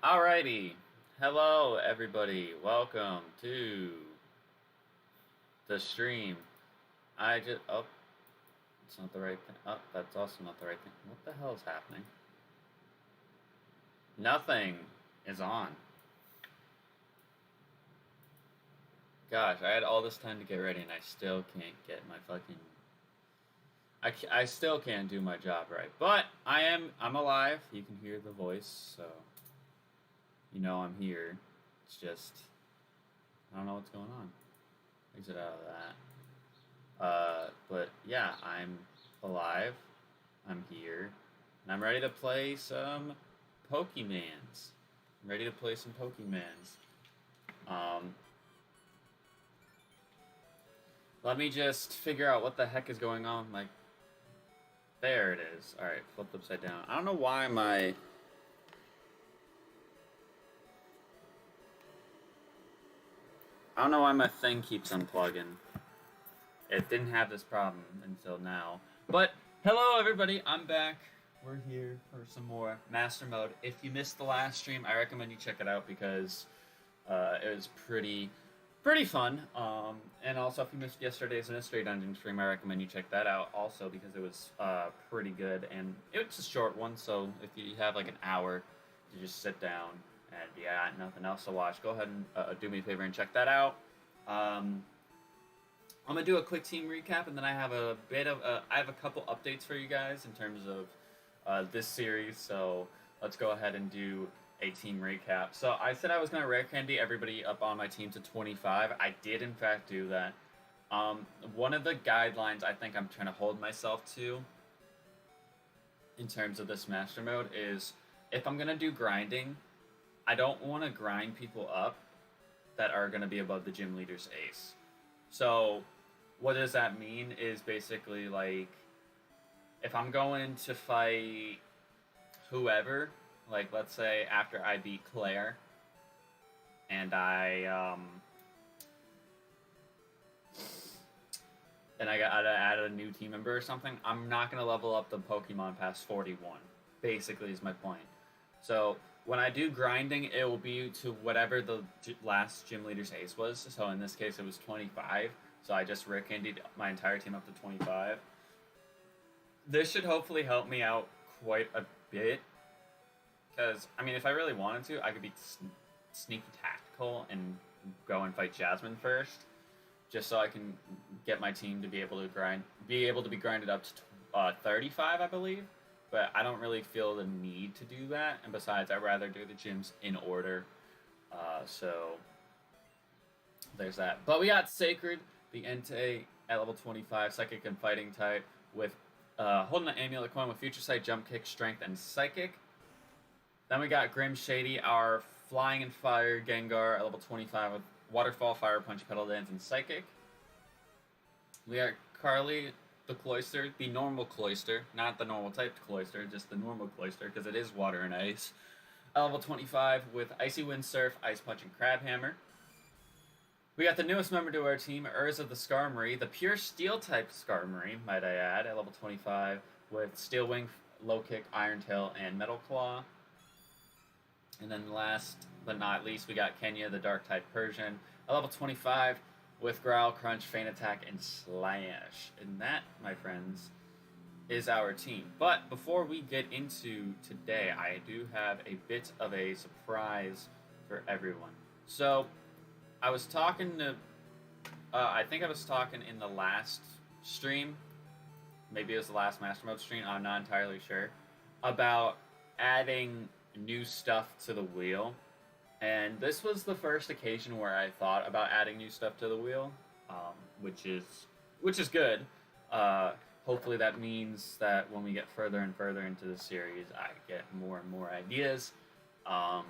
Alrighty. Hello, everybody. Welcome to the stream. Oh, it's not the right thing. Oh, that's also not the right thing. What the hell is happening? Nothing is on. Gosh, I had all this time to get ready and I still can't get my fucking. I still can't do my job right. But I'm alive. You can hear the voice, so you know I'm here. It's just. I don't know what's going on. Exit out of that. But yeah, I'm alive. I'm here. And I'm ready to play some Pokemans. I'm ready to play some Pokemans. Um, Let me just figure out what the heck is going on. Like, there it is. Alright, flipped upside down. I don't know why my... I don't know why my thing keeps unplugging. It didn't have this problem until now. But, hello everybody, I'm back. We're here for some more Mastermode. If you missed the last stream, I recommend you check it out because it was pretty fun. And also, if you missed yesterday's Mystery Dungeon stream, I recommend you check that out also because it was pretty good. And it was a short one, so if you have like an hour to just sit down and yeah, nothing else to watch, go ahead and do me a favor and check that out. I'm gonna do a quick team recap, and then I have I have a couple updates for you guys in terms of this series. So let's go ahead and do a team recap. So I said I was gonna rare candy everybody up on my team to 25. I did in fact do that. One of the guidelines I think I'm trying to hold myself to in terms of this master mode is if I'm gonna do grinding, I don't want to grind people up that are gonna be above the gym leader's ace. So, what does that mean is basically like, if I'm going to fight whoever, like let's say after I beat Claire, and I got added a new team member or something, I'm not gonna level up the Pokemon past 41. Basically, is my point. So when I do grinding, it will be to whatever the last gym leader's ace was. So in this case, it was 25. So I just rare candied my entire team up to 25. This should hopefully help me out quite a bit. Because, I mean, if I really wanted to, I could be sneaky tactical and go and fight Jasmine first. Just so I can get my team to be able to be grinded up to 35, I believe. But I don't really feel the need to do that. And besides, I'd rather do the gyms in order. So there's that. But we got Sacred, the Entei at level 25, Psychic and Fighting type, with holding the Amulet Coin with Future Sight, Jump Kick, Strength, and Psychic. Then we got Grim Shady, our Flying and Fire Gengar at level 25 with Waterfall, Fire Punch, Petal Dance, and Psychic. We got Carly, the Cloyster, the normal Cloyster, not the normal typed Cloyster, just the normal Cloyster, because it is water and ice. Level 25 with Icy Wind Surf, Ice Punch, and Crab Hammer. We got the newest member to our team, Urza the Skarmory, the pure Steel type Skarmory, might I add, at level 25 with Steel Wing, Low Kick, Iron Tail, and Metal Claw. And then last but not least, we got Kenya, the Dark type Persian, at level 25 with Growl, Crunch, Feint Attack, and Slash. And that, my friends, is our team. But before we get into today, I do have a bit of a surprise for everyone. So, I was talking to... I think I was talking in the last stream, maybe it was the last Master Mode stream, I'm not entirely sure, about adding new stuff to the wheel. And this was the first occasion where I thought about adding new stuff to the wheel, which is good. Hopefully that means that when we get further and further into the series, I get more and more ideas. But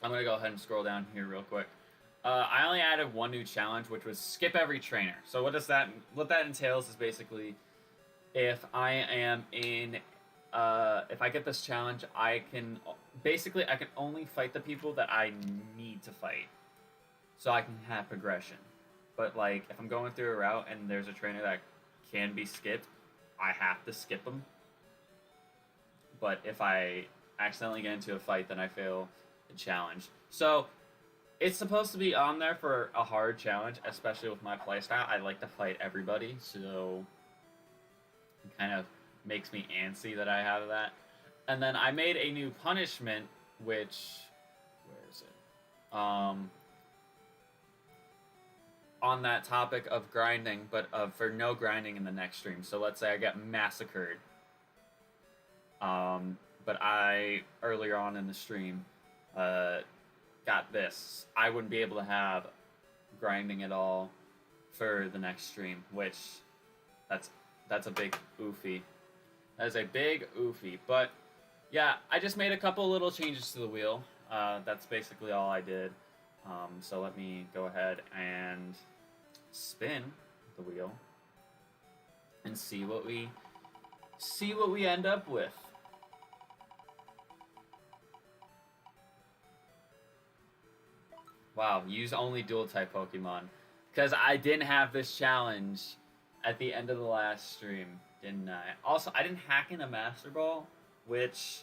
I'm going to go ahead and scroll down here real quick. I only added one new challenge, which was skip every trainer. So what that entails is basically if I am in... if I get this challenge, I can only fight the people that I need to fight, so I can have progression. But like, if I'm going through a route and there's a trainer that can be skipped, I have to skip them. But if I accidentally get into a fight, then I fail the challenge. So it's supposed to be on there for a hard challenge, especially with my playstyle. I like to fight everybody, so it kind of makes me antsy that I have that. And then I made a new punishment, which, where is it? On that topic of grinding, but for no grinding in the next stream. So let's say I get massacred. But I, earlier on in the stream, got this. I wouldn't be able to have grinding at all for the next stream, which that's a big oofy. That is a big oofy. But yeah, I just made a couple little changes to the wheel. That's basically all I did. So let me go ahead and spin the wheel and see what we end up with. Wow, use only dual type Pokemon. Because I didn't have this challenge at the end of the last stream, didn't I? Also, I didn't hack in a Master Ball, which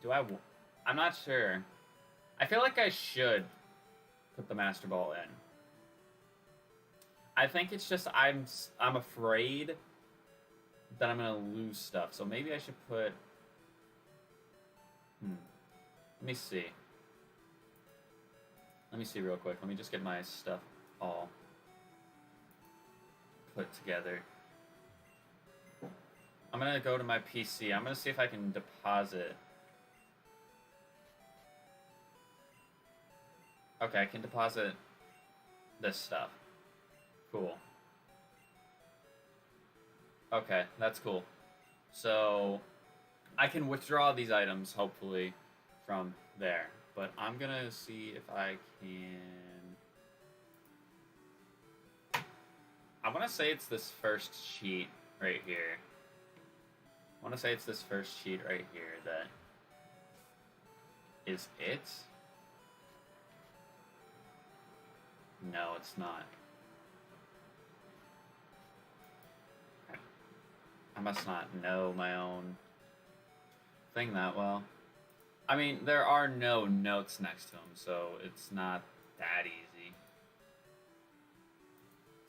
I'm not sure. I feel like I should put the Master Ball in. I think it's just I'm afraid that I'm gonna lose stuff. So maybe I should put. Let me see. Let me see real quick. Let me just get my stuff all put together. I'm gonna go to my PC. I'm gonna see if I can deposit. Okay, I can deposit this stuff. Cool. Okay, that's cool. So I can withdraw these items, hopefully, from there. But I'm gonna see if I can. I want to say it's this first sheet right here. I want to say it's this first sheet right here that is it. No, it's not. I must not know my own thing that well. I mean, there are no notes next to them, so it's not that easy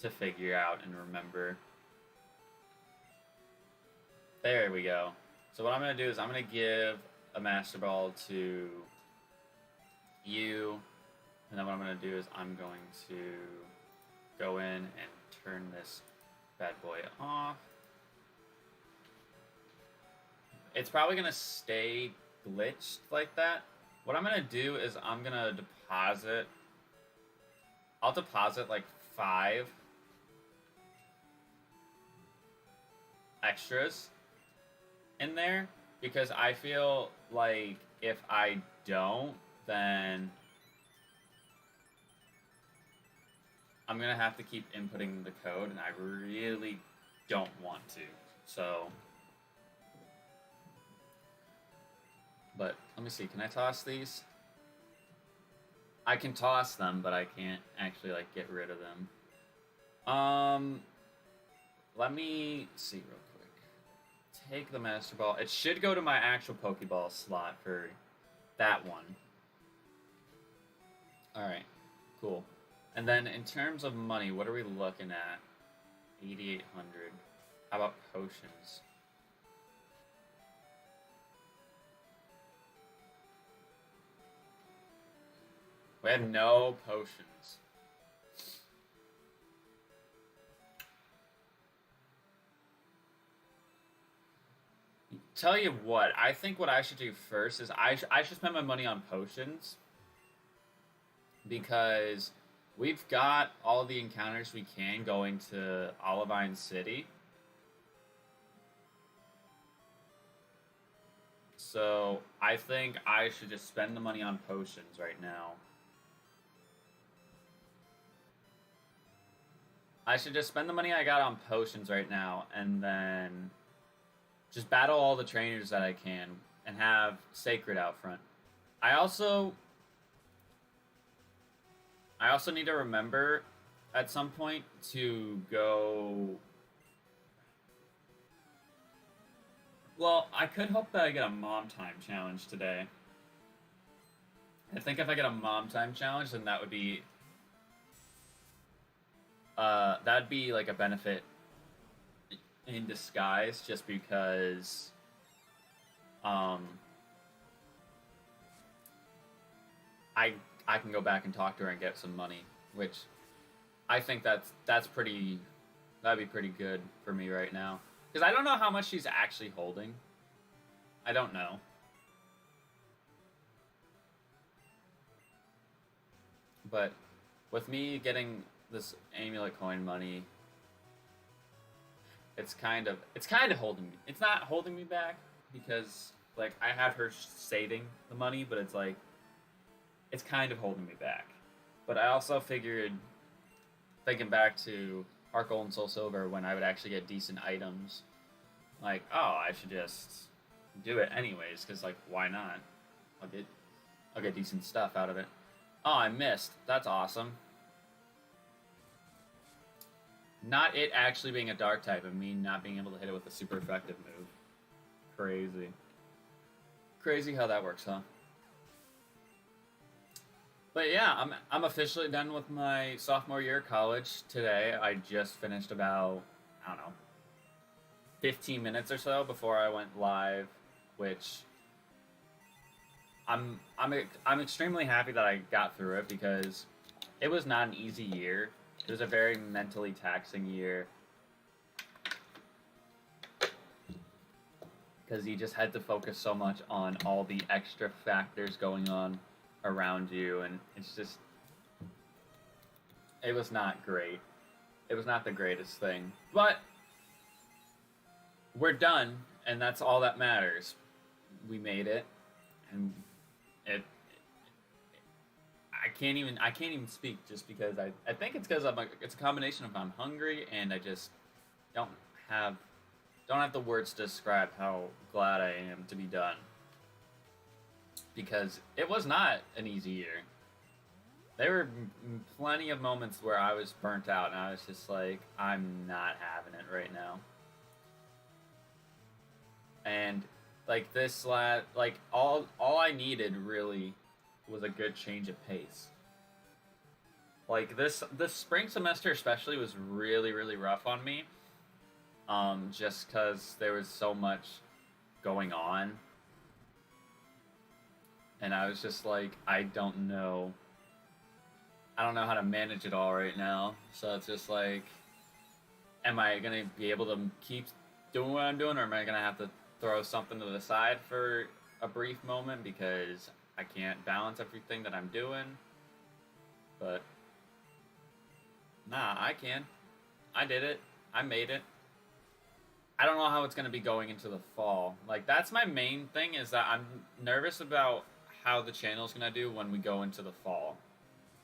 to figure out and remember. There we go. So what I'm going to do is I'm going to give a Master Ball to you, and then what I'm going to do is I'm going to go in and turn this bad boy off. It's probably going to stay glitched like that. What I'm going to do is I'm going to deposit. I'll deposit like 5 extras in there because I feel like if I don't, then I'm going to have to keep inputting the code, and I really don't want to. So, but let me see, can I toss these? I can toss them, but I can't actually like get rid of them. Let me see real quick. Take the Master Ball. It should go to my actual Pokeball slot for that one. Alright, cool. And then in terms of money, what are we looking at? 8,800. How about potions? We have no potions. Tell you what, I think what I should do first is I should spend my money on potions, because we've got all the encounters we can going to Olivine City. So I think I should just spend the money on potions right now. I should just spend the money I got on potions right now, and then just battle all the trainers that I can, and have Sacred out front. I also need to remember at some point to go. Well, I could hope that I get a mom time challenge today. I think if I get a mom time challenge, then that'd be like a benefit in disguise, just because I can go back and talk to her and get some money, which I think that'd be pretty good for me right now, because I don't know how much she's actually holding. I don't know. But with me getting this amulet coin money, it's kind of holding me. It's not holding me back, because like I have her saving the money, but it's like it's kind of holding me back. But I also figured, thinking back to Heart Gold and Soul Silver, when I would actually get decent items, like, oh, I should just do it anyways, because like, why not? I'll get decent stuff out of it. Oh, I missed. That's awesome. Not it actually being a dark type, and me not being able to hit it with a super effective move. Crazy. Crazy how that works, huh? But yeah, I'm officially done with my sophomore year of college today. I just finished about, I don't know, 15 minutes or so before I went live, which I'm extremely happy that I got through it, because it was not an easy year. It was a very mentally taxing year, because you just had to focus so much on all the extra factors going on around you, and it's just, it was not great. It was not the greatest thing, but we're done, and that's all that matters. We made it, and I can't even speak, just because I think it's because it's a combination of I'm hungry, and I just don't have the words to describe how glad I am to be done, because it was not an easy year. There were plenty of moments where I was burnt out, and I was just like, I'm not having it right now. And like all I needed really was a good change of pace. Like this spring semester especially was really, really rough on me. Just because there was so much going on. And I was just like, I don't know how to manage it all right now. So it's just like, am I going to be able to keep doing what I'm doing, or am I going to have to throw something to the side for a brief moment because I can't balance everything that I'm doing? But nah, I can. I did it. I made it. I don't know how it's going to be going into the fall. Like, that's my main thing, is that I'm nervous about how the channel's going to do when we go into the fall.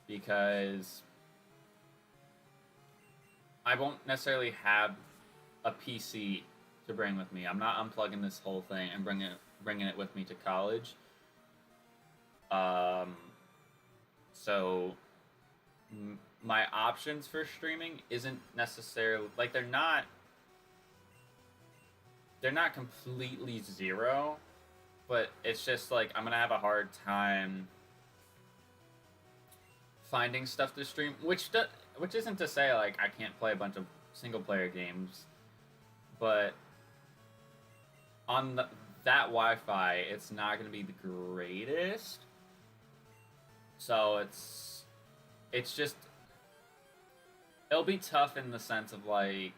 Because I won't necessarily have a PC to bring with me. I'm not unplugging this whole thing and bringing it with me to college. So my options for streaming isn't necessarily, like, they're not completely zero, but it's just like I'm gonna have a hard time finding stuff to stream, which isn't to say like I can't play a bunch of single player games, but on that Wi-Fi, it's not gonna be the greatest. So it's just, it'll be tough in the sense of like,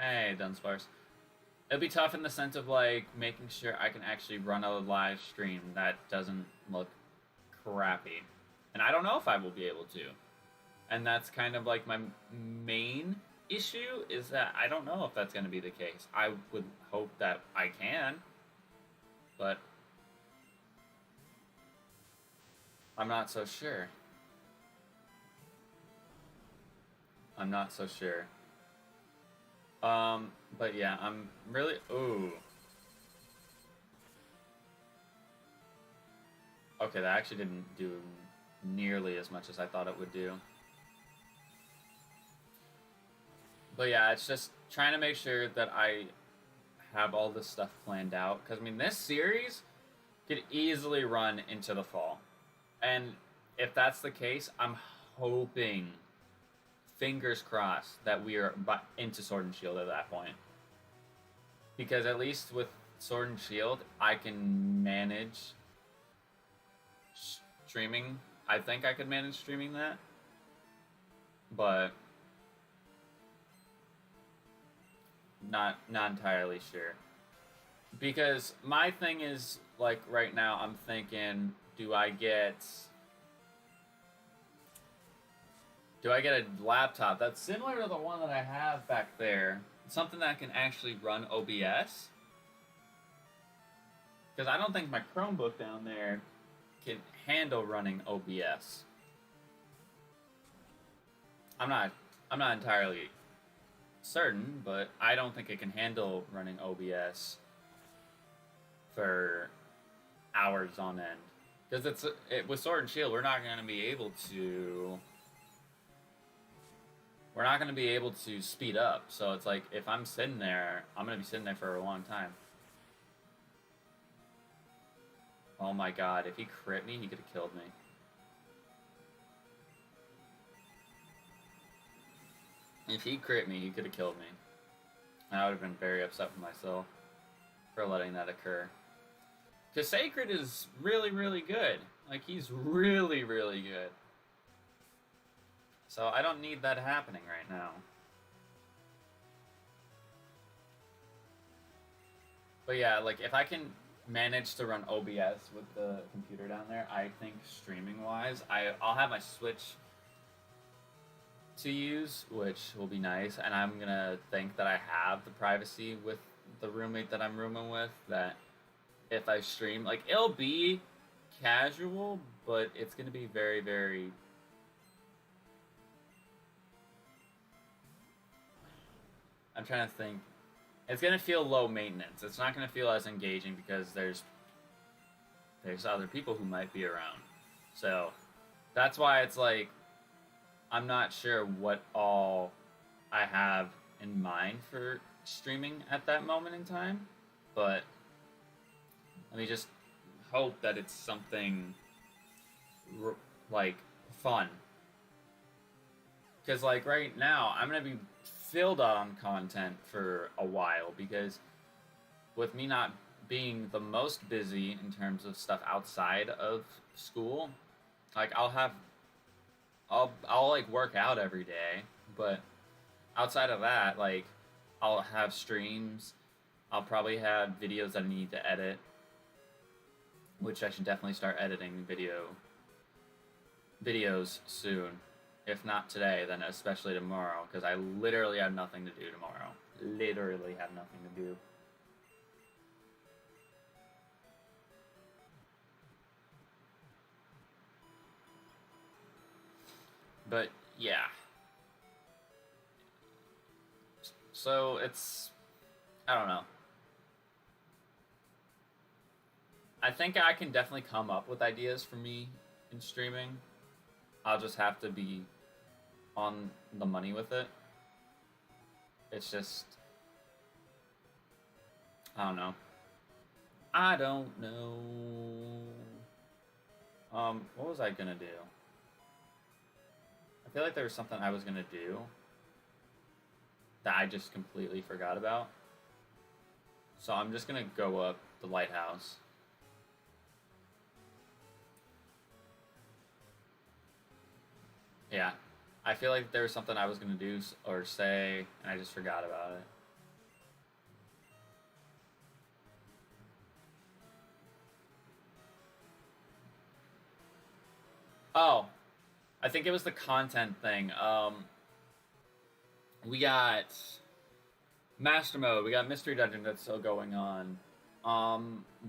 hey, Dunsparce. It'll be tough in the sense of like making sure I can actually run a live stream that doesn't look crappy. And I don't know if I will be able to. And that's kind of like my main issue, is that I don't know if that's going to be the case. I would hope that I can, but I'm not so sure. I'm not so sure. But yeah, I'm really, ooh. Okay, that actually didn't do nearly as much as I thought it would do. But yeah, it's just trying to make sure that I have all this stuff planned out. Because, I mean, this series could easily run into the fall. And if that's the case, I'm hoping, fingers crossed, that we are into Sword and Shield at that point. Because at least with Sword and Shield, I can manage streaming. I think I could manage streaming that. But not entirely sure. Because my thing is, like, right now I'm thinking, do I get a laptop that's similar to the one that I have back there? Something that can actually run OBS? Because I don't think my Chromebook down there can handle running OBS. I'm not entirely certain, but I don't think it can handle running OBS for hours on end. Because with Sword and Shield, we're not going to be able to speed up. So it's like, if I'm sitting there, I'm going to be sitting there for a long time. Oh my god, if he crit me, he could have killed me. If he crit me, he could have killed me. And I would have been very upset with myself for letting that occur. Because Sacred is really, really good. Like, he's really, really good. So I don't need that happening right now. But yeah, like, if I can manage to run OBS with the computer down there, I think streaming-wise, I'll have my Switch to use, which will be nice, and I'm gonna think that I have the privacy with the roommate that I'm rooming with, that if I stream, like, it'll be casual, but it's gonna be very, very... I'm trying to think. It's gonna feel low maintenance. It's not gonna feel as engaging because there's other people who might be around. So that's why it's like, I'm not sure what all I have in mind for streaming at that moment in time, but let me just hope that it's something like fun. Because like right now, I'm gonna be filled on content for a while, because with me not being the most busy in terms of stuff outside of school, like I'll like work out every day, but outside of that, like, I'll have streams, I'll probably have videos that I need to edit, which I should definitely start editing videos soon. If not today, then especially tomorrow, because I literally have nothing to do tomorrow. Literally have nothing to do. But, yeah. So, it's... I don't know. I think I can definitely come up with ideas for me in streaming. I'll just have to be on the money with it. It's just... I don't know. What was I gonna do? I feel like there was something I was gonna do that I just completely forgot about. So I'm just gonna go up the lighthouse. Yeah, I feel like there was something I was gonna do or say, and I just forgot about it. Oh, I think it was the content thing. We got Mastermode, we got Mystery Dungeon that's still going on.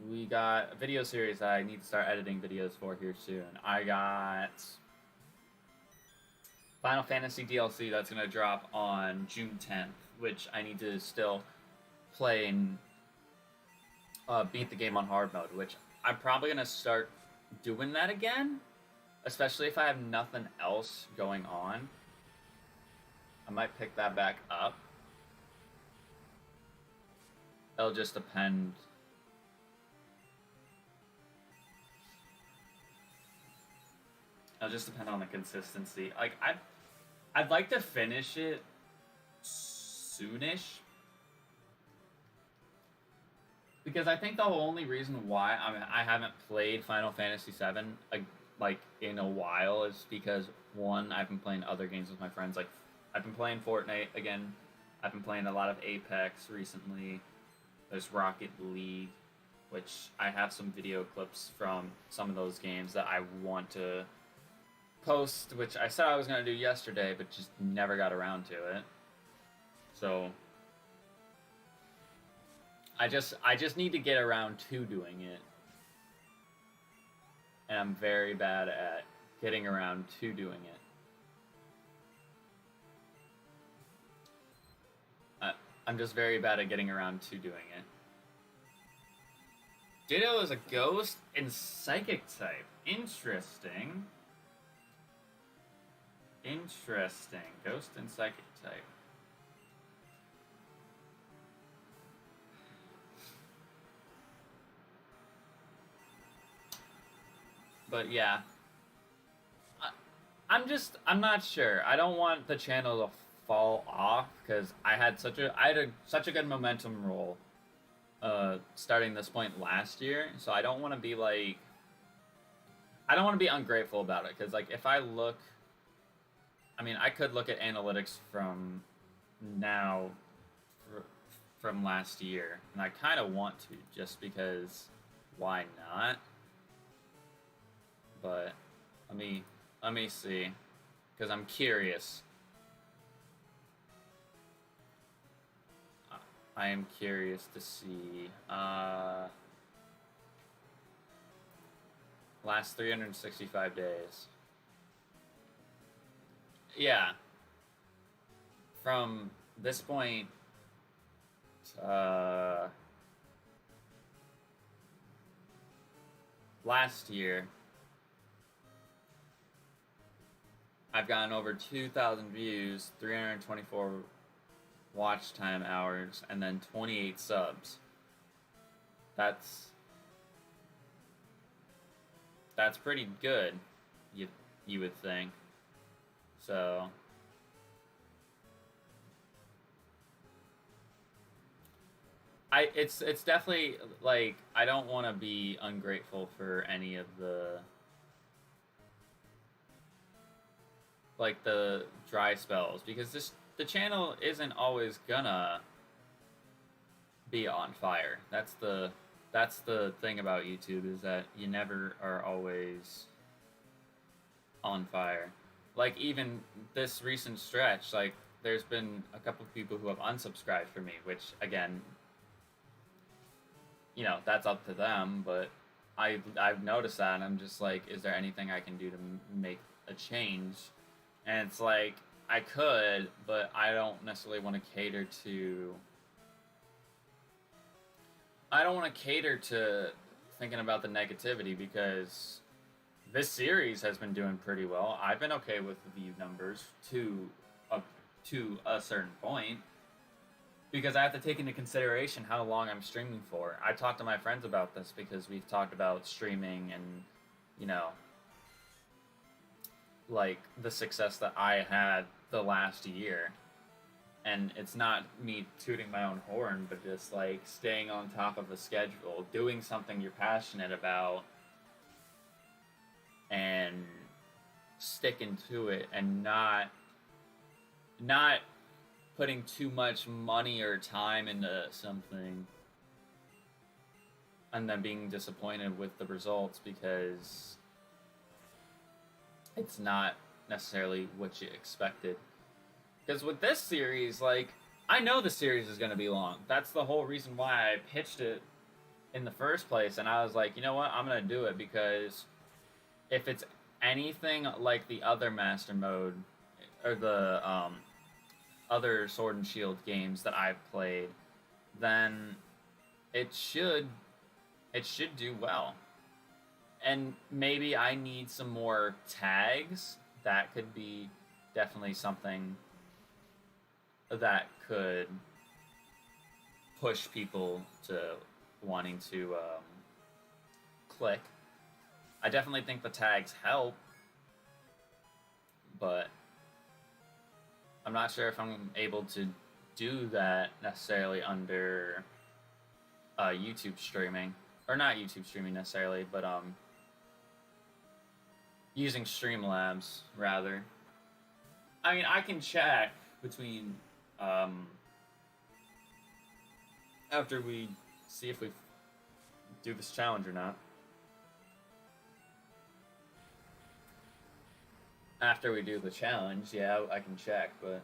We got a video series that I need to start editing videos for here soon. I got Final Fantasy DLC that's going to drop on June 10th, which I need to still play and beat the game on hard mode, which I'm probably going to start doing that again, especially if I have nothing else going on. I might pick that back up. It'll just depend. It'll just depend on the consistency. Like I'd like to finish it soonish, because I think the only reason why I haven't played Final Fantasy VII like in a while is because, one, I've been playing other games with my friends. Like I've been playing Fortnite again. I've been playing a lot of Apex recently. There's Rocket League, which I have some video clips from some of those games that I want to post, which I said I was going to do yesterday, but just never got around to it. So I just need to get around to doing it. And I'm very bad at getting around to doing it. I'm just very bad at getting around to doing it. Ditto is a ghost and psychic type. Interesting. Interesting. Ghost and psychic type. But yeah. I'm not sure. I don't want the channel to fall off, because I had such a good momentum roll starting this point last year, so I don't want to be like, I don't want to be ungrateful about it, because like if I look, I mean, I could look at analytics from now from last year, and I kind of want to, just because why not? But let me see, because I'm curious. I am curious to see last 365 days. Yeah. From this point, last year, I've gotten over 2,000 views, 324 watch time hours, and then 28 subs. That's pretty good, you would think. So it's definitely like, I don't want to be ungrateful for any of the like the dry spells, because the channel isn't always gonna be on fire. That's the thing about YouTube, is that you never are always on fire. Like even this recent stretch, like there's been a couple of people who have unsubscribed for me, which again, you know, that's up to them, but I've noticed that, and I'm just like, is there anything I can do to make a change? And it's like, I could, but I don't necessarily want to cater to... I don't want to cater to thinking about the negativity, because this series has been doing pretty well. I've been okay with the view numbers to a certain point, because I have to take into consideration how long I'm streaming for. I talked to my friends about this, because we've talked about streaming and, you know, like the success that I had the last year. And it's not me tooting my own horn, but just like staying on top of a schedule, doing something you're passionate about, and sticking to it, and not putting too much money or time into something and then being disappointed with the results because it's not necessarily what you expected. Because with this series, like, I know the series is going to be long. That's the whole reason why I pitched it in the first place. And I was like, you know what? I'm going to do it, because if it's anything like the other Mastermode, or the other Sword and Shield games that I've played, then it should do well. And maybe I need some more tags. That could be definitely something that could push people to wanting to click. I definitely think the tags help, but I'm not sure if I'm able to do that necessarily under YouTube streaming, or not YouTube streaming necessarily, but using Streamlabs rather. I mean, I can check between after we see if we do this challenge or not. After we do the challenge, yeah, I can check, but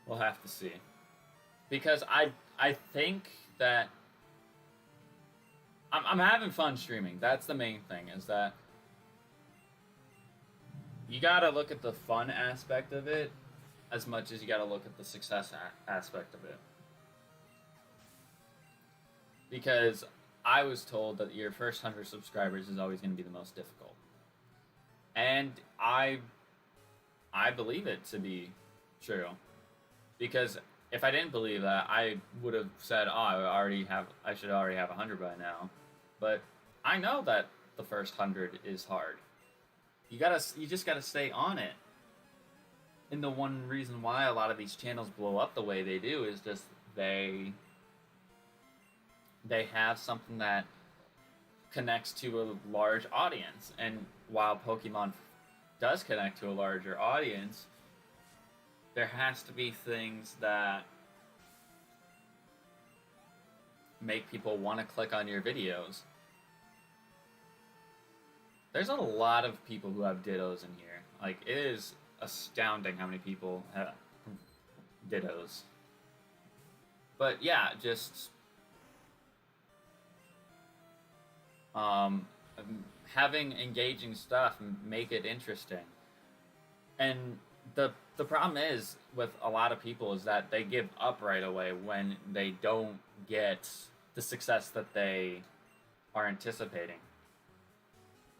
we'll have to see. Because I think that I'm having fun streaming. That's the main thing, is that you gotta look at the fun aspect of it as much as you gotta look at the success aspect of it. Because I was told that your first 100 subscribers is always going to be the most difficult. And I believe it to be true. Because if I didn't believe that, I would have said, oh, I should already have 100 by now. But I know that the first 100 is hard. You just gotta stay on it. And the one reason why a lot of these channels blow up the way they do is just they have something that connects to a large audience. And while Pokemon does connect to a larger audience, there has to be things that make people want to click on your videos. There's a lot of people who have dittos in here. Like, it is astounding how many people have dittos. But yeah, just having engaging stuff make it interesting. And the problem is with a lot of people is that they give up right away when they don't get the success that they are anticipating.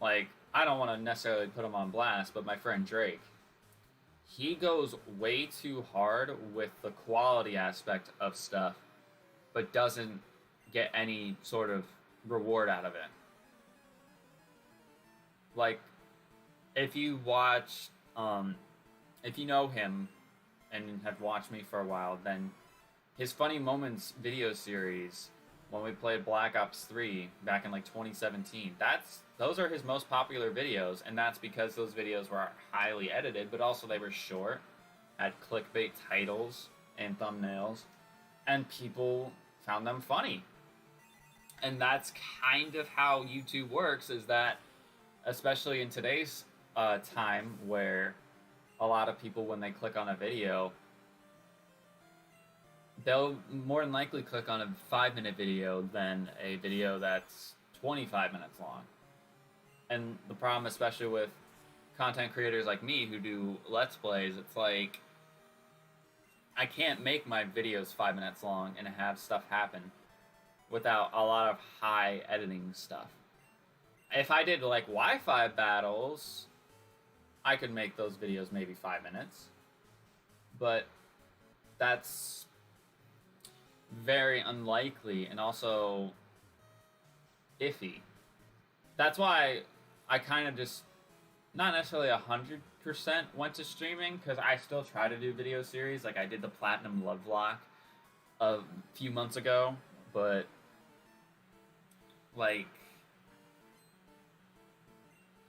Like, I don't want to necessarily put him on blast, but my friend Drake, he goes way too hard with the quality aspect of stuff, but doesn't get any sort of reward out of it. Like, if you watch, if you know him and have watched me for a while, then his Funny Moments video series, when we played Black Ops 3 back in like 2017, those are his most popular videos, and that's because those videos were highly edited, but also they were short, had clickbait titles and thumbnails, and people found them funny. And that's kind of how YouTube works, is that, especially in today's time where a lot of people, when they click on a video, they'll more than likely click on a 5-minute video than a video that's 25 minutes long. And the problem, especially with content creators like me who do Let's Plays, it's like, I can't make my videos 5 minutes long and have stuff happen without a lot of high editing stuff. If I did like Wi-Fi battles, I could make those videos maybe 5 minutes. But that's very unlikely and also iffy. That's why I kind of just, not necessarily 100% went to streaming, because I still try to do video series. Like, I did the Platinum Nuzlocke a few months ago, but like,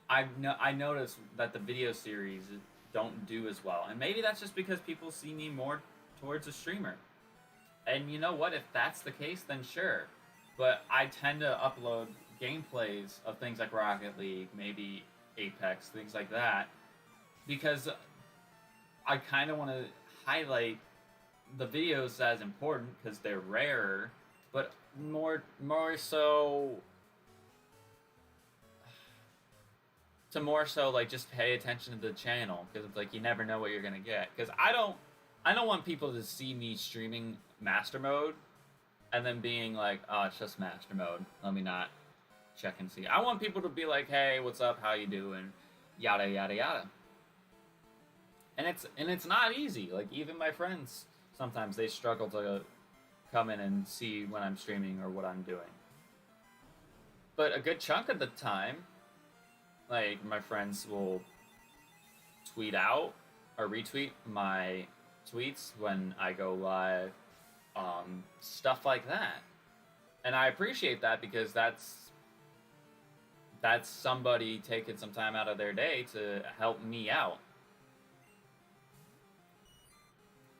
I noticed that the video series don't do as well, and maybe that's just because people see me more towards a streamer. And you know what? If that's the case, then sure. But I tend to upload gameplays of things like Rocket League, maybe Apex, things like that, because I kind of want to highlight the videos as important because they're rarer, but more so like just pay attention to the channel, because it's like you never know what you're gonna get. Because I don't want people to see me streaming Mastermode and then being like, oh, it's just Mastermode, let me not check and see. I want people to be like, hey, what's up, how you doing, yada yada yada. And it's not easy. Like, even my friends sometimes they struggle to come in and see when I'm streaming or what I'm doing. But a good chunk of the time, like, my friends will tweet out or retweet my tweets when I go live, stuff like that. And I appreciate that because that's somebody taking some time out of their day to help me out.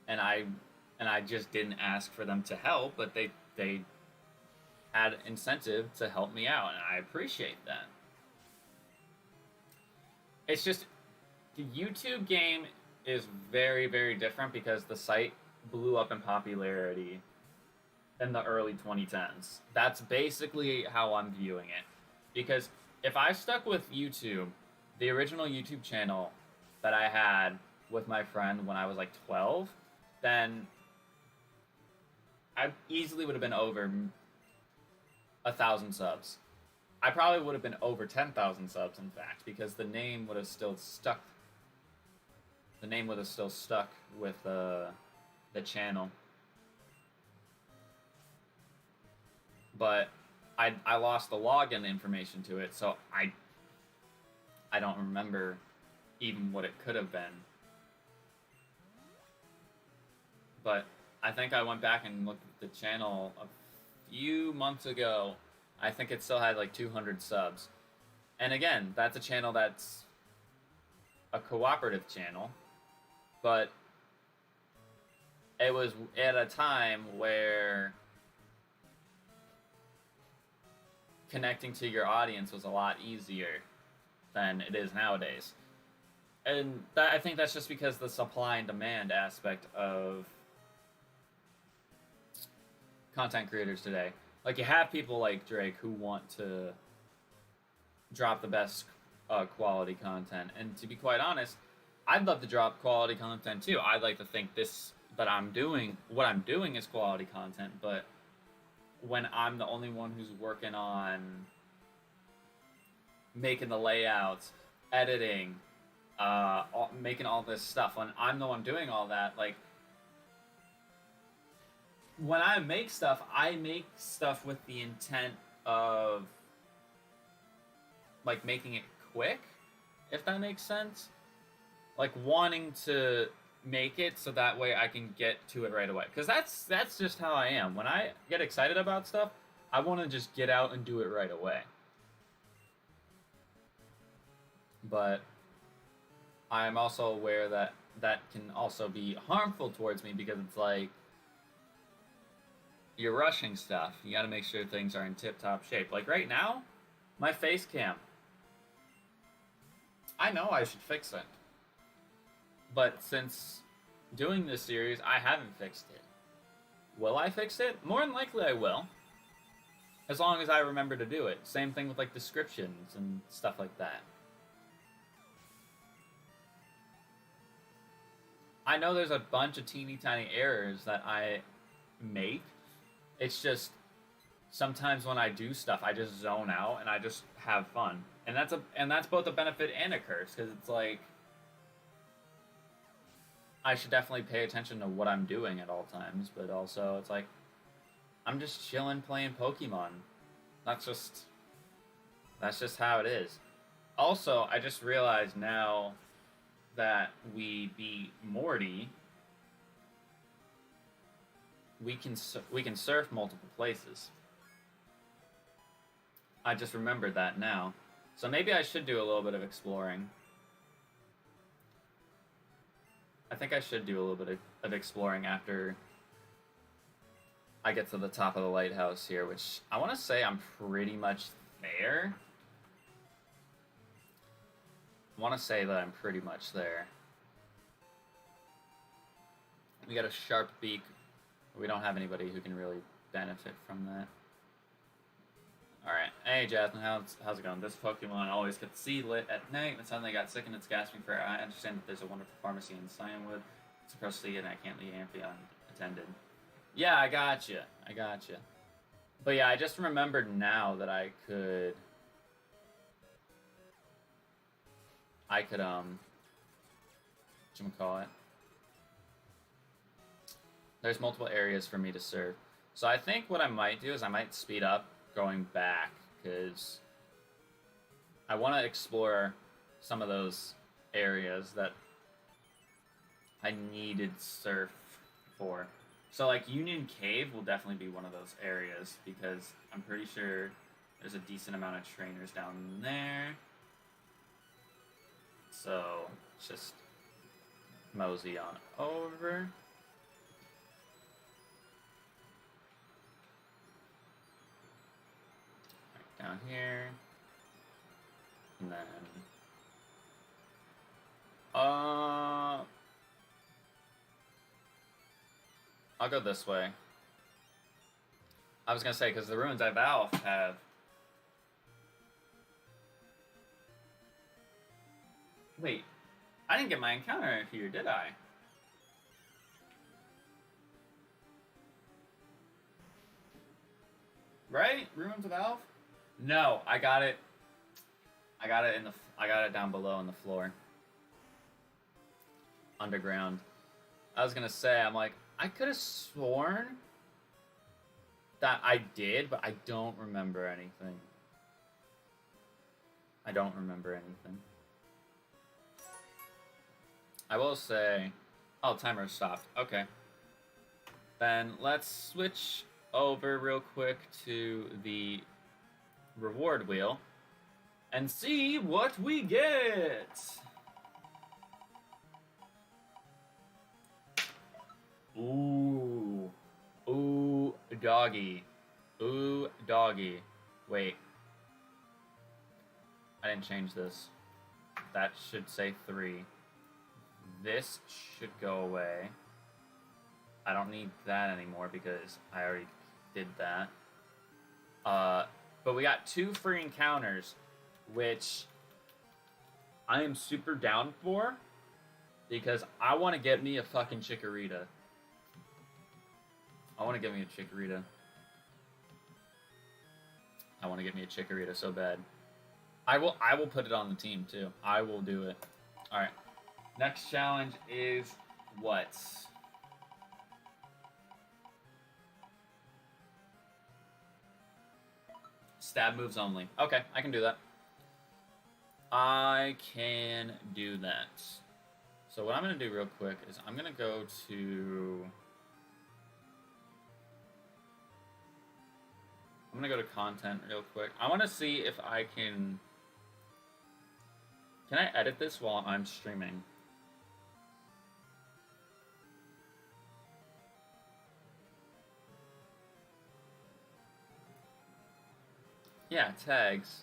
And I just didn't ask for them to help, but they had incentive to help me out, and I appreciate that. It's just the YouTube game is very, very different because the site blew up in popularity in the early 2010s. That's basically how I'm viewing it. Because if I stuck with YouTube, the original YouTube channel that I had with my friend when I was like 12, then I easily would have been over 1,000 subs. I probably would have been over 10,000 subs, in fact, because the name would have still stuck. The name would have still stuck with the channel. But I lost the login information to it, so I don't remember even what it could have been. But I think I went back and looked at the channel a few months ago. I think it still had like 200 subs. And again, that's a channel that's a cooperative channel, but it was at a time where connecting to your audience was a lot easier than it is nowadays. And I think that's just because the supply and demand aspect of content creators today. Like, you have people like Drake who want to drop the best quality content. And to be quite honest, I'd love to drop quality content too. I'd like to think what I'm doing is quality content, but when I'm the only one who's working on making the layouts, editing, making all this stuff, when I'm the one doing all that, like, when I make stuff with the intent of, like, making it quick, if that makes sense. Like, wanting to make it so that way I can get to it right away. Because that's just how I am. When I get excited about stuff, I want to just get out and do it right away. But I'm also aware that that can also be harmful towards me, because it's like, you're rushing stuff. You got to make sure things are in tip-top shape. Like right now, my face cam. I know I should fix it. But since doing this series, I haven't fixed it. Will I fix it? More than likely I will. As long as I remember to do it. Same thing with like descriptions and stuff like that. I know there's a bunch of teeny tiny errors that I make. It's just sometimes when I do stuff, I just zone out and I just have fun. And that's both a benefit and a curse, because it's like, I should definitely pay attention to what I'm doing at all times, but also it's like, I'm just chilling playing Pokemon. That's just how it is. Also, I just realized now that we beat Morty, we can surf multiple places. I just remembered that now. So maybe I should do a little bit of exploring. I think I should do a little bit of exploring after I get to the top of the lighthouse here, which I want to say I'm pretty much there. I want to say that I'm pretty much there. We got a sharp beak. We don't have anybody who can really benefit from that. Alright. Hey, Jasmine, how's it going? This Pokemon always gets sea lit at night. It suddenly got sick and it's gasping for air. I understand that there's a wonderful pharmacy in Cyanwood. It's supposed to see it and I can't leave Amphion attended. Yeah, I gotcha. But yeah, I just remembered now that I could, whatchamacallit? There's multiple areas for me to serve. So I think what I might do is I might speed up going back, because I want to explore some of those areas that I needed surf for. So like Union Cave will definitely be one of those areas, because I'm pretty sure there's a decent amount of trainers down there. So just mosey on over. Right down here. And then I'll go this way. I was gonna say, because the ruins I vow have. Wait, I didn't get my encounter here, did I? Right? Ruins of Alf? No, I got it. I got it down below on the floor. Underground. I was gonna say, I'm like, I could have sworn that I did, but I don't remember anything. I don't remember anything. I will say, oh, timer stopped. Okay. Then let's switch over real quick to the reward wheel and see what we get. Ooh. Ooh, doggy. Ooh, doggy. Wait. I didn't change this. That should say 3. This should go away. I don't need that anymore because I already did that. But we got 2 free encounters, which I am super down for, because I want to get me a fucking Chikorita. I want to get me a Chikorita. I want to get me a Chikorita so bad. I will put it on the team too. I will do it. All right. Next challenge is what? Stab moves only. Okay, I can do that. I can do that. So what I'm going to do real quick is I'm going to go to... I'm going to go to content real quick. I want to see if I can... Can I edit this while I'm streaming? Yeah, tags.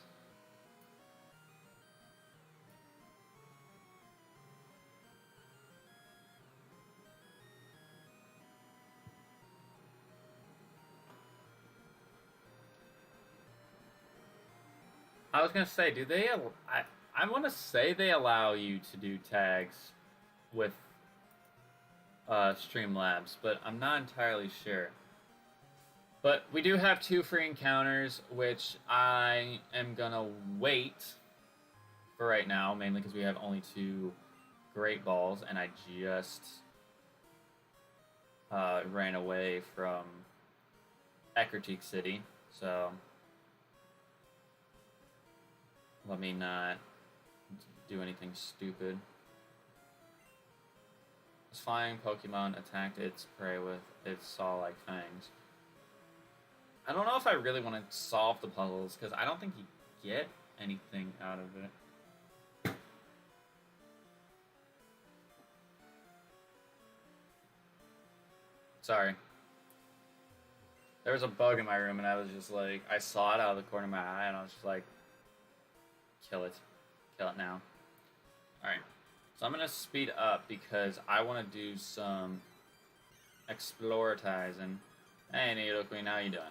I was gonna say, do they? I want to say they allow you to do tags with Streamlabs, but I'm not entirely sure. But we do have 2 free encounters, which I am gonna wait for right now, mainly because we have only 2 Great Balls, and I just ran away from Ecruteak City, so let me not do anything stupid. This flying Pokemon attacked its prey with its saw-like fangs. I don't know if I really want to solve the puzzles, because I don't think you get anything out of it. Sorry. There was a bug in my room, and I was just like, I saw it out of the corner of my eye, and I was just like, kill it. Kill it now. Alright. So I'm going to speed up, because I want to do some exploratizing. Hey, Needle Queen, how you doing?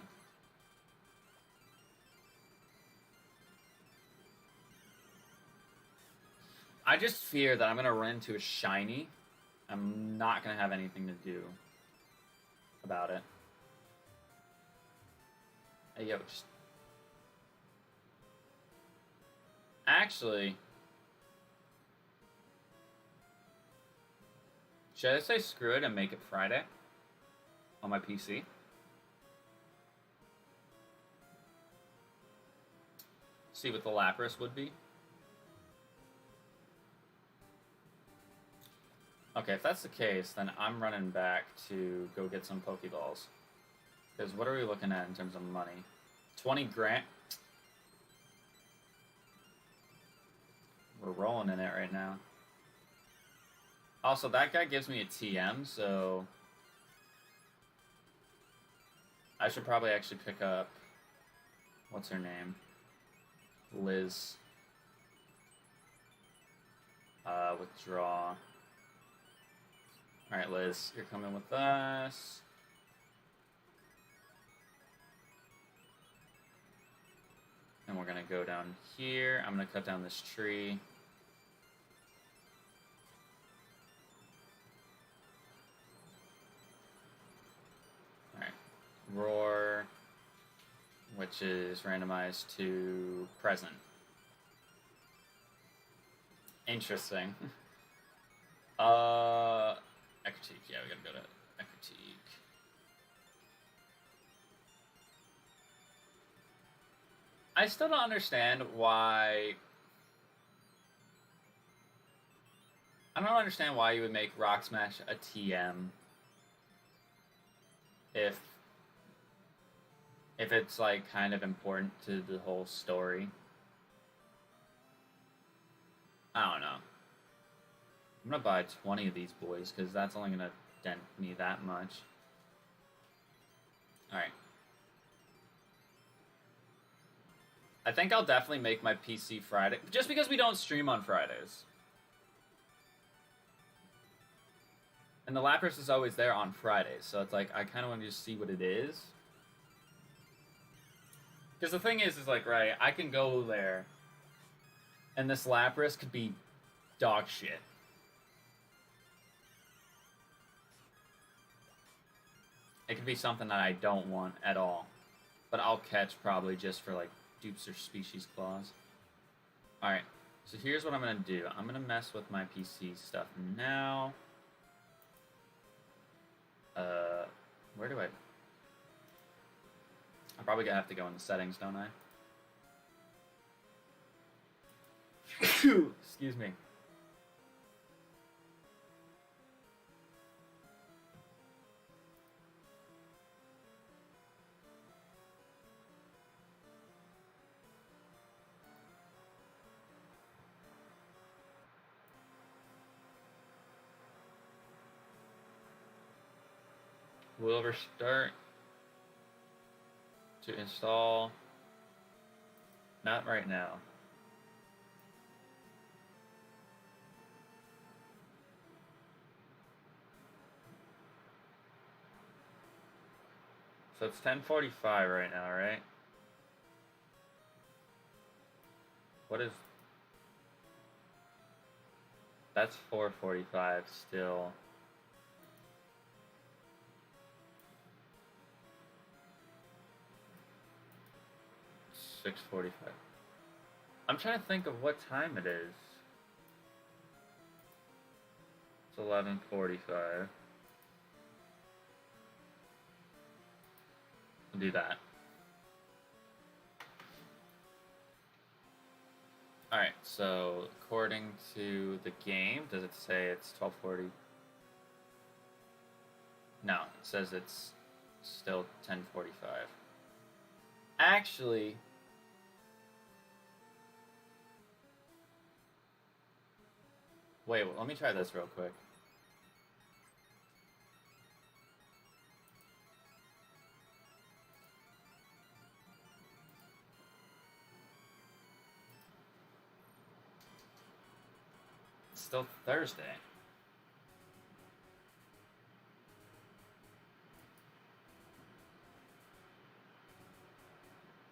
I just fear that I'm going to run into a shiny. I'm not going to have anything to do about it. Hey, yo, just... Actually... Should I say screw it and make it Friday? on my PC. See what the Lapras would be. Okay, if that's the case, then I'm running back to go get some Pokeballs. Because what are we looking at in terms of money? 20 grand? We're rolling in it right now. Also, that guy gives me a TM, so I should probably actually pick up, what's her name? Liz. Withdraw. Alright, Liz, you're coming with us. And we're gonna go down here. I'm gonna cut down this tree. Alright. Roar, which is randomized to present. Interesting. Critique. Yeah, we gotta go to critique. I still don't understand why. I don't understand why you would make Rock Smash a TM if it's like kind of important to the whole story. I don't know. I'm gonna buy 20 of these boys because that's only gonna dent me that much. Alright. I think I'll definitely make my PC Friday, just because we don't stream on Fridays. And the Lapras is always there on Fridays, so it's like, I kind of want to just see what it is. Because the thing is like, right, I can go there, and this Lapras could be dog shit. It could be something that I don't want at all. But I'll catch probably just for like dupes or species claws. Alright, so here's what I'm going to do. I'm going to mess with my PC stuff now. Where do I... I'm probably going to have to go in the settings, don't I? Excuse me. We'll restart to install. Not right now. So it's 10:45 right now, right? What is... That's 4:45 still. .45. I'm trying to think of what time it is. It's 11:45. I'll do that. Alright, so according to the game, does it say it's 12:40? No, it says it's still 10:45. Actually... Wait, let me try this real quick. It's still Thursday.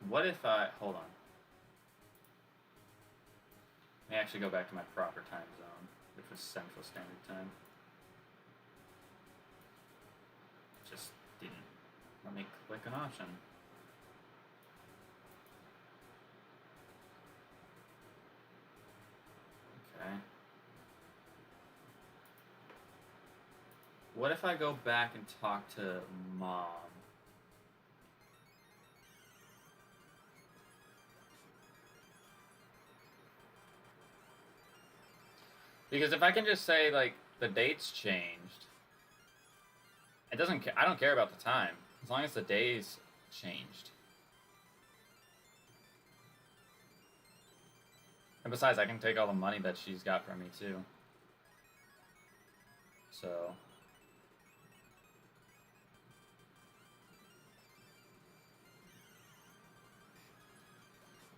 What if I... Hold on. Let me actually go back to my proper time zone, which was Central Standard Time. Just didn't let me click an option. Okay. What if I go back and talk to Mom? Because if I can just say, like, the date's changed, it doesn't. I don't care about the time as long as the day's changed. And besides, I can take all the money that she's got from me too. So.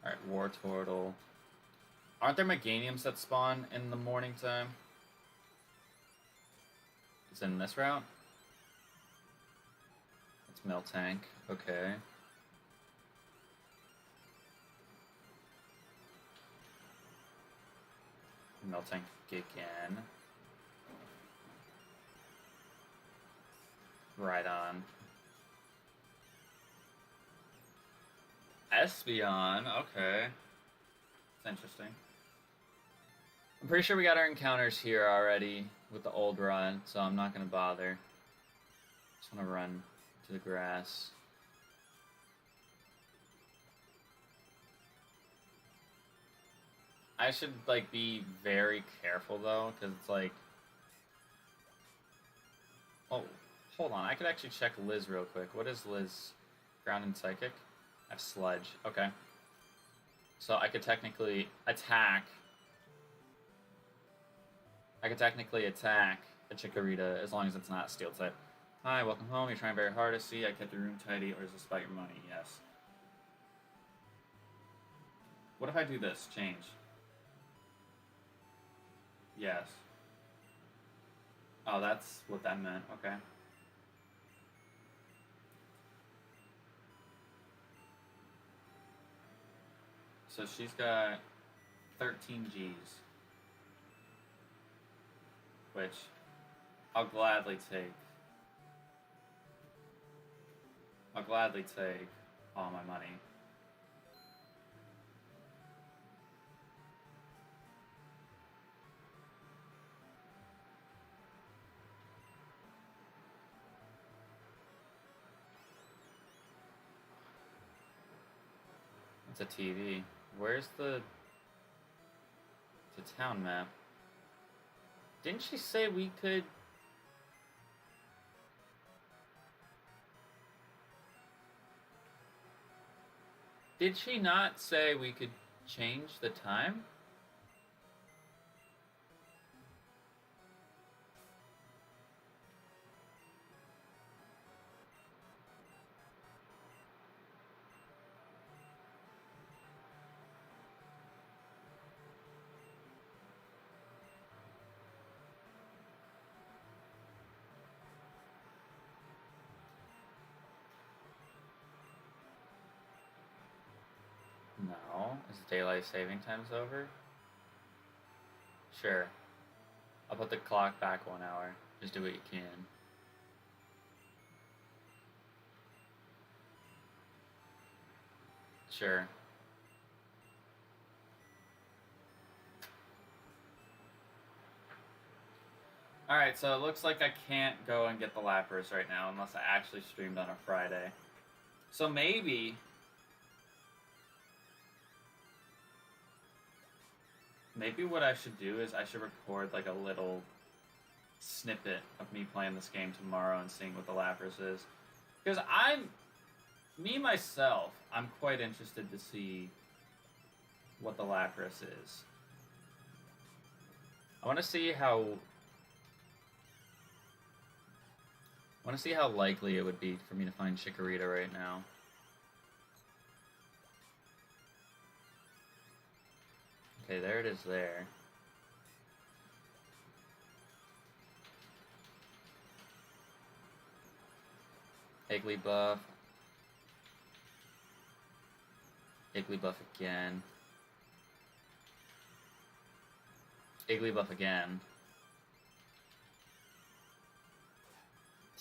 Alright, War Turtle. Aren't there Meganiums that spawn in the morning time? It's in this route? It's Mill Tank. Okay. Mill Tank again. Right on. Espeon, okay. That's interesting. I'm pretty sure we got our encounters here already with the old run, so I'm not gonna bother. Just wanna run to the grass. I should, like, be very careful, though, because it's like... Oh, hold on. I could actually check Liz real quick. What is Liz? Ground and Psychic? I have Sludge. Okay. So I could technically attack... I could technically attack a Chikorita as long as it's not Steel type. Hi, welcome home. You're trying very hard to see. I kept your room tidy, or is this about your money? Yes. What if I do this? Change. Yes. Oh, that's what that meant. Okay. So she's got 13 Gs. Which I'll gladly take. I'll gladly take all my money. It's a TV. Where's the town map? Didn't she say we could... Did she not say we could change the time? No. Is daylight saving times over? Sure. I'll put the clock back 1 hour. Just do what you can. Sure. Alright, so it looks like I can't go and get the Lapras right now unless I actually streamed on a Friday. So maybe... Maybe what I should do is I should record like a little snippet of me playing this game tomorrow and seeing what the Lapras is. Because myself, I'm quite interested to see what the Lapras is. I want to see how likely it would be for me to find Chikorita right now. Okay, there it is there. Igglybuff. Igglybuff again. Igglybuff again.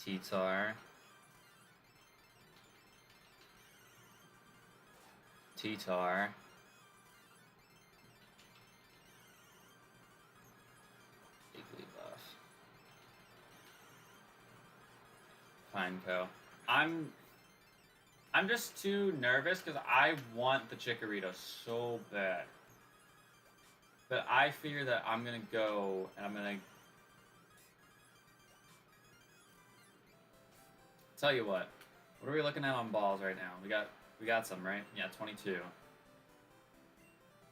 T-Tar. T-Tar. Pineco. I'm just too nervous because I want the Chikorita so bad. But I fear that I'm gonna go and I'm gonna tell you what. What are we looking at on balls right now? We got some, right? Yeah, 22.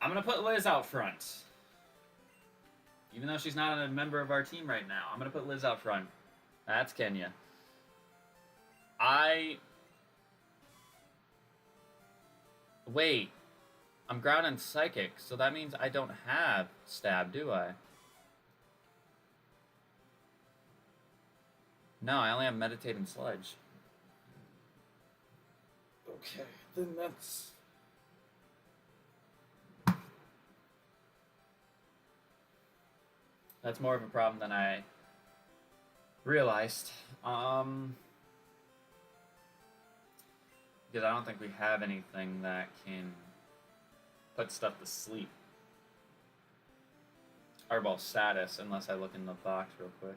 I'm gonna put Liz out front. Even though she's not a member of our team right now, I'm gonna put Liz out front. That's Kenya. Wait. I'm ground and psychic, so that means I don't have stab, do I? No, I only have meditate and sludge. Okay, then that's more of a problem than I realized. Because I don't think we have anything that can put stuff to sleep. Arball status, unless I look in the box real quick.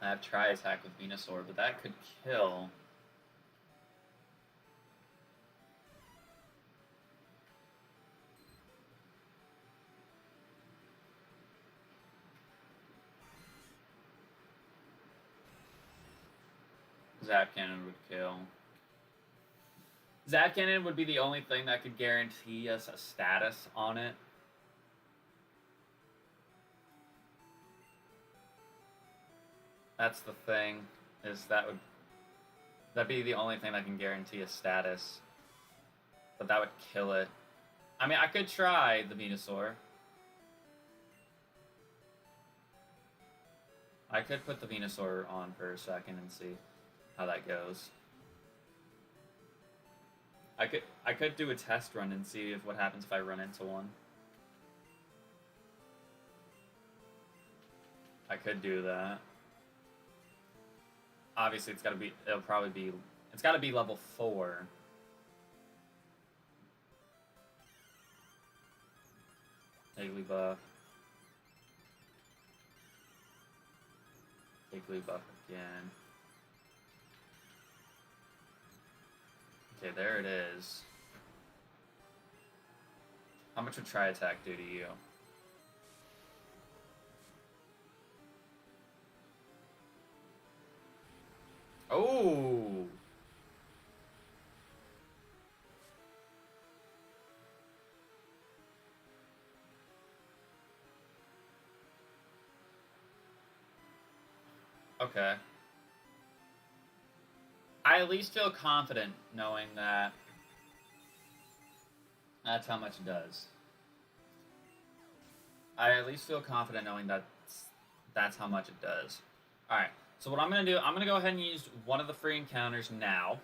I have Tri-Attack with Venusaur, but that could kill. Zap Cannon would kill. Zap Cannon would be the only thing that could guarantee us a status on it. That's the thing, is that'd be the only thing that can guarantee a status. But that would kill it. I mean, I could try the Venusaur. I could put the Venusaur on for a second and see how that goes. I could do a test run and see what happens if I run into one. I could do that. Obviously, it's gotta be level 4. Jigglypuff. Jigglypuff again. Okay, there it is. How much would Tri-Attack do to you? Oh! Okay. I at least feel confident knowing that that's how much it does. I at least feel confident knowing that that's how much it does. Alright, so what I'm going to do, I'm going to go ahead and use one of the free encounters now.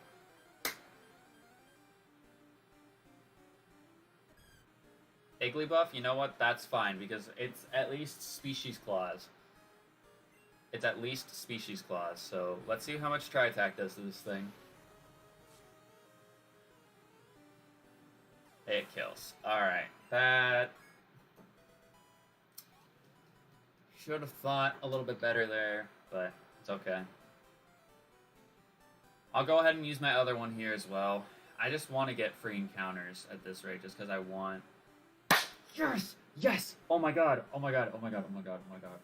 Igglybuff, you know what? That's fine, because it's at least Species Clause. It's at least Species Clause, so let's see how much Tri-Attack does to this thing. It kills. Alright, that... should have thought a little bit better there, but it's okay. I'll go ahead and use my other one here as well. I just want to get free encounters at this rate, just because I want... Yes! Yes! Oh my god! Oh my god! Oh my god! Oh my god! Oh my god!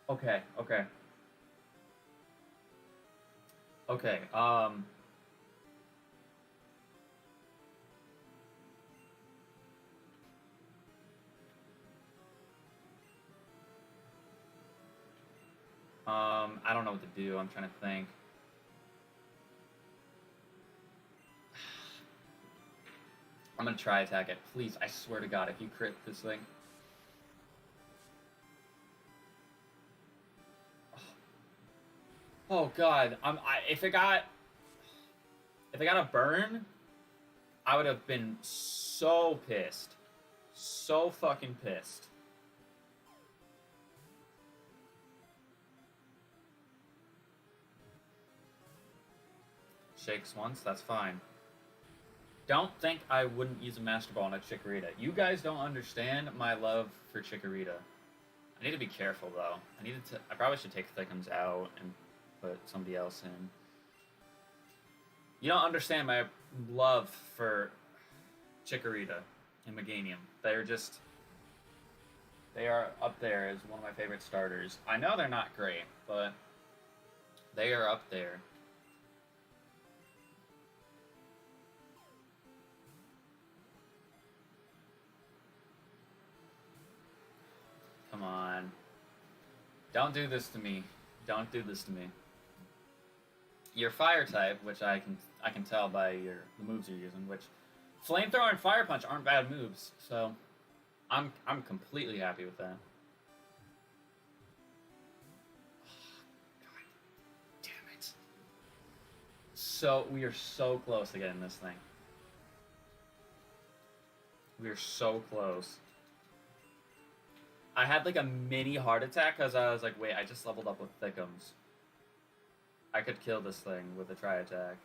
Okay, okay. Okay, I don't know what to do. I'm trying to think. I'm gonna try attack it. Please, I swear to God, if you crit this thing. Oh God, if it got a burn, I would have been so pissed. So fucking pissed. shakes once, that's fine. Don't think I wouldn't use a Master Ball on a Chikorita. You guys don't understand my love for Chikorita. I need to be careful, though. I probably should take Thickums out and put somebody else in. You don't understand my love for Chikorita and Meganium. They are up there as one of my favorite starters. I know they're not great, but they are up there. Come on. Don't do this to me. Don't do this to me. Your fire type, which I can tell by the moves you're using, which Flamethrower and Fire Punch aren't bad moves, so I'm completely happy with that. God damn it. So we are so close to getting this thing. We are so close. I had like a mini heart attack because I was like, wait, I just leveled up with Thickums. I could kill this thing with a tri-attack.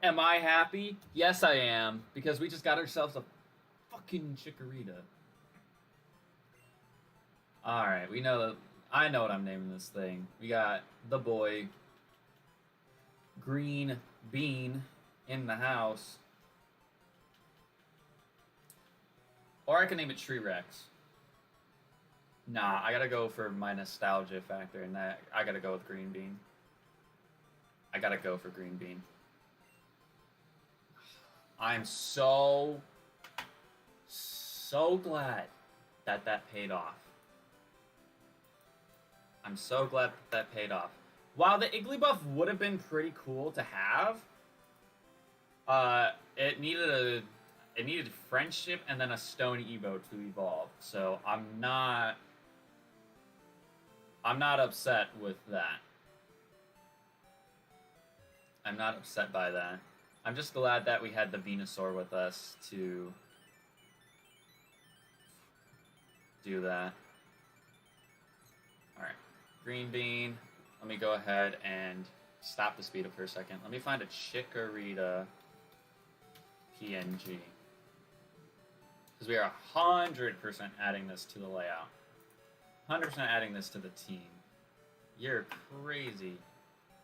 Am I happy? Yes, I am. Because we just got ourselves a fucking Chikorita. Alright, we know that. I know what I'm naming this thing. We got the boy Green Bean in the house. Or I can name it Tree Rex. Nah, I gotta go for my nostalgia factor, and that I gotta go with Green Bean. I gotta go for Green Bean. I'm so glad that paid off. I'm so glad that paid off. While the Igglybuff would have been pretty cool to have, it needed friendship and then a stone Evo to evolve. So I'm not upset with that. I'm not upset by that. I'm just glad that we had the Venusaur with us to do that. Alright. Green Bean. Let me go ahead and stop the speed up for a second. Let me find a Chikorita PNG. Because we are 100% adding this to the layout. 100% adding this to the team. You're crazy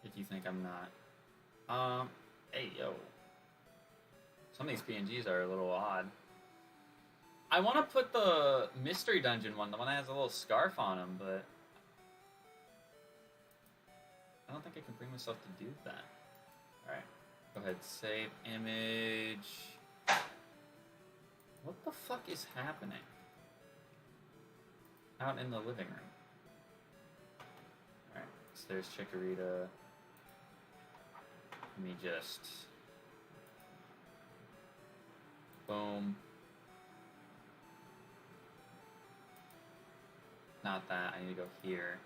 if you think I'm not. Hey, yo. Some of these PNGs are a little odd. I want to put the Mystery Dungeon one, the one that has a little scarf on him, but I don't think I can bring myself to do that. Alright, go ahead, save image. What the fuck is happening out in the living room? Alright, so there's Chikorita. Let me just... boom. Not that, I need to go here.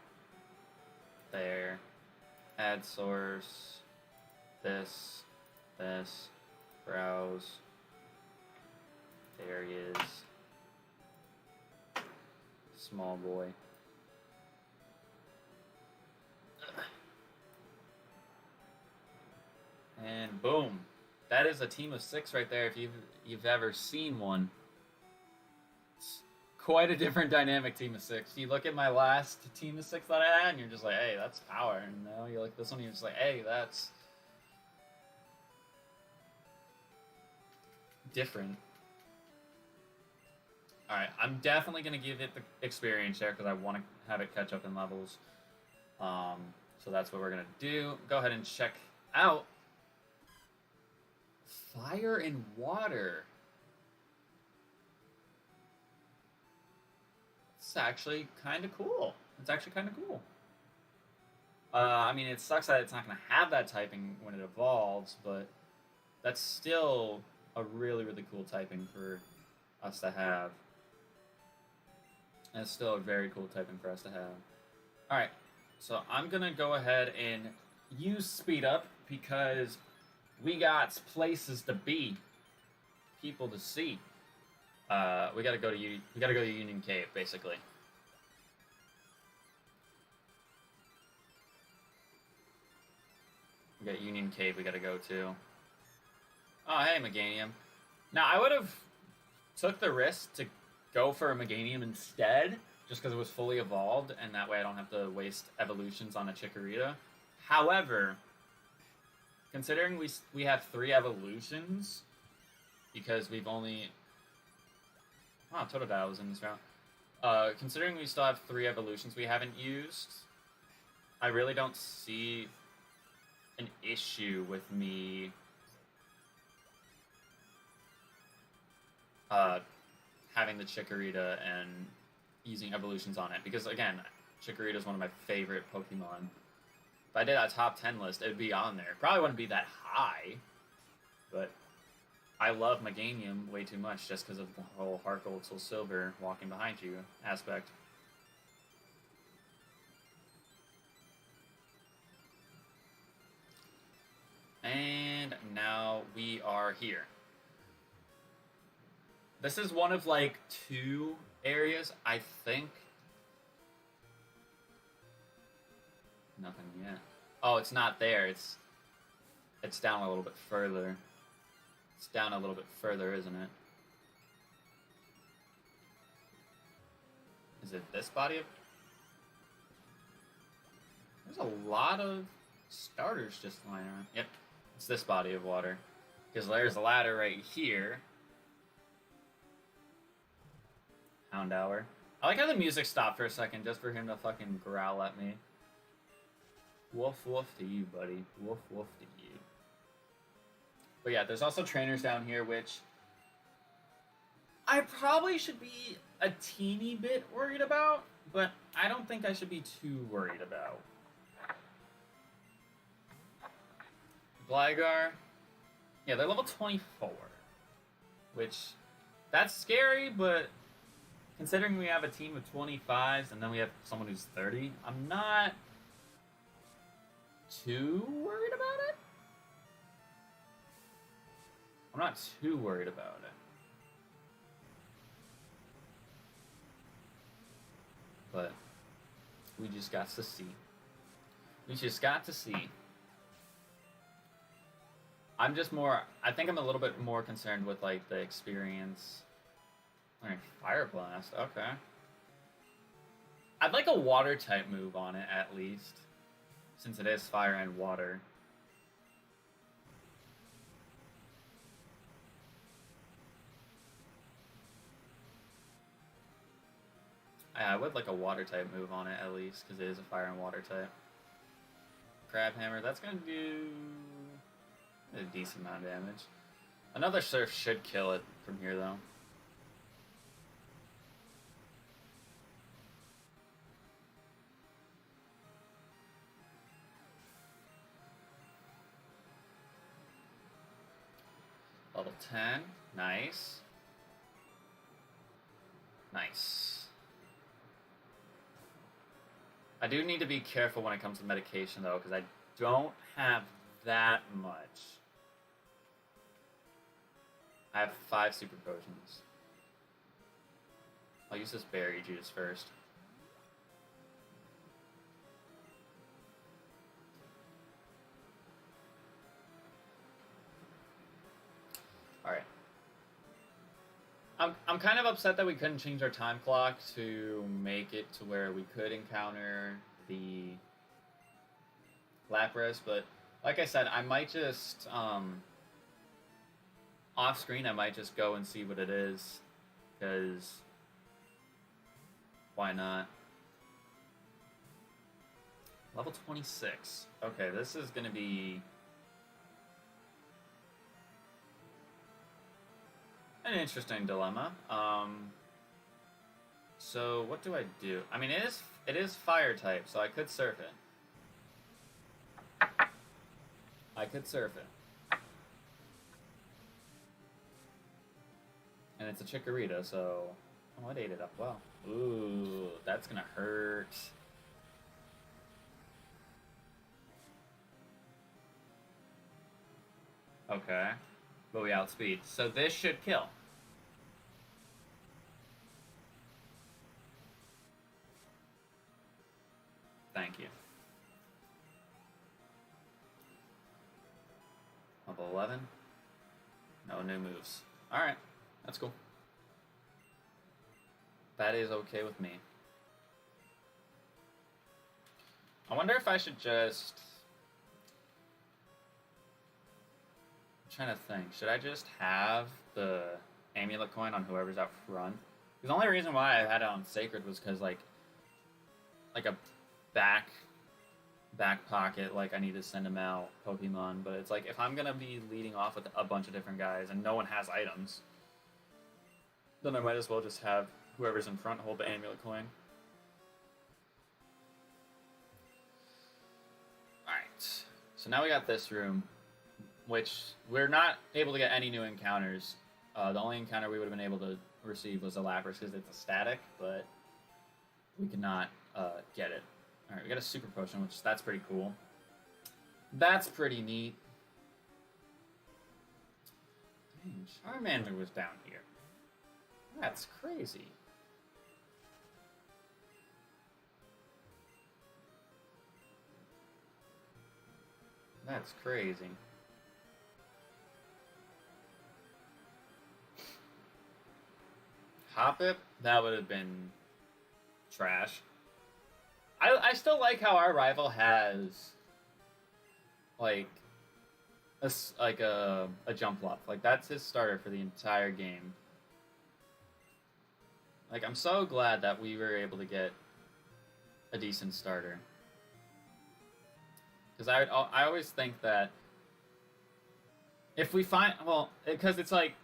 There. Add source. This. Browse. There he is. Small boy. And boom. That is a team of 6 right there if you've ever seen one. It's quite a different dynamic team of 6. You look at my last team of 6 that I had and you're just like, hey, that's power. And now you look at this one and you're just like, hey, that's different. Alright, I'm definitely going to give it the experience share because I want to have it catch up in levels. So that's what we're going to do. Go ahead and check out Fire and Water. It's actually kind of cool. It's actually kind of cool. I mean, it sucks that it's not going to have that typing when it evolves, but that's still a really, really cool typing for us to have. And it's still a very cool typing for us to have. Alright, so I'm going to go ahead and use Speed Up because we got places to be, people to see. We gotta go to Union Cave, basically. We got Union Cave we gotta go to. Oh, hey, Meganium. Now, I would have took the risk to go for a Meganium instead, just because it was fully evolved, and that way I don't have to waste evolutions on a Chikorita. However, considering we have 3 evolutions, because we've only... Oh, Totodile was in this round. Considering we still have 3 evolutions we haven't used, I really don't see an issue with me having the Chikorita and using evolutions on it. Because, again, Chikorita is one of my favorite Pokemon. If I did a top 10 list, it would be on there. Probably wouldn't be that high, but I love Meganium way too much just because of the whole Heart Gold Soul Silver walking behind you aspect. And now we are here. This is one of, like, 2 areas, I think. Nothing yet. Oh, it's not there. It's down a little bit further. It's down a little bit further, isn't it? Is it this body of... There's a lot of starters just lying around. Yep, it's this body of water. Because there's a ladder right here. Houndour. I like how the music stopped for a second just for him to fucking growl at me. Woof woof to you, buddy. Woof woof to you. But yeah, there's also trainers down here, which I probably should be a teeny bit worried about, but I don't think I should be too worried about. Gligar. Yeah, they're level 24. Which, that's scary, but considering we have a team of 25s and then we have someone who's 30, I'm not too worried about it. I'm not too worried about it. But we just got to see. We just got to see. I'm just more... I think I'm a little bit more concerned with, like, the experience. Alright, Fire Blast. Okay. I'd like a Water-type move on it, at least. Since it is Fire and Water. I would like a Water-type move on it, at least, because it is a Fire and Water-type. Crab Hammer, that's going to do a decent amount of damage. Another Surf should kill it from here, though. Level 10. Nice. Nice. I do need to be careful when it comes to medication, though, because I don't have that much. I have 5 super potions. I'll use this berry juice first. Alright. I'm kind of upset that we couldn't change our time clock to make it to where we could encounter the Lapras, but like I said, I might just, off screen, I might just go and see what it is, because why not? Level 26. Okay, this is going to be an interesting dilemma. So what do I do? I mean, it is fire type, so I could surf it. I could surf it. And it's a Chikorita, so... Oh, it ate it up well. Ooh, that's gonna hurt. Okay. But we outspeed. So this should kill. level 11. No new moves. Alright, that's cool. That is okay with me. I wonder if I should just... I'm trying to think. Should I just have the amulet coin on whoever's out front? The only reason why I had it on Sacred was because, like a back pocket, like, I need to send him out Pokemon, but it's like, if I'm gonna be leading off with a bunch of different guys and no one has items, then I might as well just have whoever's in front hold the amulet coin. Alright, so now we got this room, which we're not able to get any new encounters. The only encounter we would have been able to receive was a Lapras because it's a static, but we could not get it. Alright, we got a super potion, that's pretty cool. That's pretty neat. Dang, Charmander was down here. That's crazy. That's crazy. Hoppip? That would have been trash. I still like how our rival has like a jump up. Like, that's his starter for the entire game. Like, I'm so glad that we were able to get a decent starter. Because I always think that if we find, well, because it's like,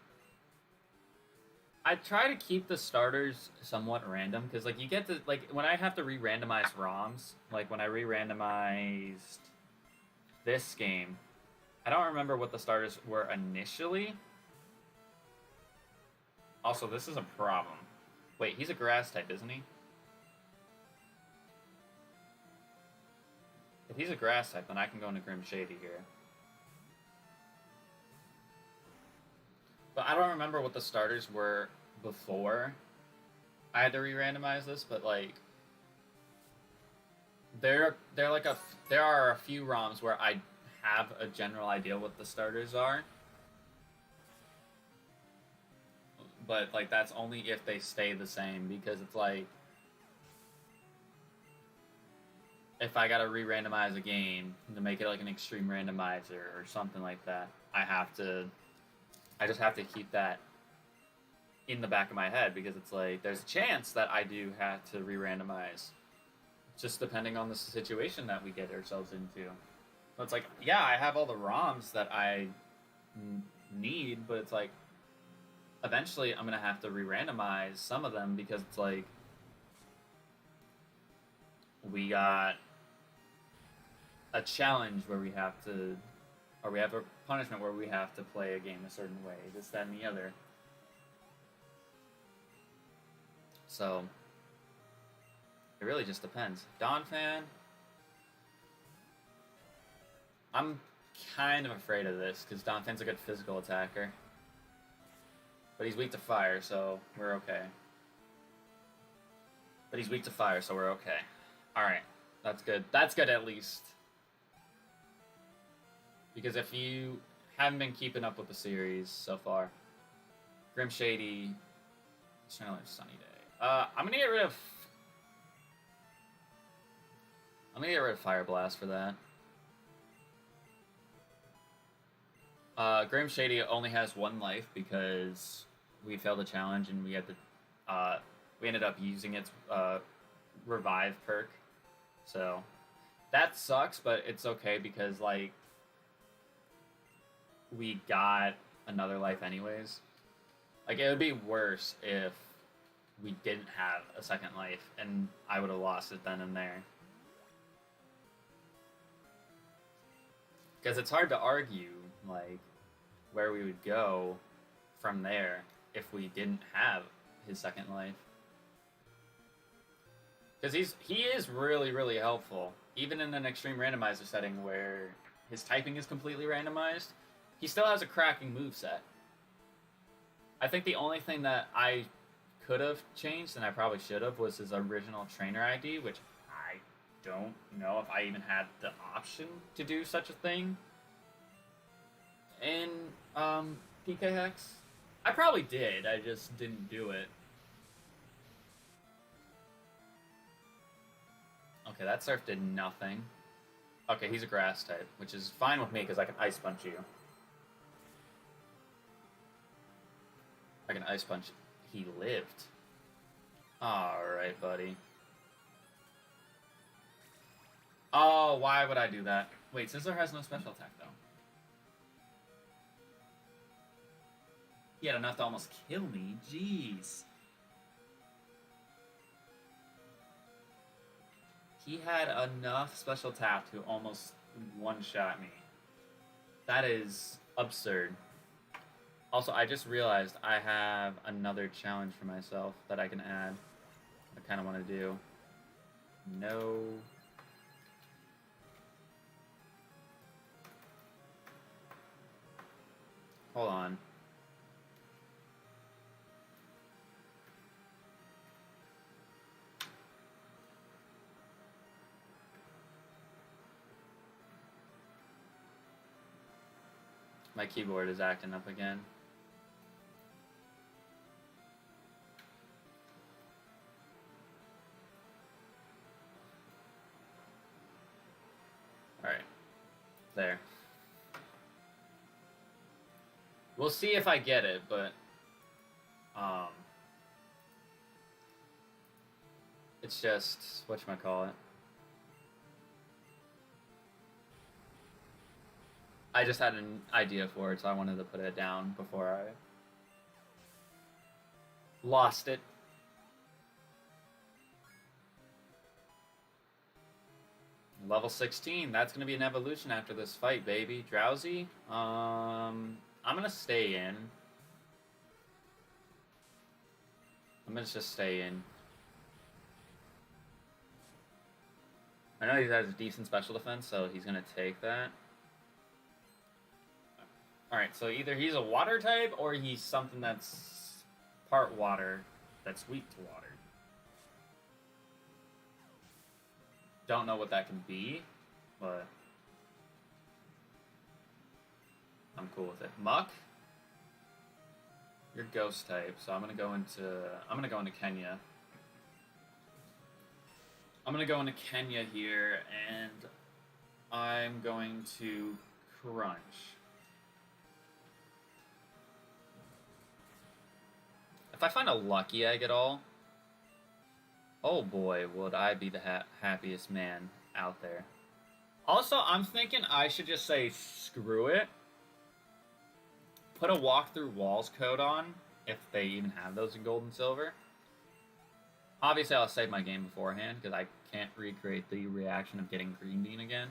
I try to keep the starters somewhat random, because, like, you get to, like, when I have to re-randomize ROMs, like, when I re-randomized this game, I don't remember what the starters were initially. Also, this is a problem. Wait, he's a grass type, isn't he? If he's a grass type, then I can go into Grim Shady here. But I don't remember what the starters were before I had to re-randomize this, but, like, there are a few ROMs where I have a general idea what the starters are. But, like, that's only if they stay the same, because it's like, if I gotta re-randomize a game to make it like an extreme randomizer or something like that, I just have to keep that in the back of my head, because it's like, there's a chance that I do have to re-randomize, just depending on the situation that we get ourselves into. So it's like, yeah, I have all the ROMs that I need, but it's like, eventually I'm gonna have to re-randomize some of them, because it's like, we got a challenge where we have to, or we have a punishment where we have to play a game a certain way, this, that, and the other. So, it really just depends. Donphan, I'm kind of afraid of this, because Donphan's a good physical attacker. But he's weak to fire, so we're okay. Alright, that's good. That's good, at least. Because if you haven't been keeping up with the series so far, Grim Shady, Sunny Day. I'm gonna get rid of Fire Blast for that. Grim Shady only has 1 life because we failed a challenge and we had to, we ended up using its revive perk. So that sucks, but it's okay because, like, we got another life anyways. Like, it would be worse if we didn't have a second life and I would have lost it then and there. Because it's hard to argue, like, where we would go from there if we didn't have his second life. Because he is really, really helpful. Even in an extreme randomizer setting where his typing is completely randomized, he still has a cracking moveset. I think the only thing that I could have changed, and I probably should have, was his original trainer ID, which I don't know if I even had the option to do such a thing. in PK Hex? I probably did. I just didn't do it. Okay, that surf did nothing. Okay, he's a grass type, which is fine with me because I can ice punch you. I can ice punch. He lived. Alright, buddy. Oh, why would I do that? Wait, Sizzler has no special attack, though. He had enough to almost kill me. Jeez. He had enough special attack to almost one-shot me. That is absurd. Also, I just realized I have another challenge for myself that I can add. I kind of want to do. No. Hold on. My keyboard is acting up again. Alright. There. We'll see if I get it, but... it's just... whatchamacallit. I just had an idea for it, so I wanted to put it down before I... lost it. Level 16, that's going to be an evolution after this fight, baby. Drowsy? I'm going to stay in. I'm going to just stay in. I know he has a decent special defense, so he's going to take that. Alright, so either he's a water type, or he's something that's part water, that's weak to water. Don't know what that can be, but I'm cool with it. Muck, you're ghost type, so I'm gonna go into Kenya. I'm gonna go into Kenya here, and I'm going to crunch. If I find a lucky egg at all, oh boy, would I be the happiest man out there. Also, I'm thinking I should just say screw it. Put a walk through walls code on, if they even have those in gold and silver. Obviously, I'll save my game beforehand, because I can't recreate the reaction of getting green bean again.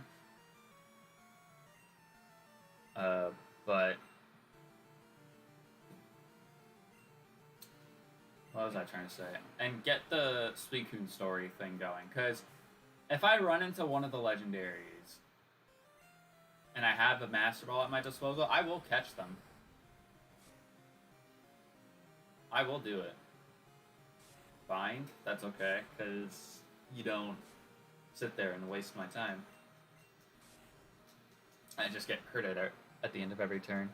But... what was I trying to say? And get the Suicune story thing going, because if I run into one of the legendaries and I have a Master Ball at my disposal, I will catch them. I will do it. Bind? That's okay, because you don't sit there and waste my time. I just get hurt at the end of every turn.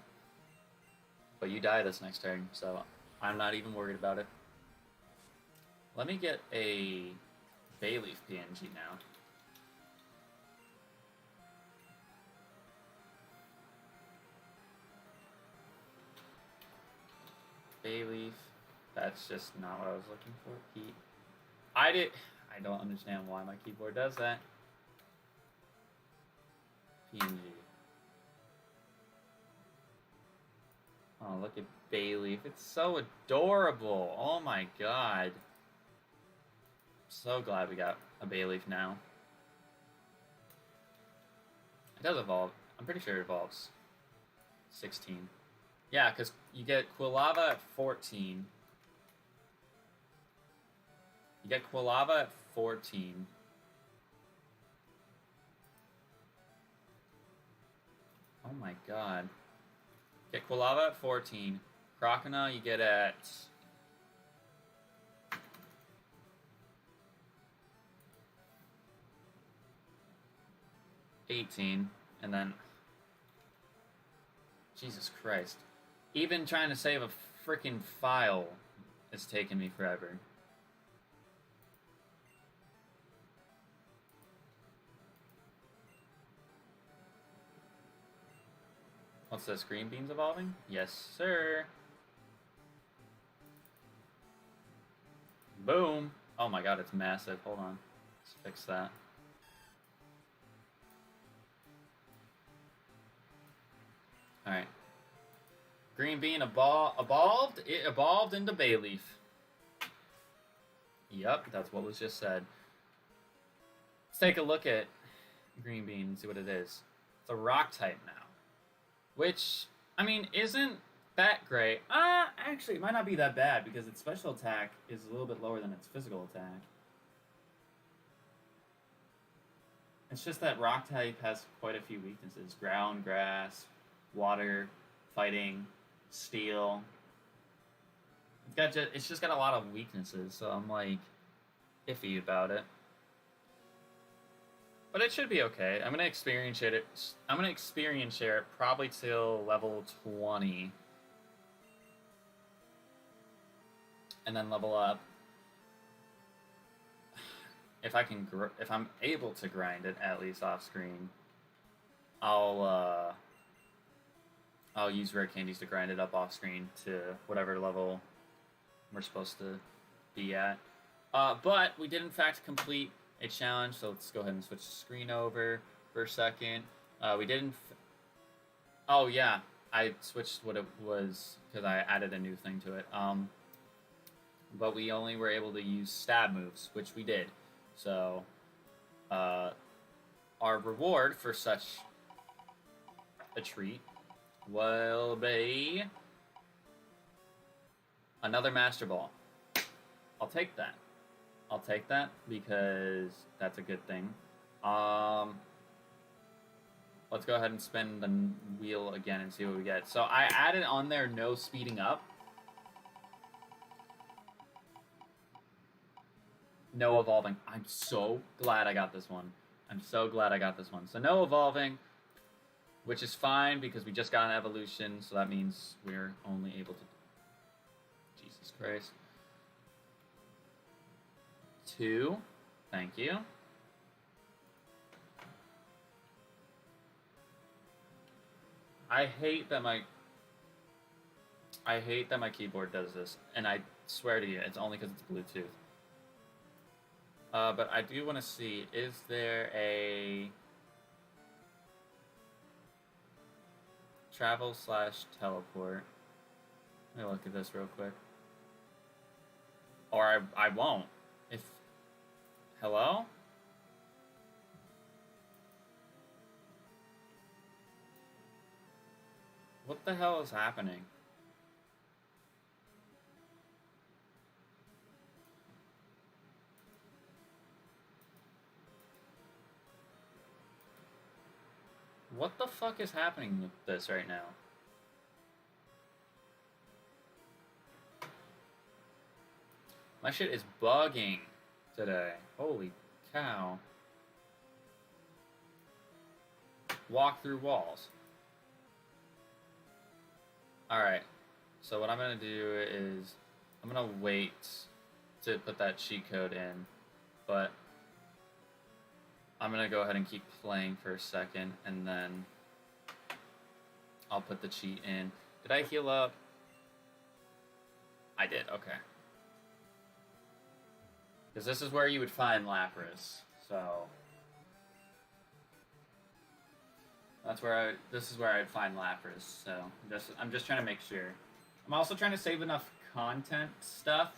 But you die this next turn, so I'm not even worried about it. Let me get a Bayleaf PNG now. Bayleaf. That's just not what I was looking for. I don't understand why my keyboard does that. PNG. Oh, look at Bayleaf. It's so adorable. Oh my god. So glad we got a Bayleaf now. It does evolve. I'm pretty sure it evolves. 16. Yeah, because you get Quilava at 14. You get Quilava at 14. Oh my god. Get Quilava at 14. Crocona you get at... 18, and then Jesus Christ. Even trying to save a freaking file is taking me forever. What's this? Green beans evolving? Yes, sir. Boom. Oh my god, it's massive. Hold on. Let's fix that. Alright. Green bean evolved. It evolved into bay leaf. Yep, that's what was just said. Let's take a look at green bean and see what it is. It's a rock type now. Which, I mean, isn't that great. Actually, it might not be that bad because its special attack is a little bit lower than its physical attack. It's just that rock type has quite a few weaknesses. Ground, grass, water, fighting, steel. It's just got a lot of weaknesses, so I'm like iffy about it. But it should be okay. I'm gonna experience share it probably till level 20. And then level up. If I'm able to grind it at least off screen, I'll use rare candies to grind it up off screen to whatever level we're supposed to be at. But we did in fact complete a challenge, so let's go ahead and switch the screen over for a second. We didn't. Oh yeah, I switched what it was because I added a new thing to it. But we only were able to use stab moves, which we did. So, our reward for such a treat will be another Master Ball. I'll take that. I'll take that because that's a good thing. Let's go ahead and spin the wheel again and see what we get. So I added on there no speeding up. No evolving. I'm so glad I got this one. I'm so glad I got this one. So no evolving, which is fine because we just got an evolution, so that means we're only able to... Jesus Christ. 2. Thank you. I hate that my keyboard does this, and I swear to you, it's only because it's Bluetooth. But I do want to see, is there a travel/teleport? Let me look at this real quick. Or I won't. If... Hello? What the hell is happening? What the fuck is happening with this right now? My shit is bugging today. Holy cow. Walk through walls. Alright. So what I'm going to do is I'm going to wait to put that cheat code in. But I'm going to go ahead and keep playing for a second, and then I'll put the cheat in. Did I heal up? I did, okay. Because this is where you would find Lapras, so... This is where I'd find Lapras, so I'm just trying to make sure. I'm also trying to save enough content stuff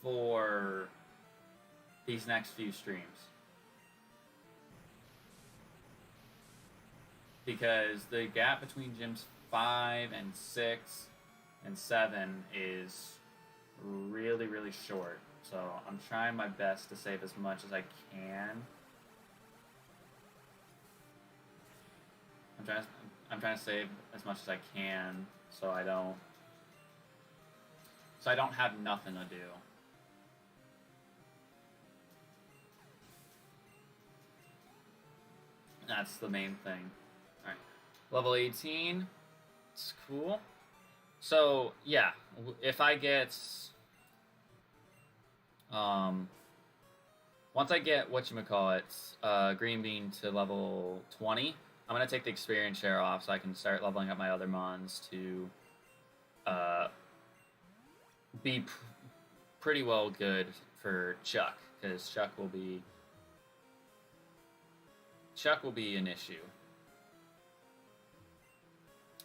for these next few streams. Because the gap between gyms 5 and 6 and 7 is really, really short. So I'm trying my best to save as much as I can. I'm trying to save as much as I can so I don't have nothing to do. That's the main thing. Alright. Level 18. It's cool. So, yeah. If I get... once I get, whatchamacallit, Green Bean to level 20, I'm going to take the experience share off so I can start leveling up my other mons to be pretty well good for Chuck, because Chuck will be an issue.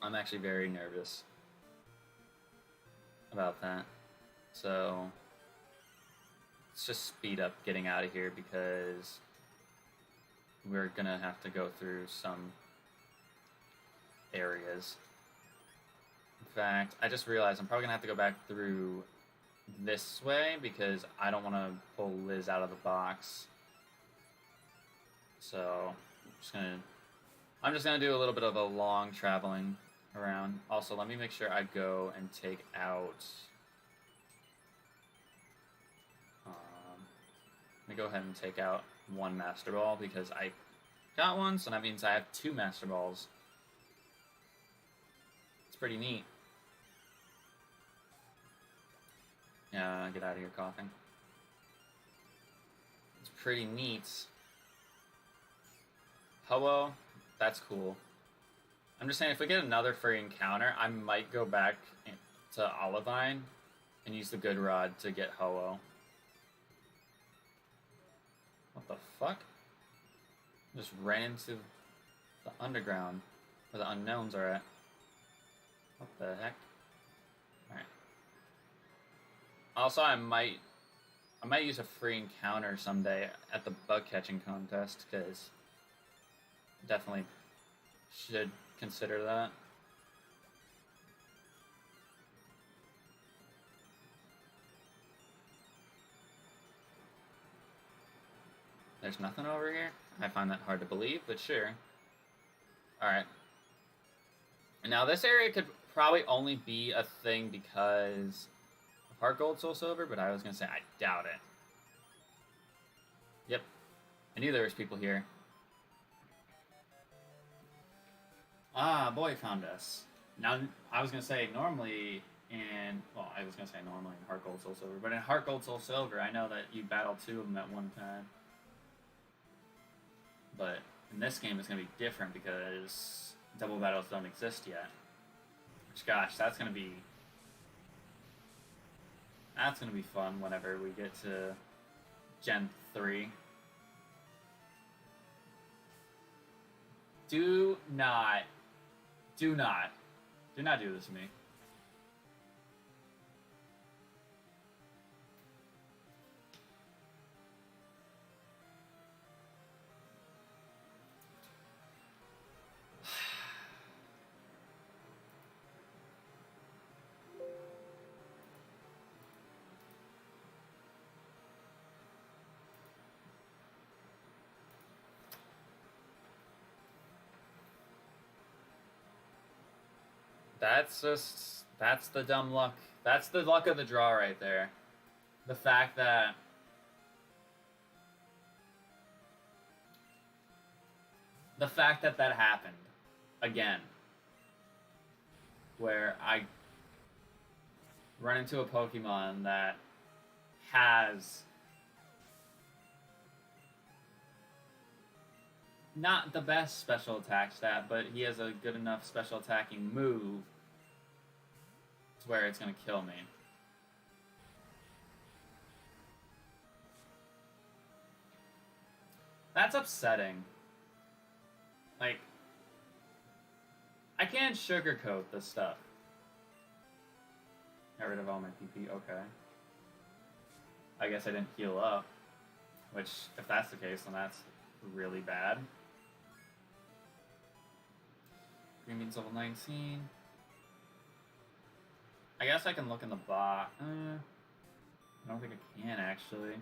I'm actually very nervous about that. So let's just speed up getting out of here because we're gonna have to go through some areas. In fact, I just realized I'm probably gonna have to go back through this way because I don't want to pull Liz out of the box. So I'm just gonna do a little bit of a long traveling around. Also, let me make sure I go and take out. Let me go ahead and take out one Master Ball because I got one, so that means I have 2 Master Balls. It's pretty neat. Yeah, get out of here, coughing. It's pretty neat. Ho-Oh, that's cool. I'm just saying, if we get another free encounter, I might go back to Olivine and use the Good Rod to get Ho-Oh. What the fuck? Just ran into the underground where the unknowns are at. What the heck? Alright. Also, I might use a free encounter someday at the bug catching contest, because definitely should consider that. There's nothing over here? I find that hard to believe, but sure. Alright. And now this area could probably only be a thing because of Heart Gold, Soul Silver, but I was going to say I doubt it. Yep. I knew there was people here. Ah, boy found us. Now, I was going to say normally in Heart Gold, Soul Silver, but in Heart Gold, Soul Silver, I know that you battle 2 of them at one time. But in this game, it's going to be different because double battles don't exist yet. Which, gosh, that's going to be fun whenever we get to Gen 3. Do not do this to me. That's the dumb luck. That's the luck of the draw right there. The fact that that happened again, where I run into a Pokemon that has not the best special attack stat, but he has a good enough special attacking move to where it's going to kill me. That's upsetting. Like, I can't sugarcoat this stuff. Got rid of all my PP, okay. I guess I didn't heal up, which, if that's the case, then that's really bad. Green Bean's level 19. I guess I can look in the box. I don't think I can, actually.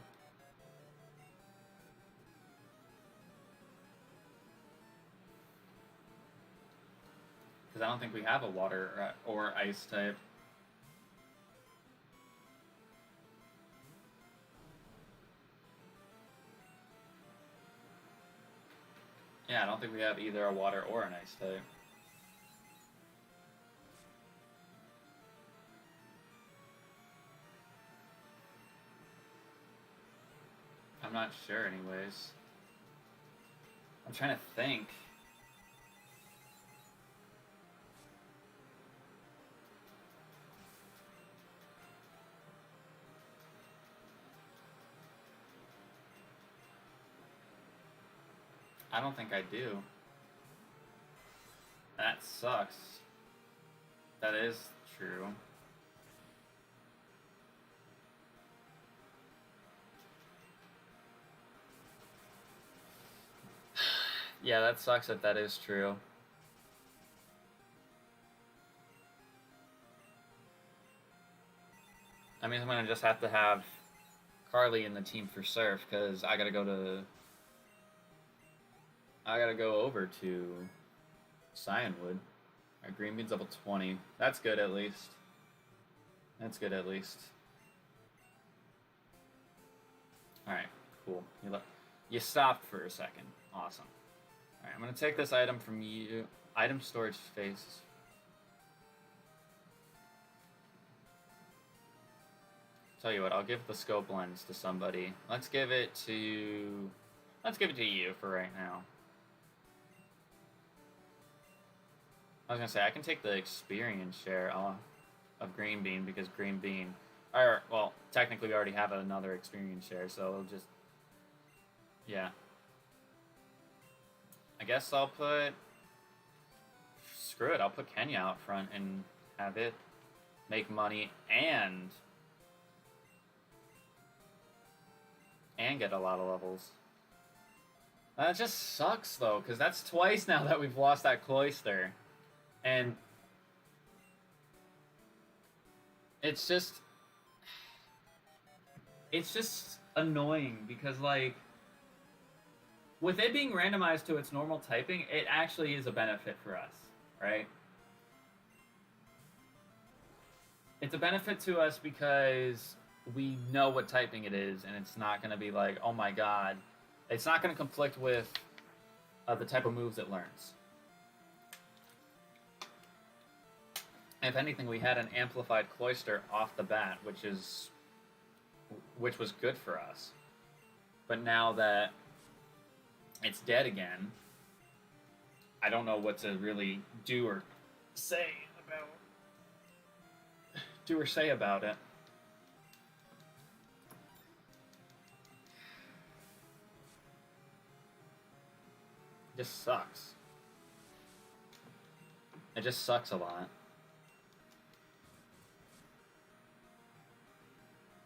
Because I don't think we have a water or ice type. Yeah, I don't think we have either a water or an ice type. I'm not sure, anyways. I'm trying to think. I don't think I do. That sucks. That is true. Yeah, that sucks if that is true. I mean, I'm gonna just have to have Carly in the team for Surf, because I gotta go over to Cyanwood. Alright, Green Bean's level 20. That's good at least. That's good at least. Alright, cool. You stopped for a second. Awesome. Alright, I'm gonna take this item from you. Item storage space. Tell you what, I'll give the scope lens to somebody. Let's give it to you for right now. I was gonna say, I can take the experience share of Green Bean, because Green Bean, well, technically we already have another experience share, so it'll just, yeah. I guess I'll put, screw it, I'll put Kenya out front and have it make money and get a lot of levels. That just sucks, though, because that's twice now that we've lost that Cloister. And it's just annoying, because, like, with it being randomized to its normal typing, it actually is a benefit for us, right? It's a benefit to us because we know what typing it is, and it's not going to be like, oh my god. It's not going to conflict with the type of moves it learns. If anything, we had an amplified Cloister off the bat, which was good for us. But now that it's dead again, I don't know what to really do or say about it. It just sucks. It just sucks a lot.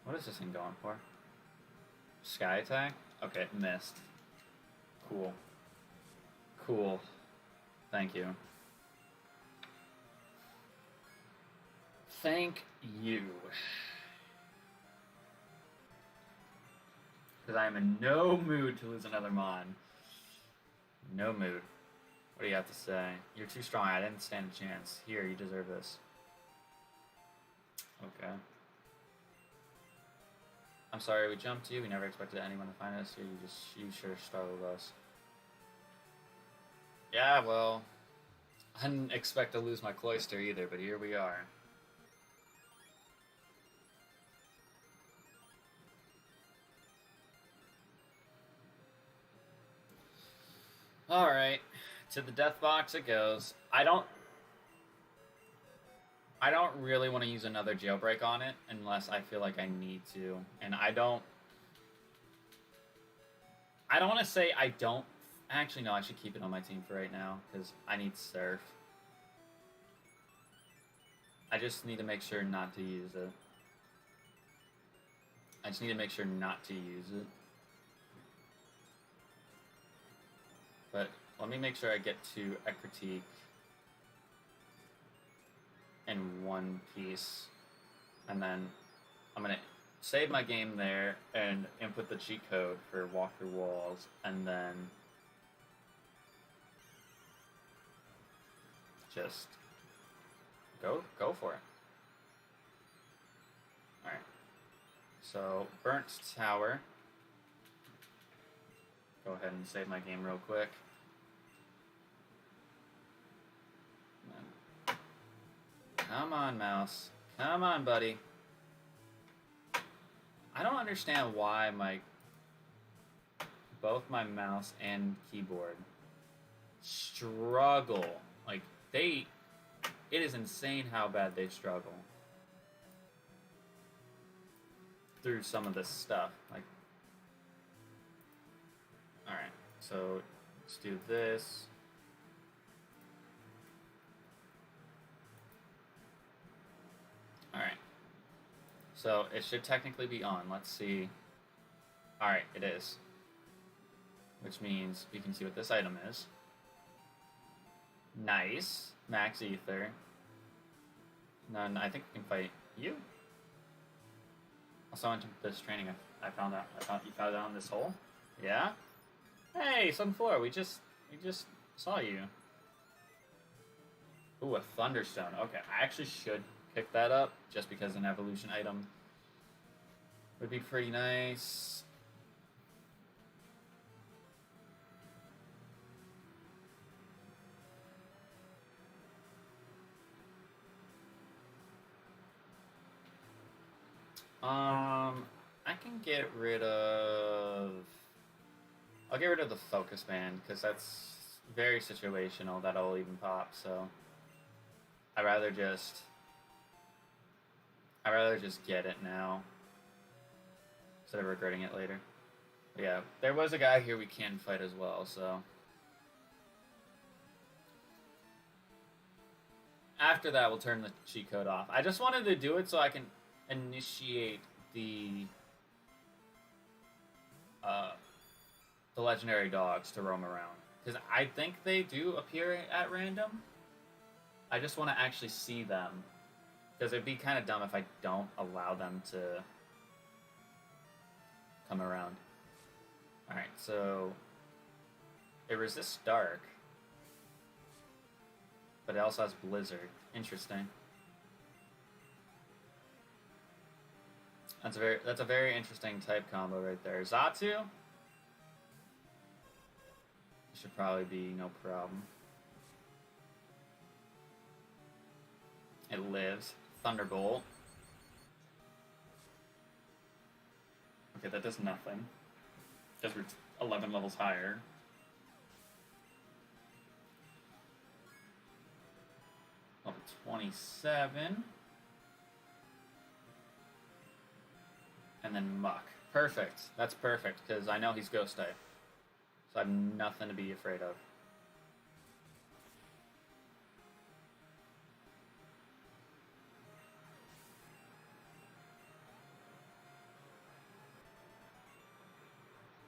What is this thing going for? Sky attack? Okay, missed. Cool. Cool. Thank you. Thank you. Because I am in no mood to lose another Mon. No mood. What do you have to say? You're too strong. I didn't stand a chance. Here, you deserve this. Okay. I'm sorry we jumped you. We never expected anyone to find us here. You sure startled us. Yeah, well, I didn't expect to lose my Cloister either, but here we are. Alright, to the death box it goes. I don't really want to use another jailbreak on it unless I feel like I need to. And I don't want to say I don't. Actually, no, I should keep it on my team for right now because I need Surf. I just need to make sure not to use it. But let me make sure I get to Ekritique in one piece, and then I'm gonna save my game there and input the cheat code for walk through walls, and then just go for it. All right. So Burnt Tower. Go ahead and save my game real quick. Come on, mouse. Come on, buddy. I don't understand why both my mouse and keyboard struggle. Like, it is insane how bad they struggle through some of this stuff. Like, alright, so let's do this. Alright. So it should technically be on. Let's see. Alright, it is. Which means we can see what this item is. Nice. Max ether. None. I think we can fight you. Also into this training I found out. You found out in this hole? Yeah? Hey, Sunflower, we just saw you. Ooh, a Thunderstone. Okay, I actually should pick that up just because an evolution item would be pretty nice. I can get rid of... I'll get rid of the focus band, because that's very situational, that'll even pop, so... I'd rather just get it now, instead of regretting it later. But yeah, there was a guy here we can fight as well, so... After that, we'll turn the cheat code off. I just wanted to do it so I can initiate the legendary dogs to roam around, because I think they do appear at random. I just want to actually see them, because it'd be kind of dumb if I don't allow them to come around. Alright, so it resists dark, but it also has blizzard. Interesting. That's a very interesting type combo right there. Zatsu should probably be no problem. It lives. Thunderbolt. Okay, that does nothing. Because we're 11 levels higher. Level 27. And then Muck. Perfect. That's perfect, because I know he's Ghost type. So I have nothing to be afraid of.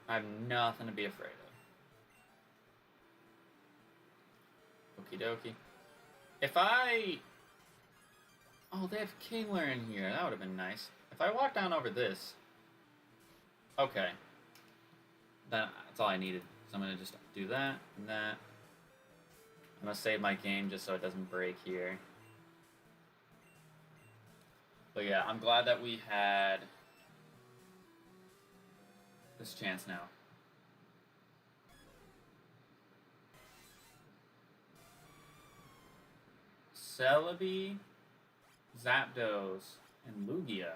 I have nothing to be afraid of. Okie dokie. If I... Oh, they have Kingler in here. That would have been nice. If I walk down over this... Okay. That's all I needed. So I'm going to just do that and that. I'm going to save my game just so it doesn't break here. But yeah, I'm glad that we had this chance now. Celebi, Zapdos, and Lugia.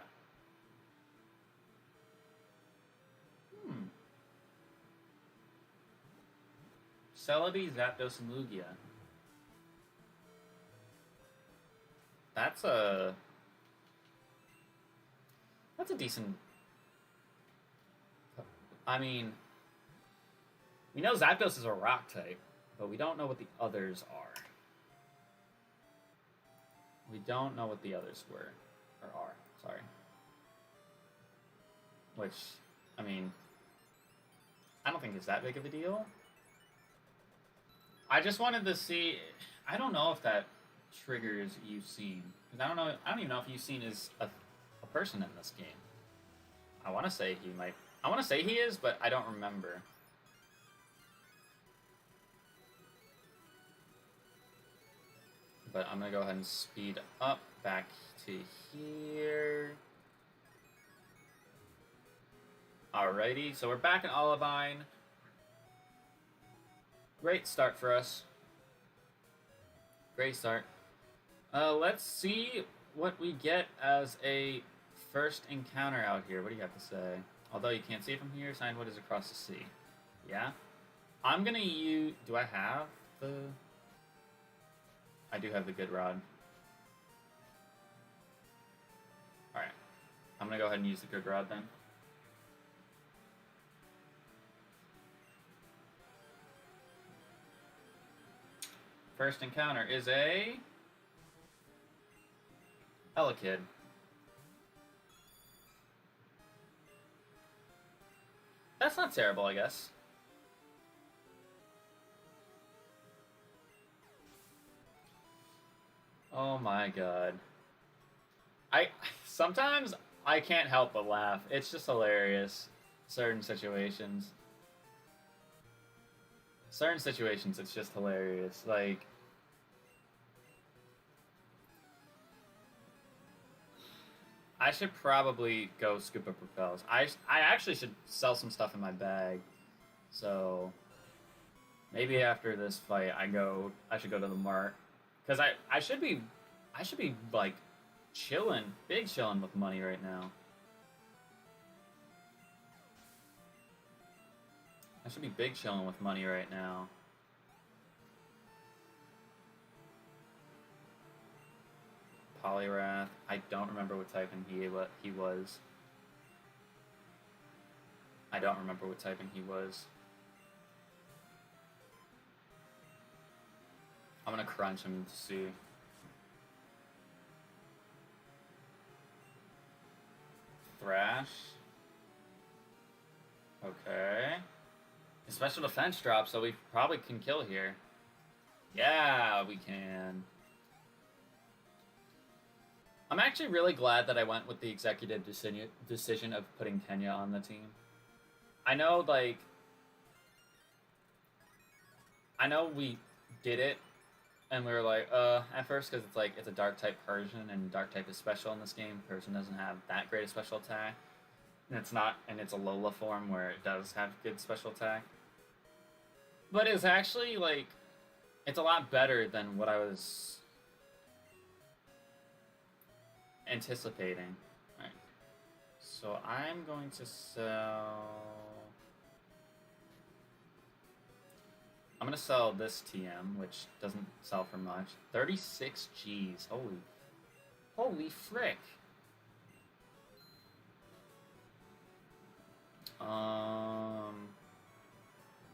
Celebi, Zapdos, and Lugia. That's a decent... I mean, we know Zapdos is a rock type, but we don't know what the others are. We don't know what the others were, or are, sorry. Which, I mean, I don't think it's that big of a deal. I just wanted to see, I don't know if that triggers Ucene. Because I don't even know if Ucene is a person in this game. I want to say he might, I want to say he is, but I don't remember. But I'm going to go ahead and speed up back to here. Alrighty, so we're back in Olivine. Great start for us. Great start. Let's see what we get as a first encounter out here. What do you have to say? Although you can't see it from here, signwood is across the sea. Yeah? I'm gonna use... Do I have the... I do have the good rod. Alright. I'm gonna go ahead and use the good rod then. First encounter is a... Elekid. That's not terrible, I guess. Oh my god. Sometimes I can't help but laugh. It's just hilarious. Certain situations. Certain situations, it's just hilarious. Like... I should probably go scoop up repels. I actually should sell some stuff in my bag. So... Maybe after this fight, I should go to the mart. Because I should be, like, chilling, big chilling with money right now. I should be big chilling with money right now. Polyrath. I don't remember what typing he was. I don't remember what typing he was. I'm gonna crunch him to see. Thrash. Okay. A special defense drop, so we probably can kill here. Yeah, we can. I'm actually really glad that I went with the executive decision of putting Kenya on the team. I know, like... I know we did it, and we were like, at first, because it's like, it's a dark type Persian, and dark type is special in this game. Persian doesn't have that great a special attack. And it's not, and it's a Lola form where it does have good special attack. But it's actually, like, it's a lot better than what I was anticipating. Alright. So I'm going to sell... I'm going to sell this TM, which doesn't sell for much. 36 Gs. Holy frick.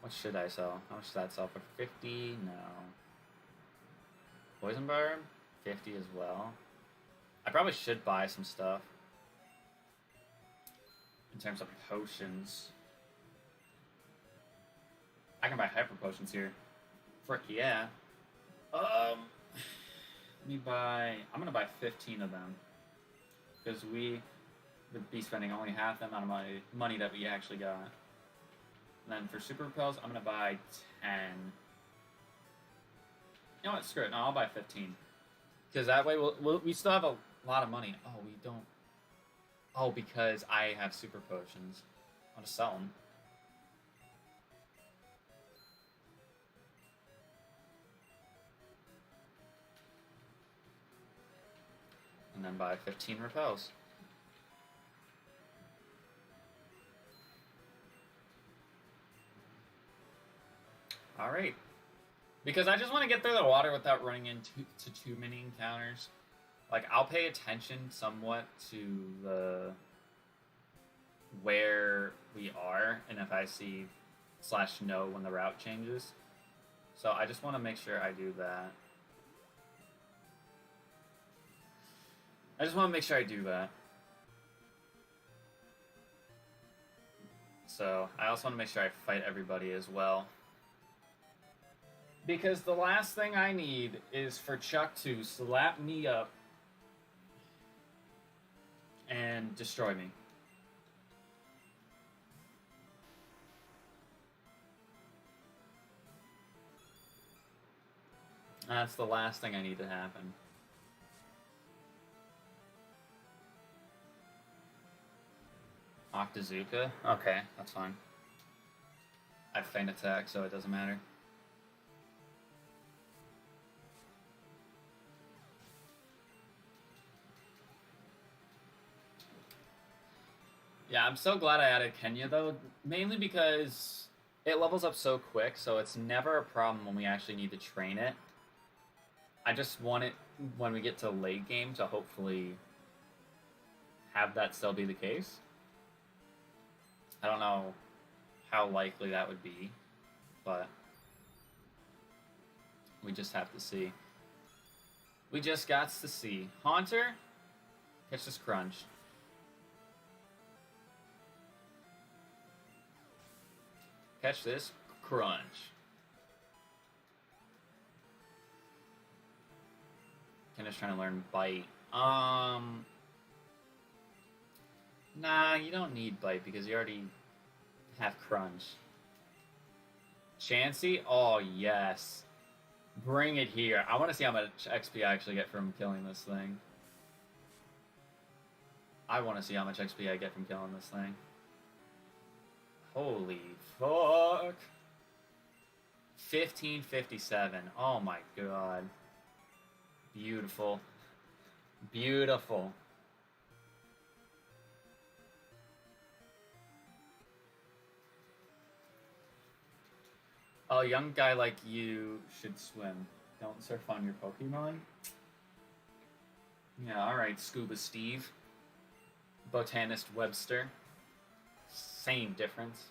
What should I sell? How much should that sell for? 50? No. Poison Barb? 50 as well. I probably should buy some stuff. In terms of potions. I can buy hyper potions here. Frick yeah. Let me buy... I'm gonna buy 15 of them. Because we would be spending only half the amount of money that we actually got. And then for super repels, I'm gonna buy 10. You know what? Screw it. No, I'll buy 15. Because that way we still have a lot of money. Oh, we don't... Oh, because I have super potions. I'll just sell them. And then buy 15 repels. Alright. Because I just want to get through the water without running into too many encounters. Like, I'll pay attention somewhat to the... where we are, and if I see /know when the route changes. So I just want to make sure I do that. I just want to make sure I do that. So, I also want to make sure I fight everybody as well. Because the last thing I need is for Chuck to slap me up and destroy me. That's the last thing I need to happen. Octazooka? Okay, that's fine. I have feint attack, so it doesn't matter. Yeah, I'm so glad I added Kenya though, mainly because it levels up so quick, so it's never a problem when we actually need to train it. I just want it when we get to late game to hopefully have that still be the case. I don't know how likely that would be, but we just have to see. We just got to see. Haunter, catch this crunch. Catch this crunch. Kenna's trying to learn bite. Nah, you don't need bite because you already have crunch. Chansey? Oh, yes. Bring it here. I want to see how much XP I actually get from killing this thing. I want to see how much XP I get from killing this thing. Holy fuck. 1557. Oh my god. Beautiful. Beautiful. A young guy like you should swim. Don't surf on your Pokemon. Yeah, alright, Scuba Steve. Botanist Webster. Same difference.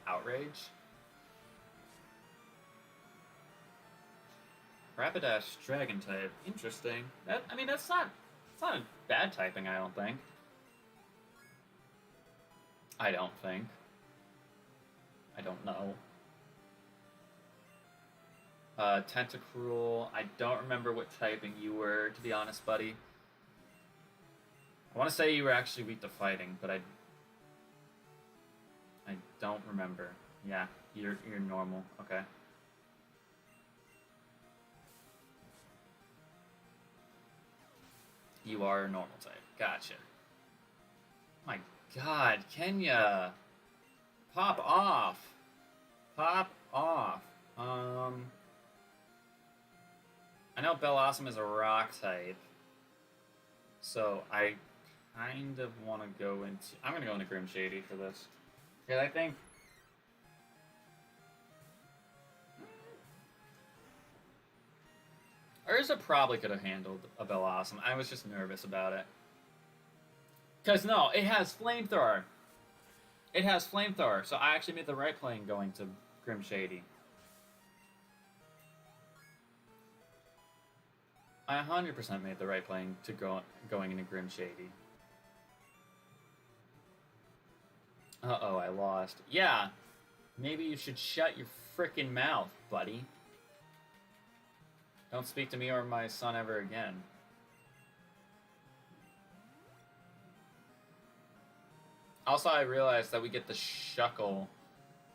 Outrage. Rapidash Dragon type. Interesting. I mean, that's not a bad typing, I don't think. I don't think. I don't know. Tentacruel. I don't remember what typing you were, to be honest, buddy. I want to say you were actually weak to fighting, but I don't remember. Yeah, you're normal. Okay. You are a normal type. Gotcha. My god, Kenya! Pop off! Pop off. I know Bellossom is a rock type. So I kind of want to go into... I'm going to go into Grim Shady for this. Because I think... Urza probably could have handled a Bellossom. I was just nervous about it. Because no, it has Flamethrower. It has Flamethrower, so I actually made the right play in going to Grim Shady. I 100% made the right play to going into Grim Shady. Uh-oh, I lost. Yeah, maybe you should shut your frickin' mouth, buddy. Don't speak to me or my son ever again. Also, I realized that we get the Shuckle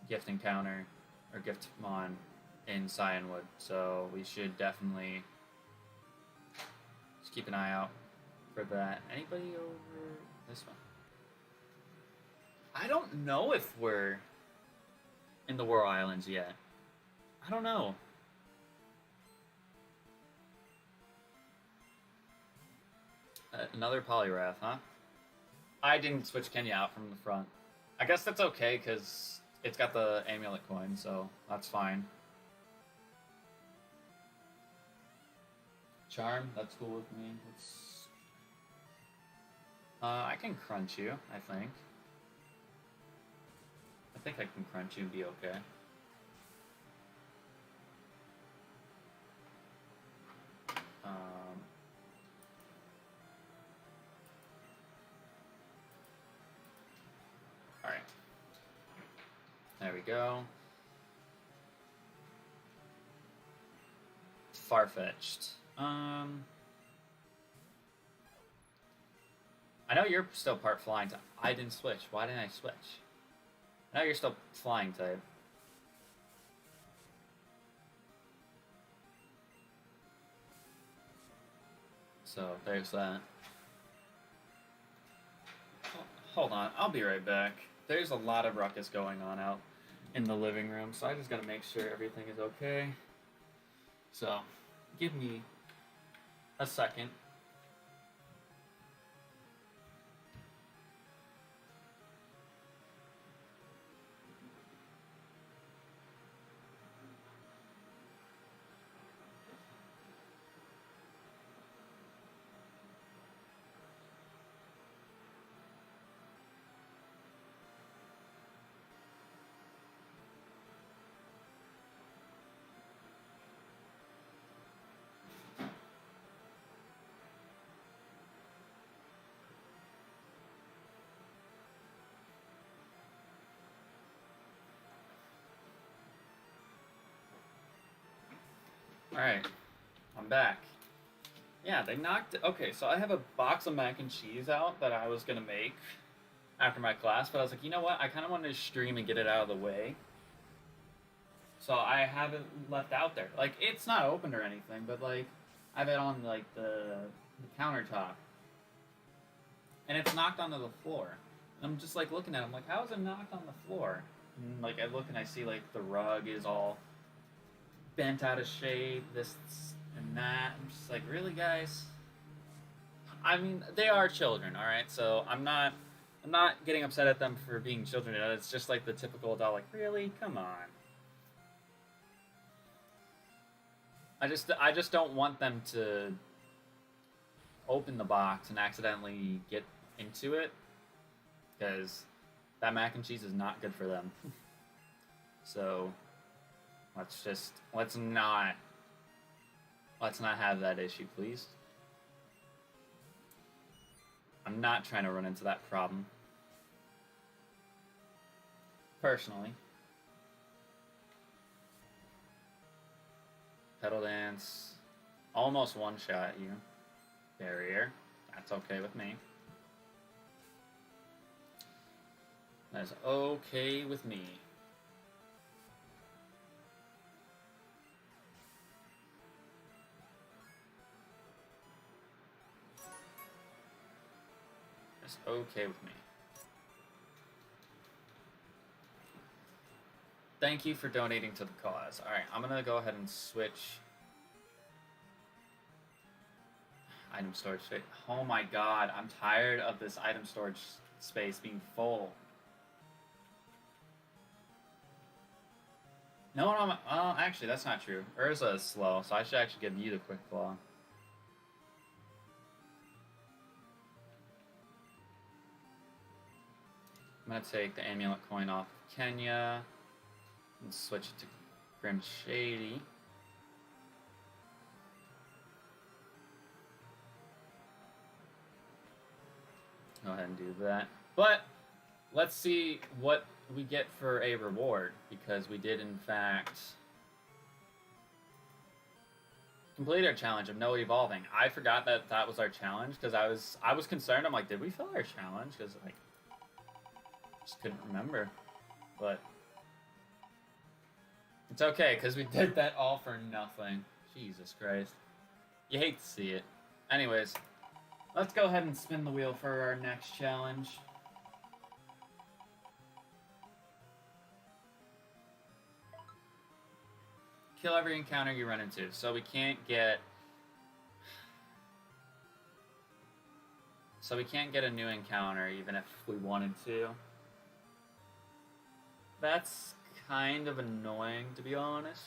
gift encounter, or giftmon, in Cyanwood, so we should definitely just keep an eye out for that. Anybody over this one? I don't know if we're in the Whirl Islands yet. I don't know. Another Poliwrath, huh? I didn't switch Kenya out from the front. I guess that's okay, because it's got the amulet coin, so that's fine. Charm, that's cool with me. I can crunch you, I think. I think I can crunch you and be okay. Alright. There we go. Farfetched. I know you're still part flying type. I didn't switch. Why didn't I switch? I know you're still flying type. So, there's that. Hold on, I'll be right back. There's a lot of ruckus going on out in the living room, so I just gotta make sure everything is okay. So, give me a second. Alright, I'm back. Yeah, they knocked... Okay, so I have a box of mac and cheese out that I was gonna make after my class, but I was like, you know what? I kind of wanted to stream and get it out of the way. So I have it left out there. Like, it's not open or anything, but, like, I have it on, like, the countertop. And it's knocked onto the floor. And I'm just, like, looking at it. I'm like, how is it knocked on the floor? And, like, I look and I see, like, the rug is all bent out of shape, this and that. I'm just like, really, guys? I mean, they are children, all right? So I'm not getting upset at them for being children. It's just like the typical adult, like, really? Come on. I just don't want them to open the box and accidentally get into it, because that mac and cheese is not good for them. So let's not have that issue, please. I'm not trying to run into that problem. Personally. Pedal dance. Almost one-shot you. Barrier. That's okay with me. That's okay with me. That's okay with me. Thank you for donating to the cause. Alright, I'm gonna go ahead and switch item storage space. Oh my god, I'm tired of this item storage space being full. No, actually, that's not true. Urza is slow, so I should actually give you the quick claw. I'm gonna take the amulet coin off of Kenya and switch it to Grim Shady. Go ahead and do that. But let's see what we get for a reward, because we did in fact complete our challenge of no evolving. I forgot that that was our challenge, because I was concerned. I'm like, did we fill our challenge? Because like, just couldn't remember. But it's okay, because we did that all for nothing. Jesus Christ. You hate to see it. Anyways, let's go ahead and spin the wheel for our next challenge. Kill every encounter you run into. So we can't get... So we can't get a new encounter even if we wanted to. That's kind of annoying, to be honest.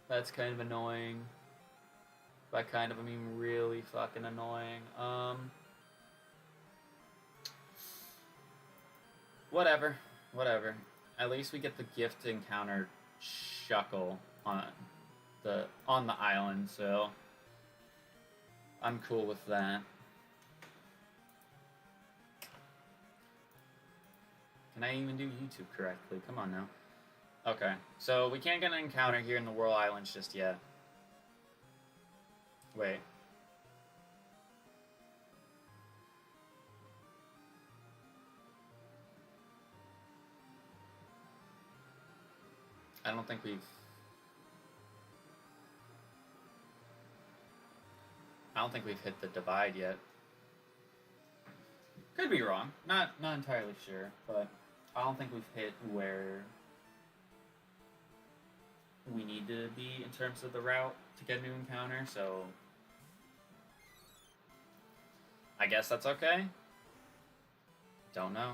That's kind of annoying. By kind of, I mean really fucking annoying. Whatever. At least we get the gift encounter Shuckle on the island, so I'm cool with that. Can I even do YouTube correctly? Come on now. Okay, so we can't get an encounter here in the Whirl Islands just yet. Wait. I don't think we've... hit the divide yet. Could be wrong. Not entirely sure, but I don't think we've hit where we need to be in terms of the route to get a new encounter, so I guess that's okay. Don't know.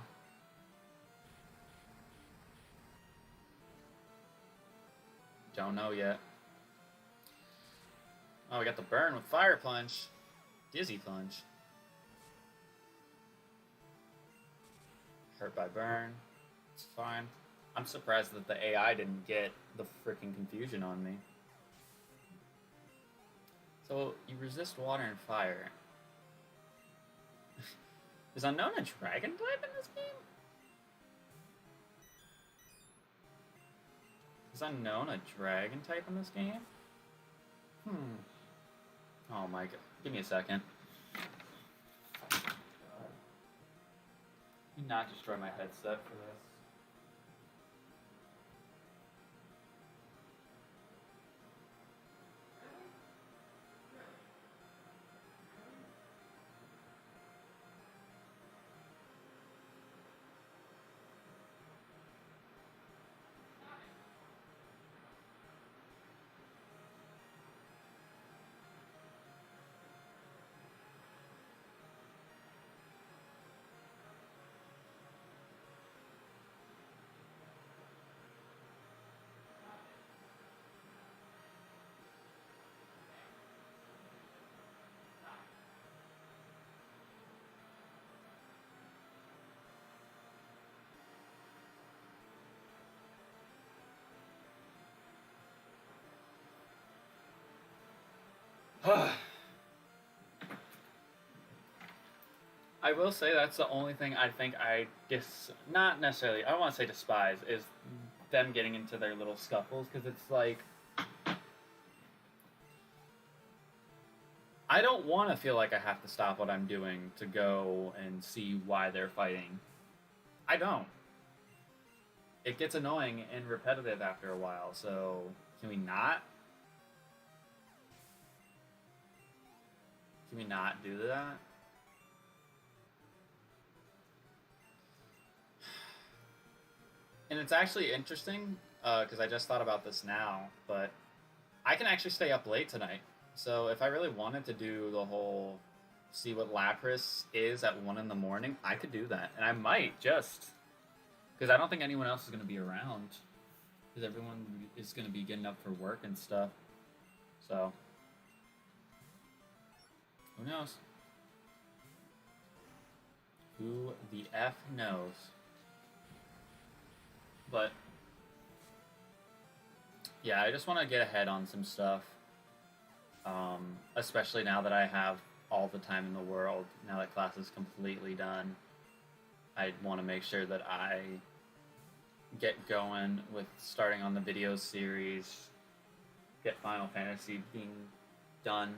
Don't know yet. Oh, we got the burn with Fire Punch. Dizzy Punch. Hurt by burn. It's fine. I'm surprised that the AI didn't get the freaking confusion on me. So, you resist water and fire. Is Unknown a dragon type in this game? Is Unknown a dragon type in this game? Oh my god. Give me a second. Do not destroy my headset for this. I will say that's the only thing I think I not necessarily, I don't want to say despise, is them getting into their little scuffles, because it's like, I don't want to feel like I have to stop what I'm doing to go and see why they're fighting. I don't. It gets annoying and repetitive after a while, so can we not? Can we not do that? And it's actually interesting, because I just thought about this now, but I can actually stay up late tonight. So if I really wanted to do the whole see what Lapras is at 1 in the morning, I could do that. And I might just, because I don't think anyone else is going to be around, because everyone is going to be getting up for work and stuff. So, who knows? Who the F knows? But, yeah, I just want to get ahead on some stuff. Especially now that I have all the time in the world, now that class is completely done. I want to make sure that I get going with starting on the video series, get Final Fantasy being done.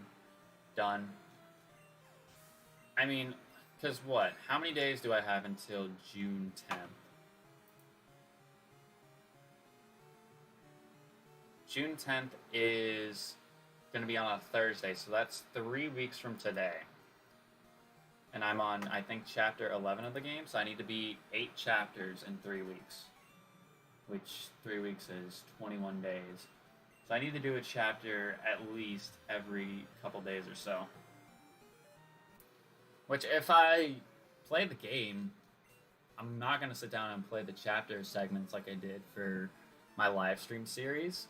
I mean, because what? How many days do I have until June 10th? June 10th is going to be on a Thursday, so that's 3 weeks from today. And I'm on, I think, chapter 11 of the game, so I need to be 8 chapters in 3 weeks. Which 3 weeks is 21 days. So I need to do a chapter at least every couple days or so. Which, if I play the game, I'm not going to sit down and play the chapter segments like I did for my live stream series.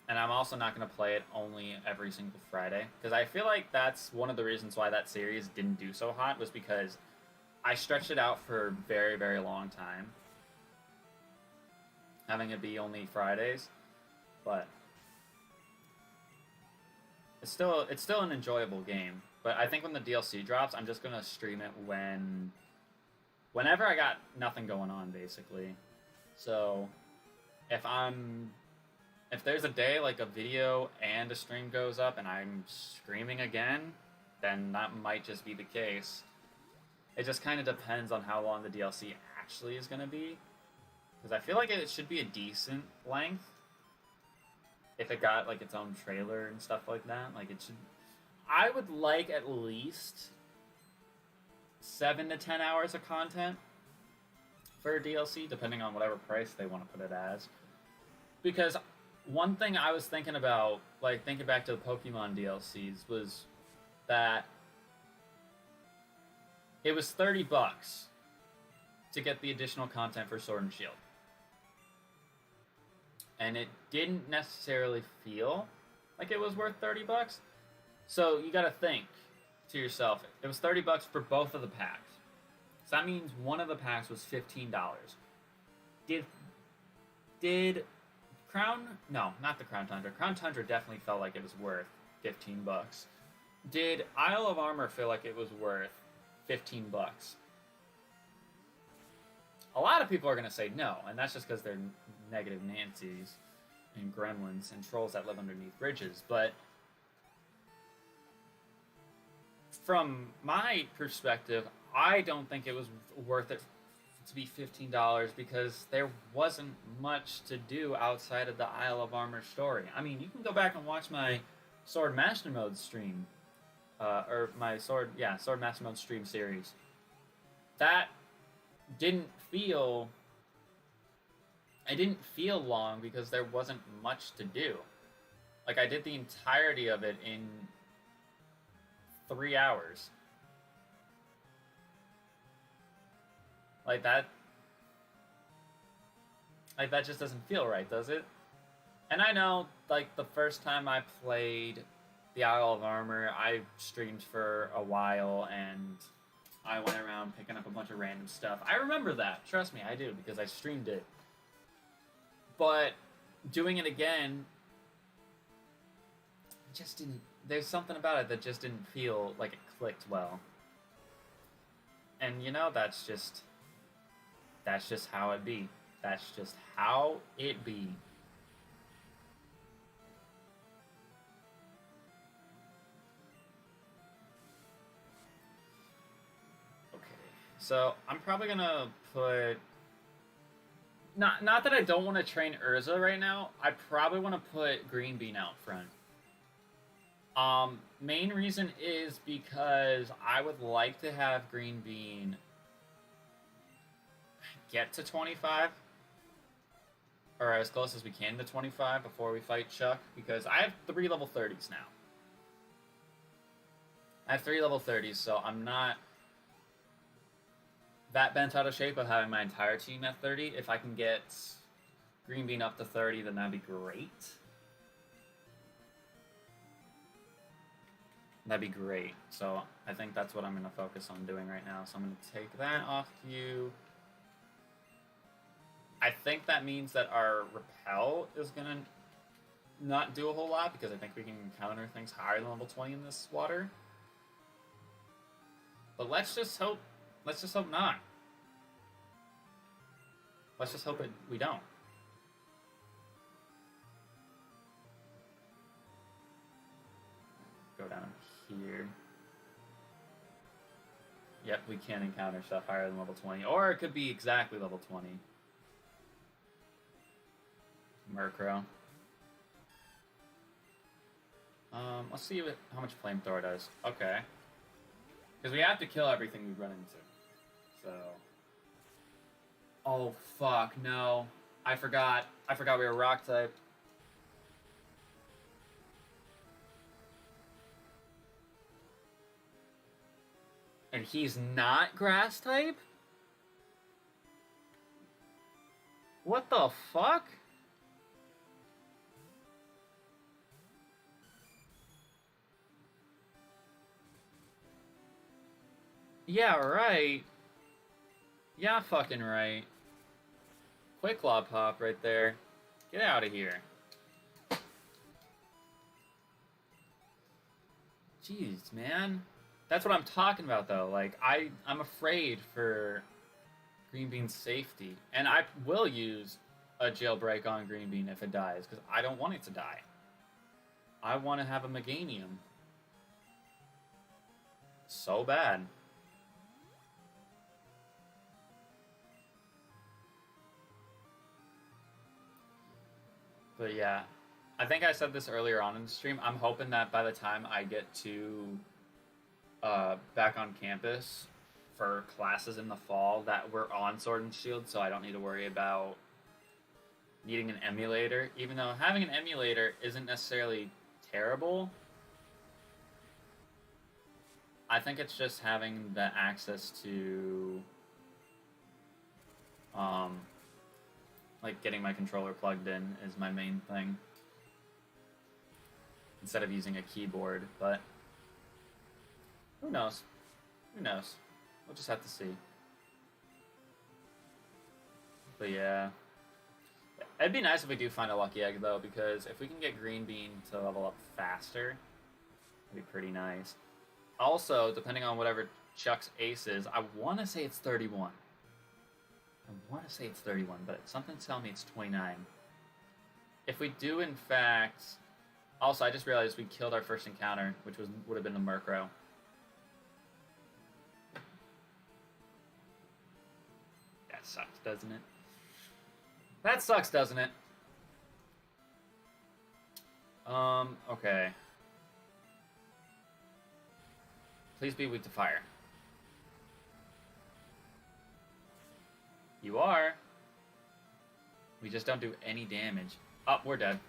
And I'm also not going to play it only every single Friday, because I feel like that's one of the reasons why that series didn't do so hot, was because I stretched it out for a very, very long time, having it be only Fridays, but it's still an enjoyable game. But I think when the DLC drops, I'm just going to stream it whenever I got nothing going on, basically. So if there's a day like a video and a stream goes up and I'm streaming again, then that might just be the case. It just kind of depends on how long the DLC actually is going to be. Because I feel like it should be a decent length. If it got like its own trailer and stuff like that. Like it should... I would like at least 7 to 10 hours of content for a DLC, depending on whatever price they want to put it as. Because one thing I was thinking about, like thinking back to the Pokemon DLCs, was that it was $30 to get the additional content for Sword and Shield. And it didn't necessarily feel like it was worth $30. So you gotta think to yourself, it was $30 for both of the packs. So that means one of the packs was $15. Did Crown... No, not the Crown Tundra. Crown Tundra definitely felt like it was worth $15. Did Isle of Armor feel like it was worth $15? A lot of people are going to say no, and that's just because they're negative Nancys and gremlins and trolls that live underneath bridges. But from my perspective, I don't think it was worth it to be $15 because there wasn't much to do outside of the Isle of Armor story. I mean, you can go back and watch my Sword Mastermode stream, or my Sword Mastermode stream series. That didn't feel long because there wasn't much to do. Like, I did the entirety of it in 3 hours. Like that just doesn't feel right, does it? And I know, like, the first time I played the Isle of Armor, I streamed for a while, and I went around picking up a bunch of random stuff. I remember that. Trust me, I do, because I streamed it. But doing it again, just didn't... There's something about it that just didn't feel like it clicked well. And, you know, that's just how it be. That's just how it be. Okay, so I'm probably gonna put... Not that I don't want to train Urza right now. I probably want to put Green Bean out front. Main reason is because I would like to have Green Bean get to 25, or as close as we can to 25 before we fight Chuck, because I have 3 level 30s now. I have 3 level 30s, so I'm not that bent out of shape of having my entire team at 30. If I can get Green Bean up to 30, then that'd be great. That'd be great. So I think that's what I'm going to focus on doing right now. So I'm going to take that off you. I think that means that our repel is going to not do a whole lot, because I think we can encounter things higher than level 20 in this water. But let's just hope not. Let's just hope we don't. Go down here. Yep, we can encounter stuff higher than level 20. Or it could be exactly level 20. Murkrow. Let's see how much Flamethrower does. Okay. Because we have to kill everything we run into. So... Oh, fuck, no. I forgot we were Rock type. And he's not Grass type? What the fuck? Yeah, right. Yeah, fucking right. Quick Lob Pop right there. Get out of here. Jeez, man. That's what I'm talking about, though. Like, I'm afraid for Green Bean's safety. And I will use a jailbreak on Green Bean if it dies, because I don't want it to die. I want to have a Meganium. So bad. But yeah, I think I said this earlier on in the stream. I'm hoping that by the time I get to back on campus for classes in the fall that were on Sword and Shield, so I don't need to worry about needing an emulator, even though having an emulator isn't necessarily terrible. I think it's just having the access to like getting my controller plugged in is my main thing instead of using a keyboard. But who knows? Who knows? We'll just have to see. But yeah, it'd be nice if we do find a lucky egg though, because if we can get Green Bean to level up faster, it'd be pretty nice. Also, depending on whatever Chuck's ace is, I want to say it's 31. I want to say it's 31, but something's telling me it's 29. If we do, in fact... Also, I just realized we killed our first encounter, which would have been the Murkrow. That sucks, doesn't it? That sucks, doesn't it? Okay. Please be weak to fire. You are. We just don't do any damage. Oh, we're dead.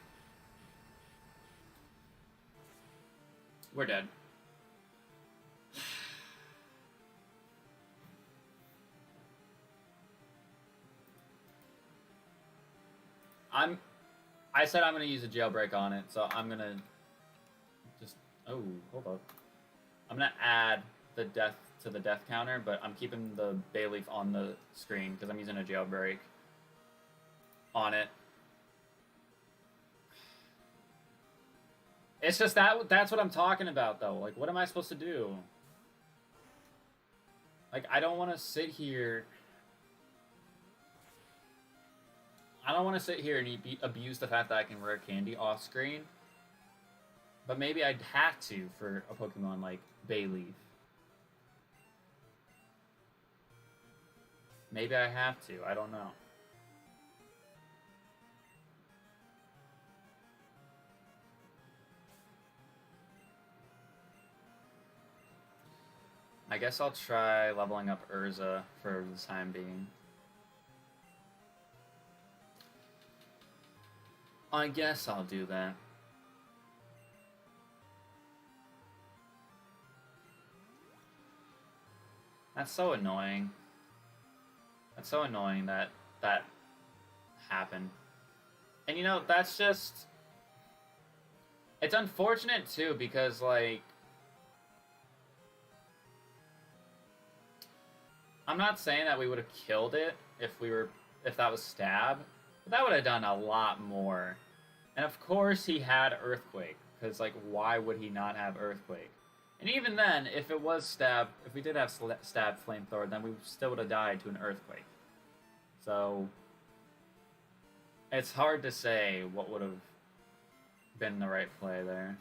We're dead. I said I'm gonna use a jailbreak on it, so I'm gonna just... Oh, hold up. I'm gonna add the death to the death counter, but I'm keeping the Bayleaf on the screen because I'm using a jailbreak on it. It's just that's what I'm talking about, though. Like, what am I supposed to do? Like, I don't want to sit here... I don't want to sit here and abuse the fact that I can rare candy off screen. But maybe I'd have to for a Pokemon like Bayleaf. Maybe I have to. I don't know. I guess I'll try leveling up Urza for the time being. I guess I'll do that. That's so annoying. That's so annoying that that happened. And you know, that's just... It's unfortunate too, because like... I'm not saying that we would have killed it if that was stab, but that would have done a lot more. And of course he had Earthquake, because like, why would he not have Earthquake? And even then, if it was stab, if we did have stab flamethrower, then we still would have died to an Earthquake. So it's hard to say what would have been the right play there.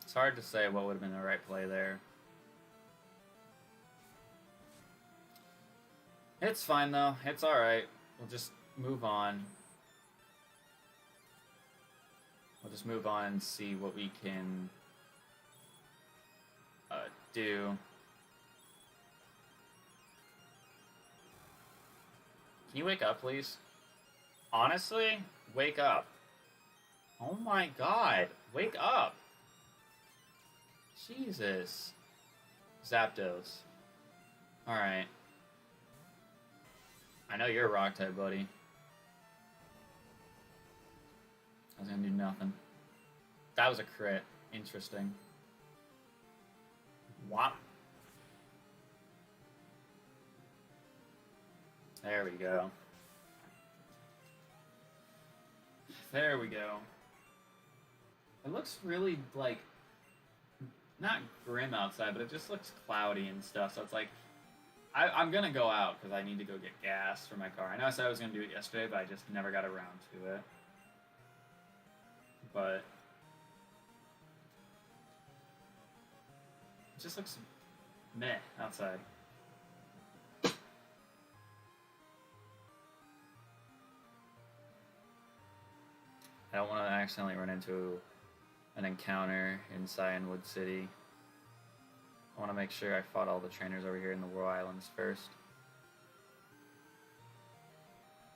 It's hard to say what would have been the right play there. It's fine though. It's alright. We'll just move on. We'll just move on and see what we can do. Can you wake up, please? Honestly, wake up. Oh my god, wake up. Jesus. Zapdos. Alright. I know you're a rock type, buddy. I was gonna do nothing. That was a crit. Interesting. Whop. There we go. There we go. It looks really, like, not grim outside, but it just looks cloudy and stuff, so it's like, I'm gonna go out because I need to go get gas for my car. I know I said I was gonna do it yesterday, but I just never got around to it. But it just looks meh outside. I don't want to accidentally run into an encounter in Cyanwood City. I want to make sure I fought all the trainers over here in the War Islands first.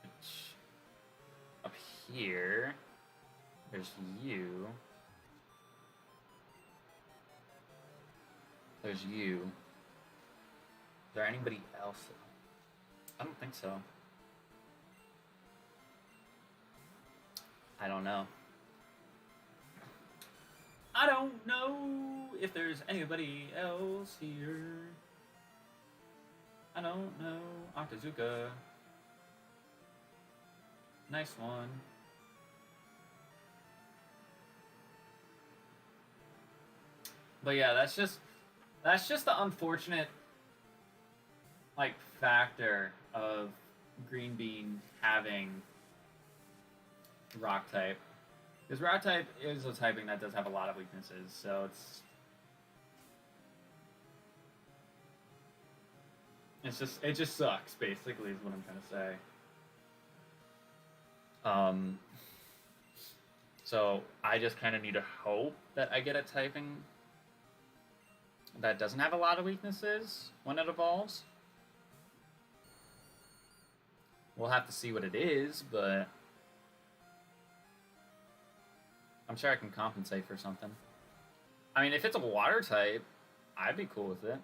Which, up here, there's you. There's you. Is there anybody else? I don't think so. I don't know. I don't know if there's anybody else here. I don't know. Octozuka. Nice one. But yeah, that's just the unfortunate like factor of Green Bean having rock type. Because rock type is a typing that does have a lot of weaknesses, so it just sucks, basically, is what I'm trying to say. So I just kind of need to hope that I get a typing that doesn't have a lot of weaknesses when it evolves. We'll have to see what it is, but I'm sure I can compensate for something. I mean, if it's a water type, I'd be cool with it.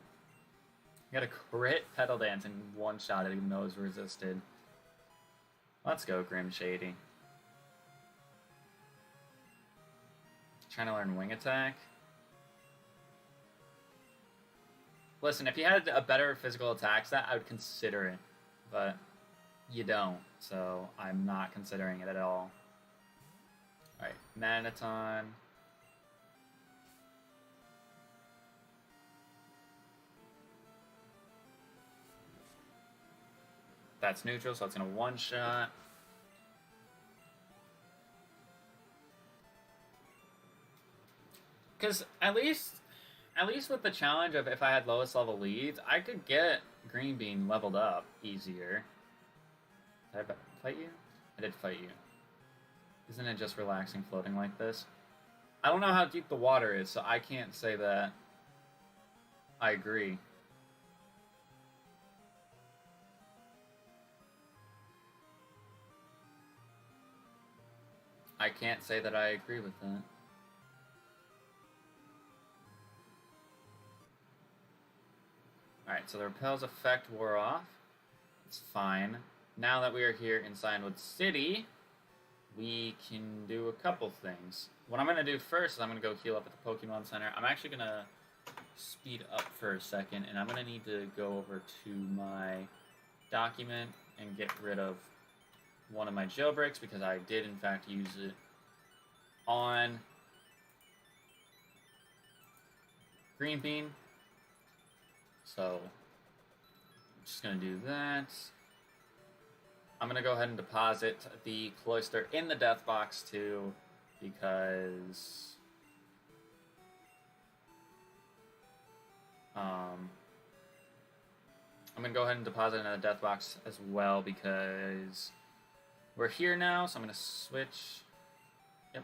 I got a crit Petal Dance and one shot it even though it was resisted. Let's go, Grim Shady. Trying to learn Wing Attack. Listen, if you had a better physical attack stat, I would consider it. But you don't, so I'm not considering it at all. Alright, Manaton. That's neutral, so it's gonna one-shot. Because at least with the challenge of if I had lowest level leads, I could get Green Bean leveled up easier. Did I fight you? I did fight you. Isn't it just relaxing floating like this? I don't know how deep the water is, so I can't say that I agree. I can't say that I agree with that. Alright, so the repel's effect wore off. It's fine. Now that we are here in Cyanwood City, we can do a couple things. What I'm going to do first is I'm going to go heal up at the Pokemon Center. I'm actually going to speed up for a second, and I'm going to need to go over to my document and get rid of one of my jailbreaks because I did, in fact, use it on Green Bean. So, I'm just going to do that. I'm going to go ahead and deposit the Cloyster in the death box too, because I'm going to go ahead and deposit it in the death box as well because we're here now, so I'm going to switch. Yep.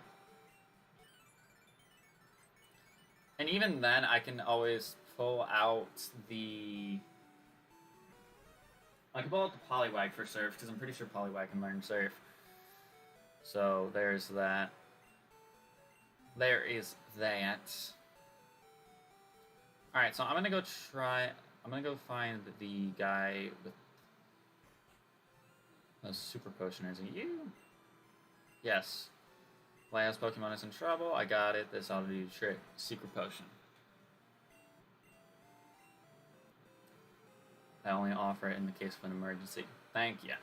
And even then, I can always pull out the... I can pull out the Poliwag for Surf, because I'm pretty sure Poliwag can learn Surf. So, there's that. There is that. Alright, so I'm gonna go find the guy with a Super Potion. Is it you? Yes. Last Pokemon is in trouble. I got it. This ought to do the trick. Secret Potion. I only offer it in the case of an emergency. Thank you.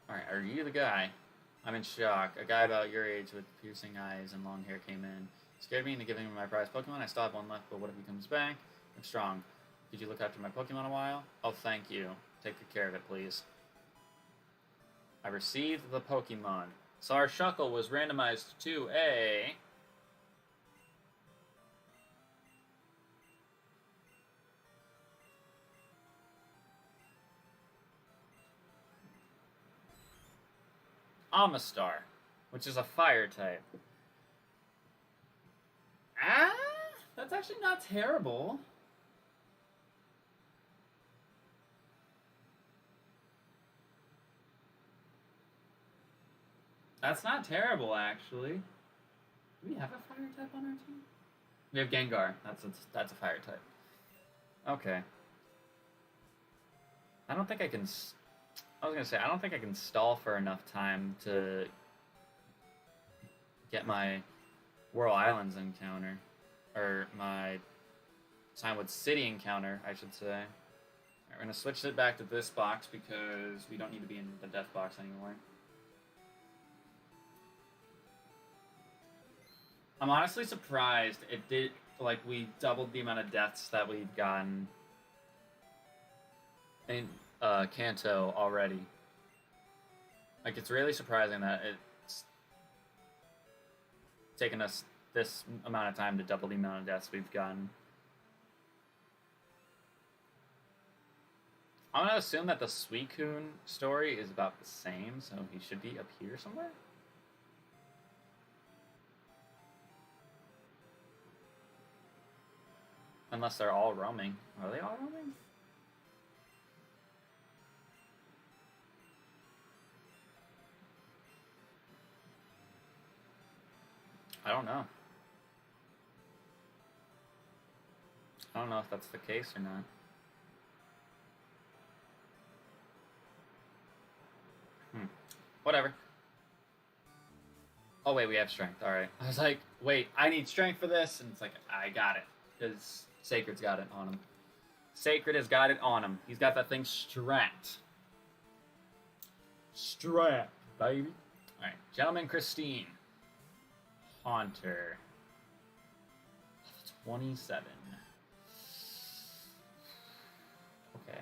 Alright, are you the guy? I'm in shock. A guy about your age with piercing eyes and long hair came in. Scared me into giving him my prized Pokemon. I still have one left, but what if he comes back? I'm strong. Could you look after my Pokemon a while? Oh, thank you. Take good care of it, please. I received the Pokemon. Sarshuckle was randomized to a... Amistar, which is a fire type. Ah, that's actually not terrible. That's not terrible, actually. Do we have a fire type on our team? We have Gengar. That's a fire type. Okay. I don't think I can... I was gonna say, I don't think I can stall for enough time to get my Whirl Islands encounter. Or my Signwood City encounter, I should say. Alright, we're gonna switch it back to this box because we don't need to be in the death box anymore. I'm honestly surprised it did, like, we doubled the amount of deaths that we've gotten in Kanto already. Like, it's really surprising that it's taken us this amount of time to double the amount of deaths we've gotten. I'm gonna assume that the Suicune story is about the same, so he should be up here somewhere. Unless they're all roaming. Are they all roaming? I don't know. I don't know if that's the case or not. Whatever. Oh wait, we have strength. Alright. I was like, wait, I need strength for this, and it's like, I got it. Because Sacred's got it on him. Sacred has got it on him. He's got that thing strapped. Strapped, baby. Alright, Gentleman Christine. Haunter. 27. Okay.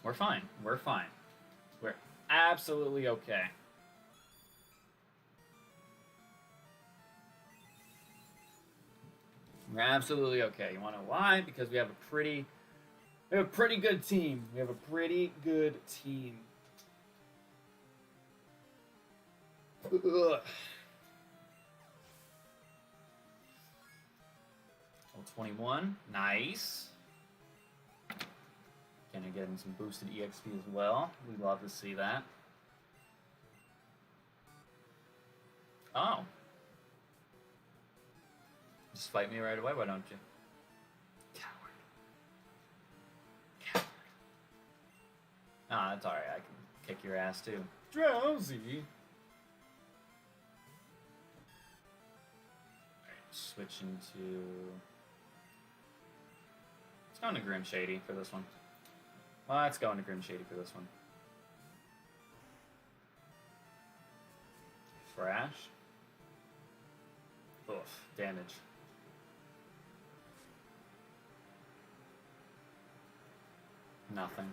We're fine. We're fine. We're absolutely okay. We're absolutely okay. You wanna know why? Because we have a pretty good team. We have a pretty good team. Ugh. 21, nice. Gonna get him some boosted EXP as well. We love to see that. Oh. Just fight me right away, why don't you? Coward. Coward. Ah, that's alright, I can kick your ass too. Drowsy. Alright, switching to... Let's go into Grim Shady for this one. Well, let's go into Grim Shady for this one. Thrash. Oof, damage. Nothing.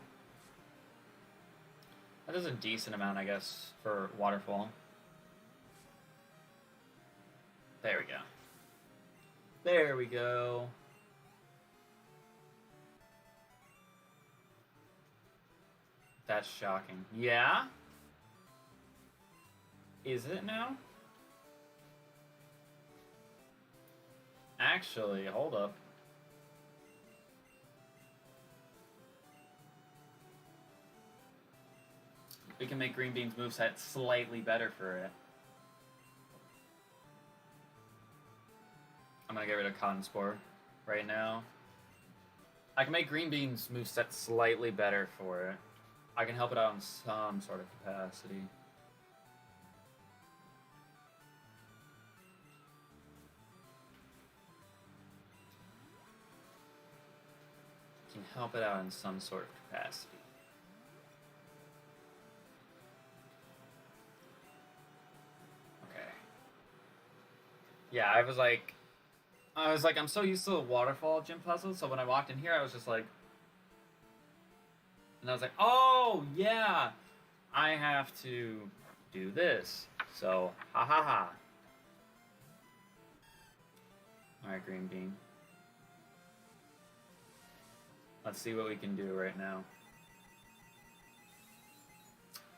That is a decent amount, I guess, for Waterfall. There we go. There we go. That's shocking. Yeah? Is it now? Actually, hold up. We can make Green Bean's moveset slightly better for it. I'm gonna get rid of Cotton Spore right now. I can make Green Bean's moveset slightly better for it. I can help it out in some sort of capacity. Can help it out in some sort of capacity. Okay. Yeah, I was like, I'm so used to the waterfall gym puzzle, so when I walked in here, I was just like, and I was like, oh, yeah, I have to do this. So, ha ha ha. Alright, Green Bean. Let's see what we can do right now.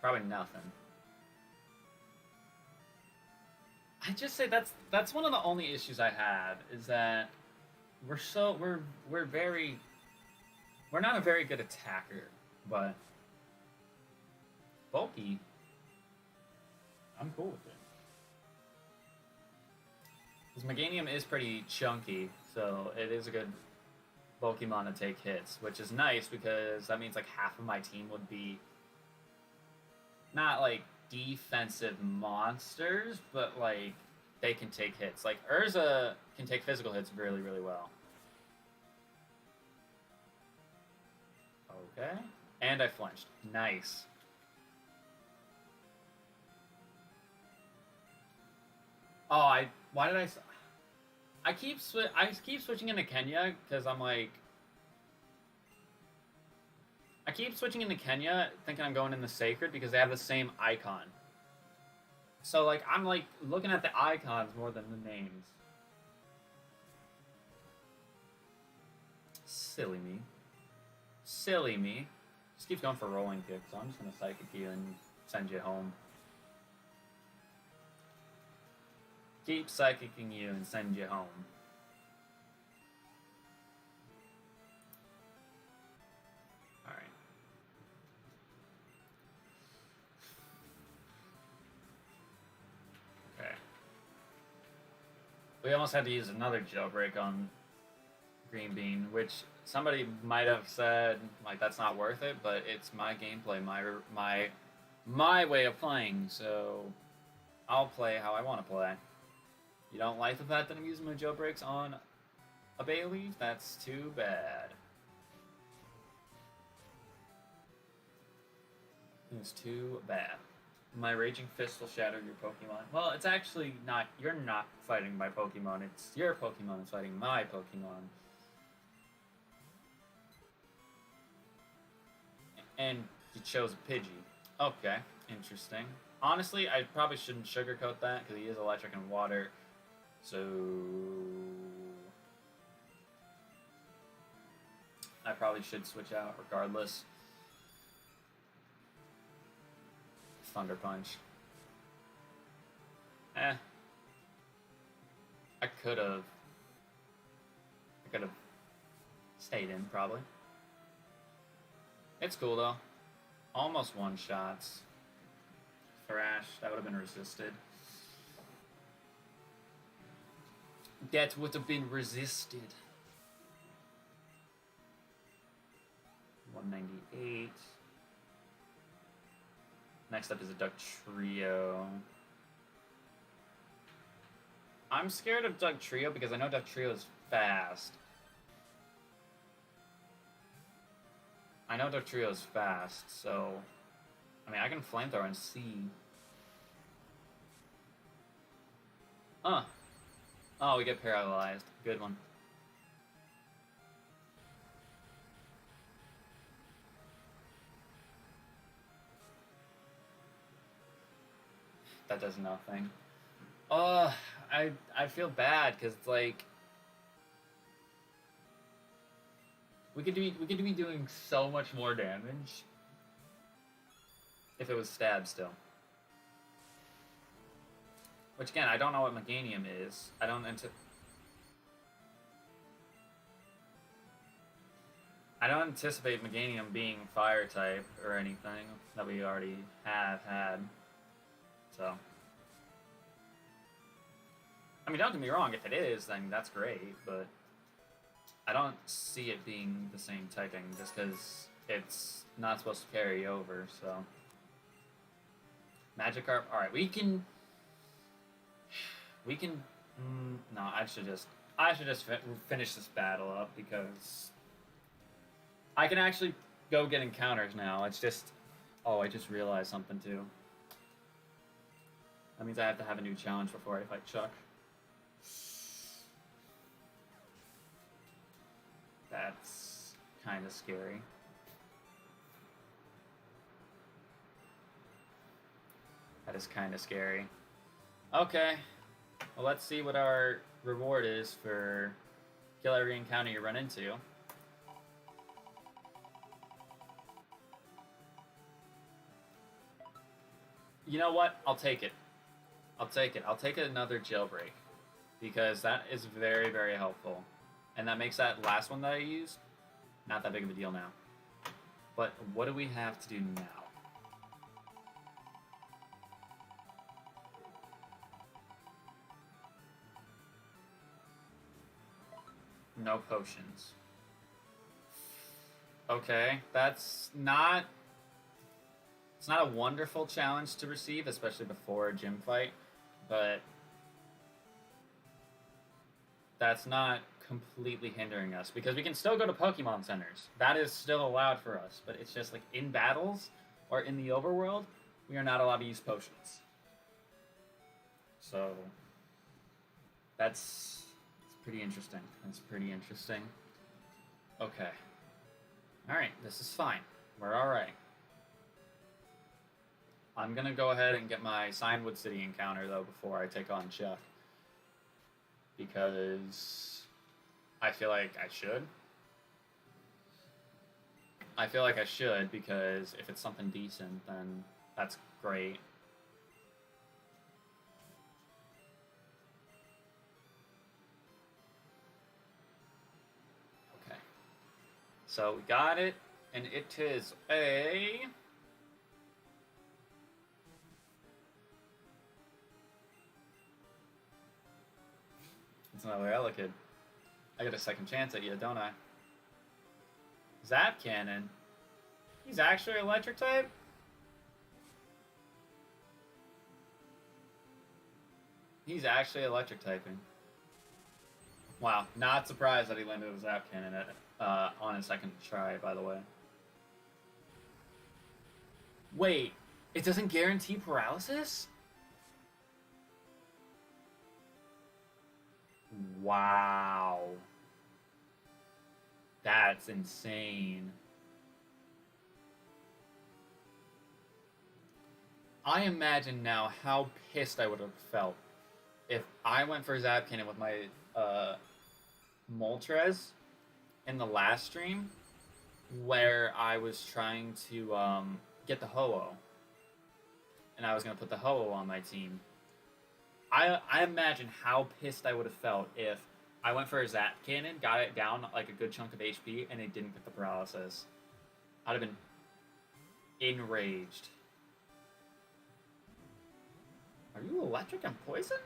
Probably nothing. I just say that's one of the only issues I have is that we're very we're not a very good attacker, but bulky, I'm cool with it. Because Meganium is pretty chunky, so it is a good Pokemon to take hits, which is nice because that means like half of my team would be not like defensive monsters, but like they can take hits. Like Urza can take physical hits really, really well. Okay. And I flinched. Nice. Oh, why did I keep switching into Kenya because I'm like I keep switching into Kenya thinking I'm going in the Sacred because they have the same icon. So like I'm like looking at the icons more than the names. Silly me. Silly me. Just keeps going for rolling kick, so I'm just gonna psychic you and send you home. Keep psychicking you and send you home. Alright. Okay. We almost had to use another jailbreak on Green Bean, which somebody might have said, like, that's not worth it, but it's my gameplay, my way of playing, so I'll play how I want to play. You don't like the fact that I'm using my jailbreaks on a Bayleaf? That's too bad. It's too bad. My Raging Fist will shatter your Pokemon. Well, it's actually not. You're not fighting my Pokemon. It's your Pokemon that's fighting my Pokemon. And you chose a Pidgey. Okay, interesting. Honestly, I probably shouldn't sugarcoat that because he is electric and water. So I probably should switch out regardless. Thunder Punch. I could have stayed in probably. It's cool though. Almost one shots. Thrash, that would have been resisted. That would have been resisted. 198. Next up is a Duck Trio. I'm scared of Duck Trio because I know Duck Trio is fast. I know Duck Trio is fast, so I mean I can flamethrower and see. Oh, we get paralyzed. Good one. That does nothing. I feel bad because it's like we could be doing so much more damage if it was stab still. Which again, I don't know what Meganium is. I don't anticipate Meganium being fire type or anything that we already have had. So, I mean, don't get me wrong. If it is, then that's great. But I don't see it being the same typing just because it's not supposed to carry over. So, Magikarp. All right, we can. No, I should just finish this battle up because I can actually go get encounters now. It's just, oh, I just realized something too. That means I have to have a new challenge before I fight Chuck. That's kind of scary. That is kind of scary. Okay. Well, let's see what our reward is for kill every encounter you run into. You know what? I'll take it. I'll take it. I'll take another jailbreak because that is very, very helpful. And that makes that last one that I used not that big of a deal now. But what do we have to do now? No potions. Okay, that's not... It's not a wonderful challenge to receive, especially before a gym fight, but that's not completely hindering us, because we can still go to Pokemon centers. That is still allowed for us, but it's just like in battles or in the overworld, we are not allowed to use potions. So that's pretty interesting. That's pretty interesting. Okay. Alright, this is fine. We're alright. I'm gonna go ahead and get my Signwood City encounter, though, before I take on Chuck. Because I feel like I should. I feel like I should, because if it's something decent, then that's great. Okay. So we got it, and it is a... It's another Elekid. I get a second chance at you, don't I? Zap Cannon? He's actually electric type? He's actually electric typing. Wow, not surprised that he landed a Zap Cannon on his second try, by the way. Wait, it doesn't guarantee paralysis? Wow. That's insane. I imagine now how pissed I would have felt if I went for Zap Cannon with my Moltres in the last stream where I was trying to get the Ho-Oh. And I was going to put the Ho-Oh on my team. I imagine how pissed I would have felt if I went for a Zap Cannon, got it down like a good chunk of HP, and it didn't get the paralysis. I'd have been enraged. Are you electric and poison?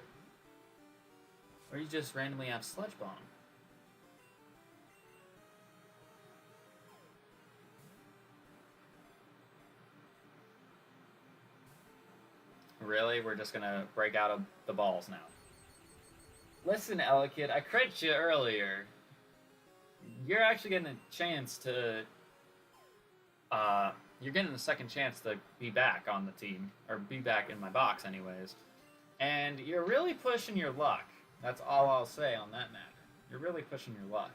Or you just randomly have Sludge Bomb? Really? We're just gonna break out of the balls now. Listen, Elekid, I crit you earlier. You're actually getting a chance to... you're getting a second chance to be back on the team. Or be back in my box, anyways. And you're really pushing your luck. That's all I'll say on that matter. You're really pushing your luck.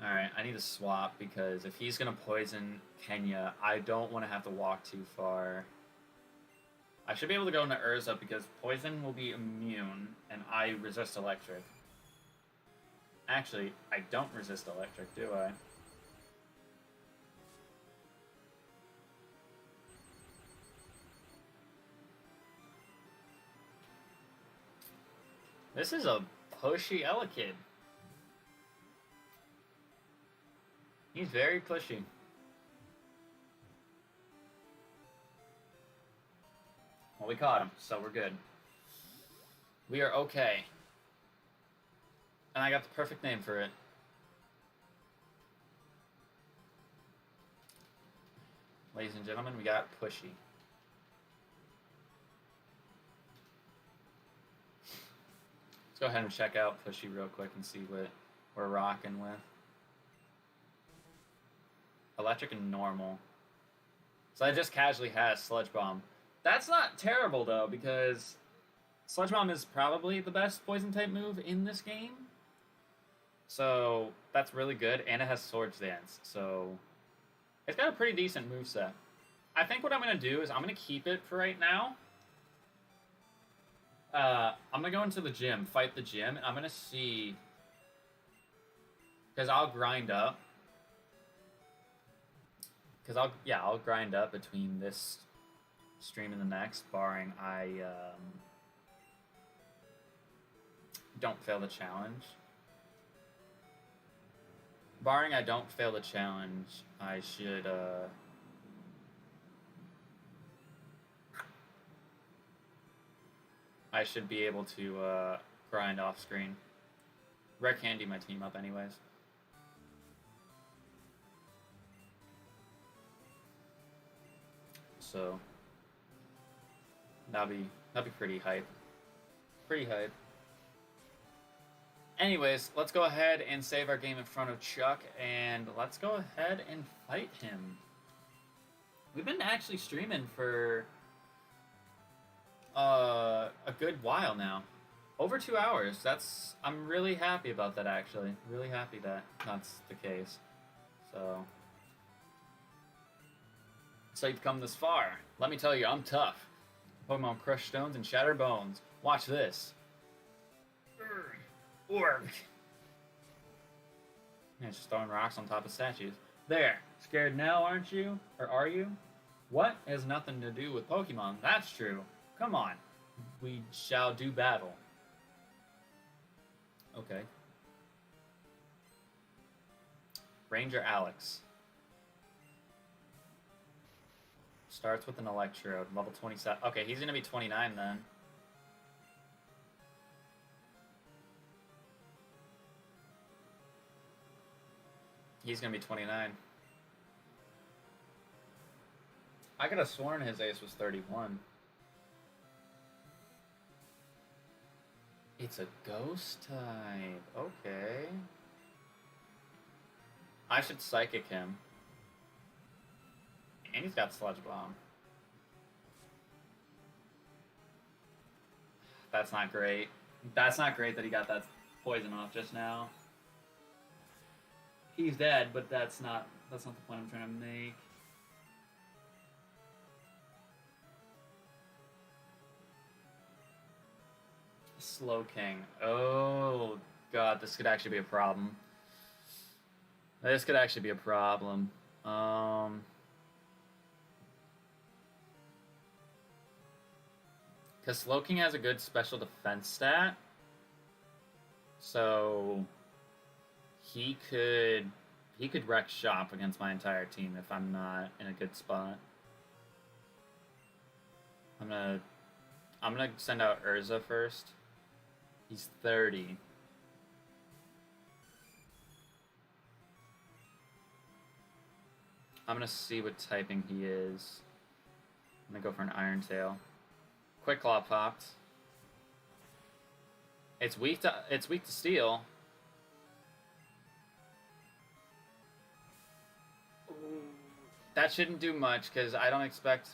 Alright, I need to swap, because if he's going to poison Kenya, I don't want to have to walk too far. I should be able to go into Urza, because poison will be immune, and I resist electric. Actually, I don't resist electric, do I? This is a pushy Elekid. He's very pushy. Well, we caught him, so we're good. We are okay. And I got the perfect name for it. Ladies and gentlemen, we got Pushy. Let's go ahead and check out Pushy real quick and see what we're rocking with. Electric and normal. So I just casually has Sludge Bomb. That's not terrible, though, because Sludge Bomb is probably the best poison type move in this game. So that's really good, and it has Swords Dance, so it's got a pretty decent moveset. I think what I'm going to do is I'm going to keep it for right now. I'm going to go into the gym, fight the gym, and I'm going to see... Because I'll grind up. Because I'll grind up between this streaming the next, barring I don't fail the challenge. Barring I don't fail the challenge, I should be able to grind off screen. Rec Handy my team up anyways. So that'll be pretty hype. Pretty hype. Anyways, let's go ahead and save our game in front of Chuck, and let's go ahead and fight him. We've been actually streaming for a good while now. Over 2 hours. I'm really happy about that, actually. Really happy that that's the case. So you've come this far. Let me tell you, I'm tough. Pokemon crush stones and shatter bones. Watch this. Org. Yeah, just throwing rocks on top of statues. There. Scared now, aren't you? Or are you? What? It has nothing to do with Pokemon. That's true. Come on. We shall do battle. Okay. Ranger Alex. Starts with an Electrode. Level 27. Okay, he's going to be 29 then. He's going to be 29. I could have sworn his ace was 31. It's a ghost type. Okay. I should psychic him. And he's got Sludge Bomb. That's not great. That's not great that he got that poison off just now. He's dead, but that's not the point I'm trying to make. Slow King. Oh god, this could actually be a problem. This could actually be a problem. Because Slow King has a good special defense stat. So he could wreck shop against my entire team if I'm not in a good spot. I'm gonna send out Urza first. He's 30. I'm gonna see what typing he is. I'm gonna go for an Iron Tail. Quick Claw popped. It's weak to Steel. That shouldn't do much because I don't expect.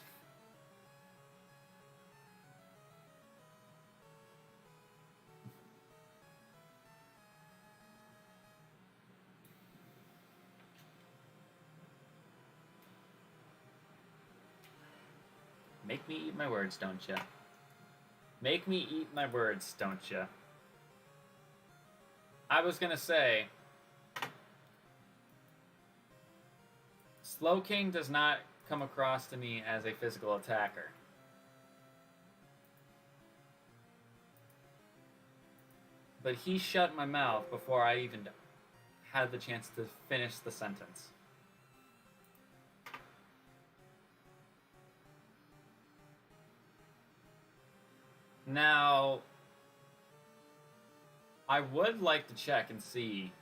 Make me eat my words, don't ya? Make me eat my words, don't ya? I was gonna say, Slow King does not come across to me as a physical attacker. But he shut my mouth before I even had the chance to finish the sentence. Now, I would like to check and see.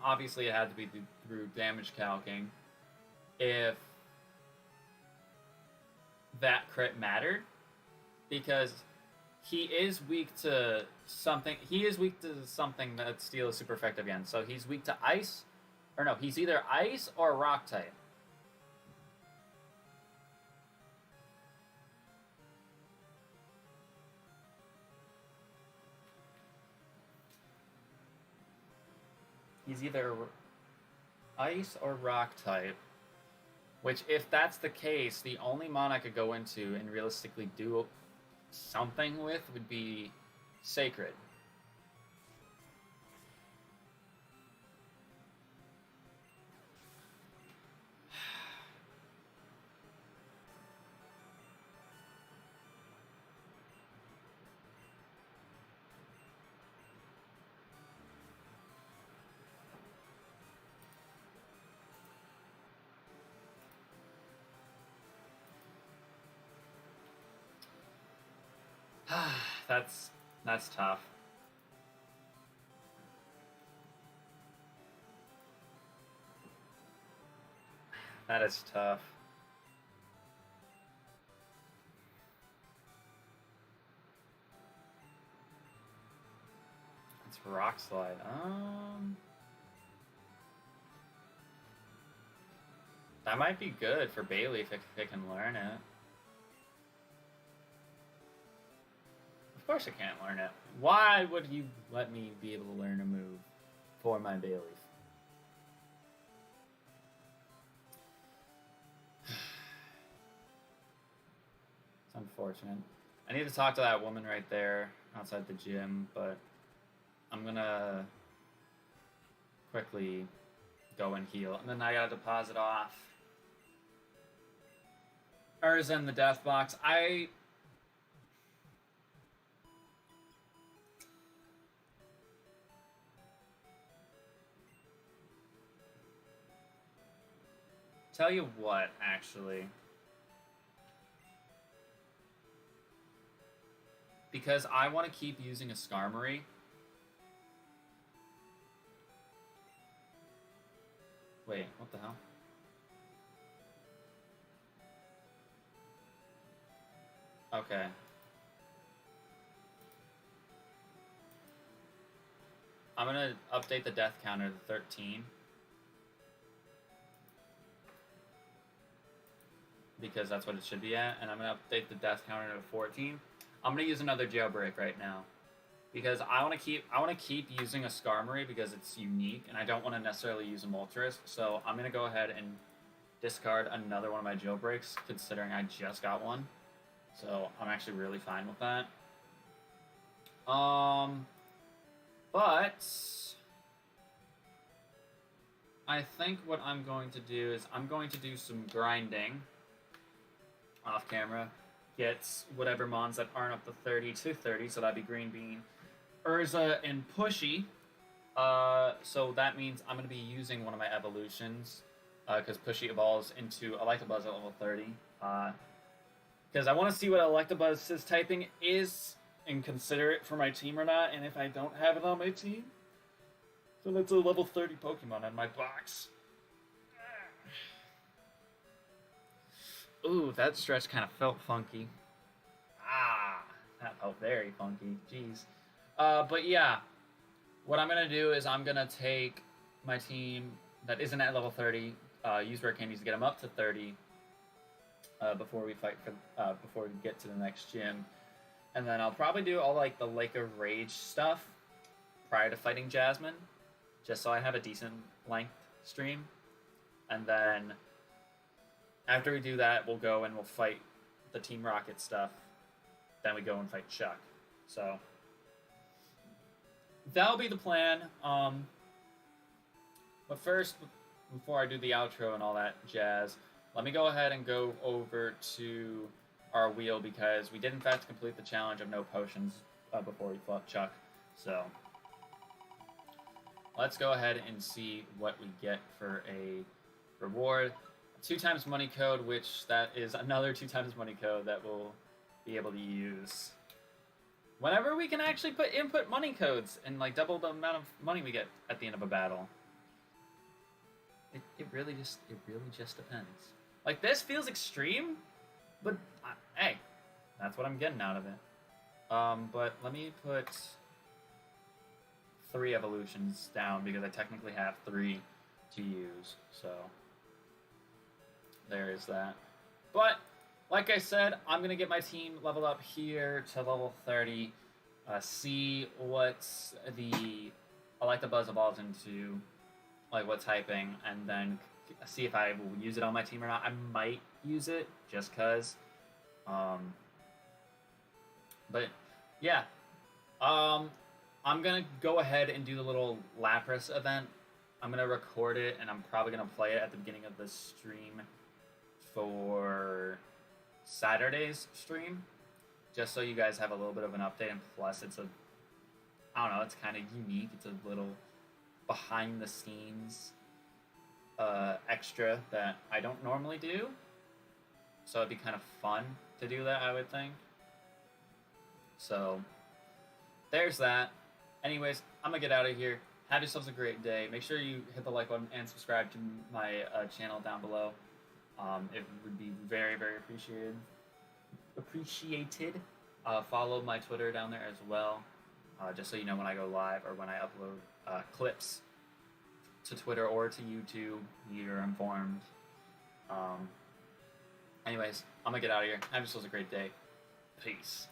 Obviously, it had to be through damage calcing. If that crit mattered, because he is weak to something. He is weak to something that Steel is super effective against. So he's weak to ice, or no, he's either ice or rock type. He's either ice or rock type, which if that's the case, the only mon I could go into and realistically do something with would be Sacred. That's tough. That is tough. It's rock slide. That might be good for Bailey if it can learn it. Of course it can't learn it. Why would you let me be able to learn a move for my Bailey? It's unfortunate. I need to talk to that woman right there outside the gym, but I'm gonna quickly go and heal, and then I gotta deposit off Urza in the death box. Tell you what, actually. Because I want to keep using a Skarmory. Wait, what the hell? Okay. I'm gonna update the death counter to 13. Because that's what it should be at, and I'm gonna update the death counter to 14. I'm gonna use another jailbreak right now, because I want to keep using a Skarmory because it's unique, and I don't want to necessarily use a Moltres. So I'm gonna go ahead and discard another one of my jailbreaks, considering I just got one. So I'm actually really fine with that. But I think what I'm going to do is I'm going to do some grinding off camera, gets whatever mons that aren't up to 30 to 30, so that'd be Green Bean, Urza, and Pushy. So that means I'm going to be using one of my evolutions, because Pushy evolves into Electabuzz at level 30. Because I want to see what Electabuzz's typing is, and consider it for my team or not, and if I don't have it on my team, so that's a level 30 Pokemon in my box. Ooh, that stretch kind of felt funky. That felt very funky. Jeez. But yeah, what I'm going to do is I'm going to take my team that isn't at level 30, use rare candies to get them up to 30 before we get to the next gym. And then I'll probably do all like the Lake of Rage stuff prior to fighting Jasmine, just so I have a decent length stream. And then after we do that, we'll go and we'll fight the Team Rocket stuff. Then we go and fight Chuck. So that'll be the plan. But first, before I do the outro and all that jazz, let me go ahead and go over to our wheel, because we did in fact complete the challenge of no potions before we fought Chuck. So let's go ahead and see what we get for a reward. 2 times money code, which that is another 2 times money code that we'll be able to use whenever we can actually input money codes and like double the amount of money we get at the end of a battle. It really just depends. Like, this feels extreme, but hey, that's what I'm getting out of it. But let me put 3 evolutions down, because I technically have 3 to use. So there is that. But like I said, I'm going to get my team leveled up here to level 30, see what the Electabuzz evolves into, like what typing, and then see if I will use it on my team or not. I might use it just because. But yeah, I'm going to go ahead and do the little Lapras event. I'm going to record it, and I'm probably going to play it at the beginning of the stream for Saturday's stream, just so you guys have a little bit of an update. And plus, it's I don't know, it's kind of unique. It's a little behind the scenes extra that I don't normally do, so it'd be kind of fun to do that, I would think. So there's that. Anyways, I'm gonna get out of here. Have yourselves a great day. Make sure you hit the like button and subscribe to my channel down below. It would be very, very appreciated. Follow my Twitter down there as well, just so you know when I go live or when I upload clips to Twitter or to YouTube. You're informed. Anyways, I'm gonna get out of here. Have yourselves a great day. Peace.